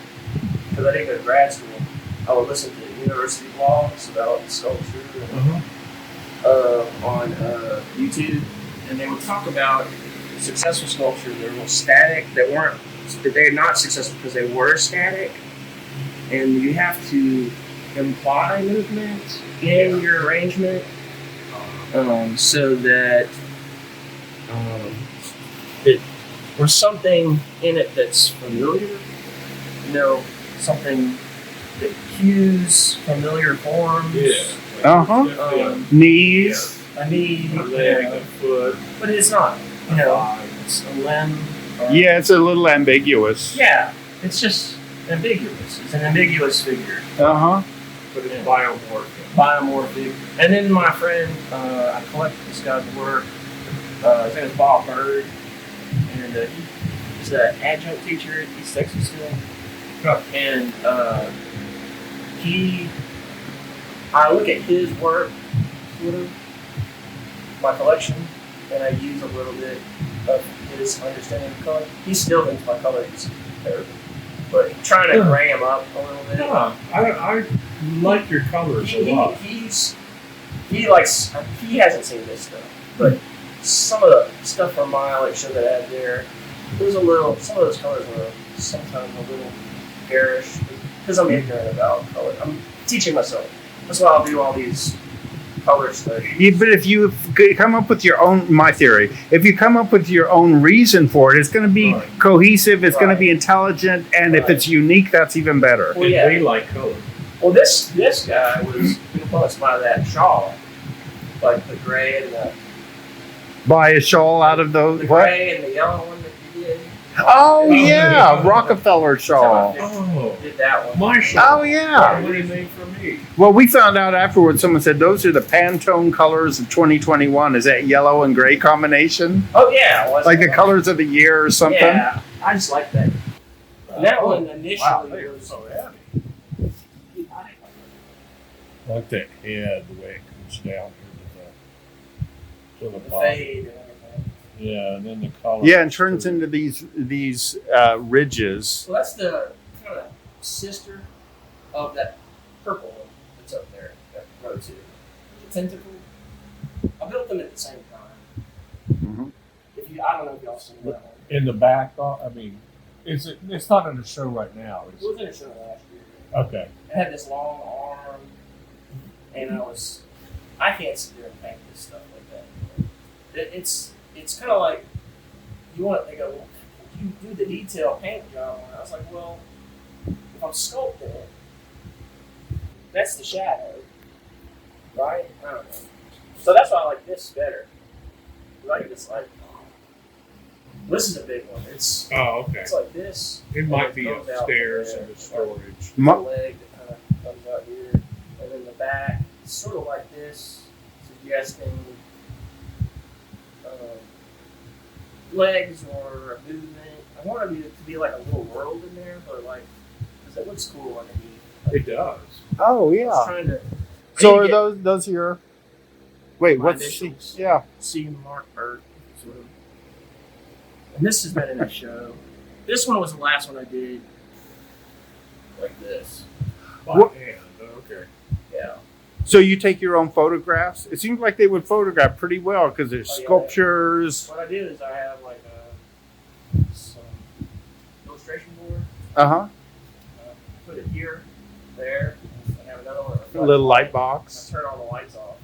because I didn't go to grad school, I would listen to university vlogs about sculpture on YouTube, and they would talk about successful sculptures that were static, that they're not successful because they were static. And you have to imply movement in your arrangement so that there's something in it that's familiar, something that cues familiar forms. Yeah. Knees. A knee, a leg, a foot. But it's not, it's a limb. Yeah, it's a little ambiguous. Yeah, it's just ambiguous. It's an ambiguous figure. But it's biomorphic. Biomorphic. And then my friend, I collected this guy's work. His name is Mark Burt, and he's an adjunct teacher at East Texas School. And I look at his work, sort of, my collection, and I use a little bit of his understanding of color. He's still into my colors, but trying to gray him up a little bit. Yeah, I like your colors a lot. He hasn't seen this stuff, but some of the stuff from my show that I had there, some of those colors were sometimes a little garish, because I'm ignorant about color. I'm teaching myself. That's why I'll do all these color studies. Yeah, but if you come up with your own, my theory, if you come up with your own reason for it, it's going to be cohesive, it's going to be intelligent, and if it's unique, that's even better. Well, yeah. They like color. Well, this guy was influenced by that shawl, like the gray and the Buy a shawl out of those. the gray and the yellow one that you did. Oh yeah, Rockefeller shawl. Did that one. My shawl. Oh yeah. What did they make for me? Well, we found out afterwards. Someone said those are the Pantone colors of 2021. Is that yellow and gray combination? Oh yeah, Like the colors of the year or something? Yeah, I just like that. And that one initially They're was so heavy. I like that head, the way it comes down to the the bottom. fade and everything. Yeah, and then the color. Yeah, and turns into these ridges. So that's the kind of sister of that purple one that's up there, that row two. The tentacle. I built them at the same time. Mm-hmm. I don't know if y'all seen that one. In the back, I mean, it's not in the show right now. It was in a show last year. Okay. It had this long arm, and I can't sit there and paint this stuff like that. It's kind of like, they go, well, you do the detail paint job on it. I was like, well, if I'm sculpting it, that's the shadow, right? I don't know. So that's why I like this better. I can just this is a big one. It's okay. It's like this. It might be upstairs in the storage. The leg that kind of comes out here, and then the back. It's sort of like this, suggesting legs or a movement. I want it to be like a little world in there, but because it looks cool underneath. It does. Oh I was yeah. trying to. So are those your? Wait, My what's initials. yeah? See Mark Burt, sort of. And this has been in a show. This one was the last one I did like this. By What- hand. Okay. Yeah. So you take your own photographs? It seems like they would photograph pretty well because there's Oh, yeah. sculptures. What I do is I have some illustration board. Uh-huh. Put it here, there. I have another one. A little light I box. turn all the lights off.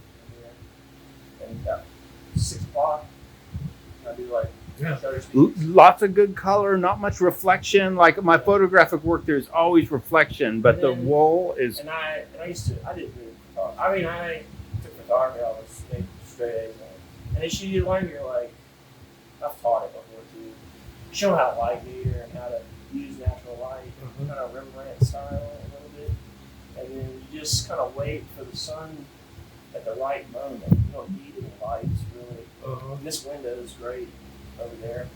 And about 6 o'clock, I do shutter speeds. Lots of good color, not much reflection. Like my photographic work, there's always reflection, but the And then- wool is. And I didn't do I took photography, I was making straight A's on it. And as you learn, I've taught it before too. Show how to light meter and how to use natural light, kind of Rembrandt style a little bit. And then you just kind of wait for the sun at the right moment. You don't need any lights really. And this window is great over there,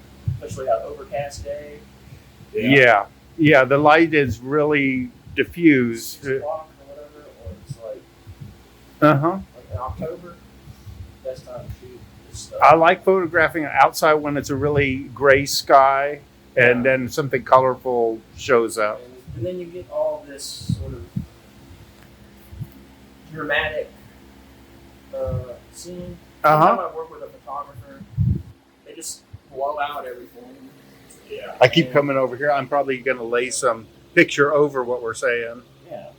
especially on an overcast day. Yeah. Yeah, the light is really diffused. 6 o'clock or whatever, or it's Uh-huh. like in October, best time to shoot this stuff. I like photographing outside when it's a really gray sky and then something colorful shows up. And then you get all this sort of dramatic scene. Anytime I work with a photographer, they just blow out everything. Yeah. I keep coming over here. I'm probably going to lay some picture over what we're saying. Yeah.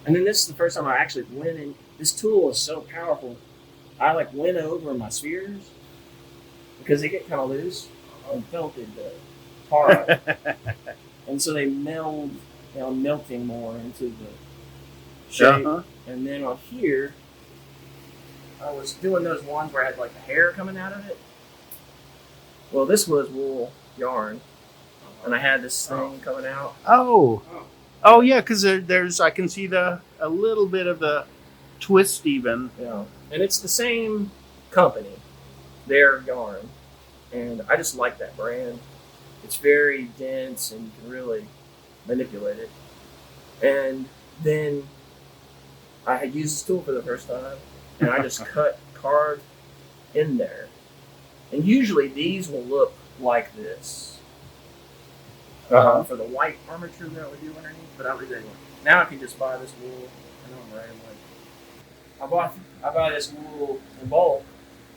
And then this is the first time I actually went in. This tool is so powerful. I went over my spheres because they get kind of loose and felted hard. And so they meld, melting more into the shape. Uh-huh. And then on here, I was doing those ones where I had the hair coming out of it. Well, this was wool yarn, and I had this thing coming out. Oh yeah, because there's I can see a little bit of the twist even. Yeah, and it's the same company, their yarn, and I just like that brand. It's very dense and you can really manipulate it. And then I had used this tool for the first time, and I just carved in there. And usually these will look like this for the white armature that we do underneath. But I was like, now I can just buy this wool. I know I'm right. I buy this wool in bulk,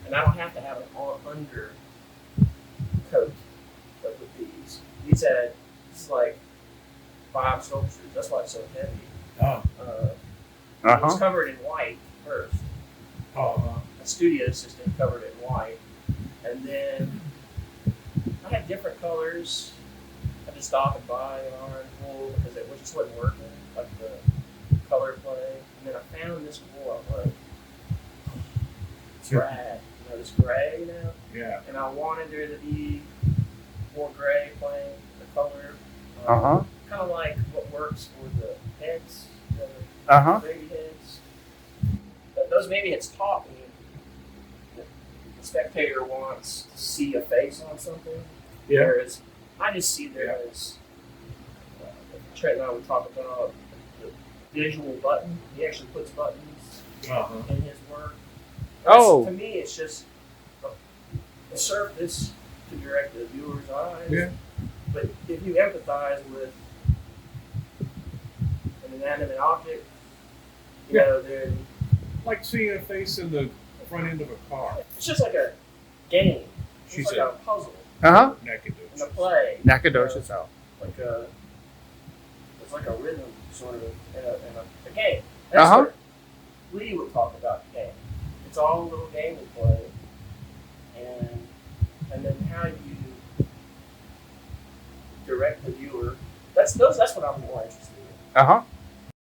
and I don't have to have an under coat. But with these had this is 5 sculptures. That's why it's so heavy. It was covered in white first. A studio assistant covered it in white. And then I had different colors. I just stop and buy yarn wool because it just wasn't working, like the color play. And then I found this wool. I'm like, it's rad. This gray now. Yeah. And I wanted there to be more gray playing the color. Kind of like what works for the heads, the baby heads. But those baby heads taught me that the spectator wants to see a face on something. Yeah. Whereas I just see there as Trent and I would talk about the visual button. He actually puts buttons in his work. To me, it's just a surface to direct the viewer's eyes. Yeah. But if you empathize with an inanimate object, you know, then Like seeing a face in the front end of a car. it's just like a game. She It's said- like a puzzle Naked. and a play. Nacogdoches out. Like it's like a rhythm sort of in a game. That's what Lee would talk about the game. It's all a little game we play, and then how you direct the viewer. That's what I'm more interested in.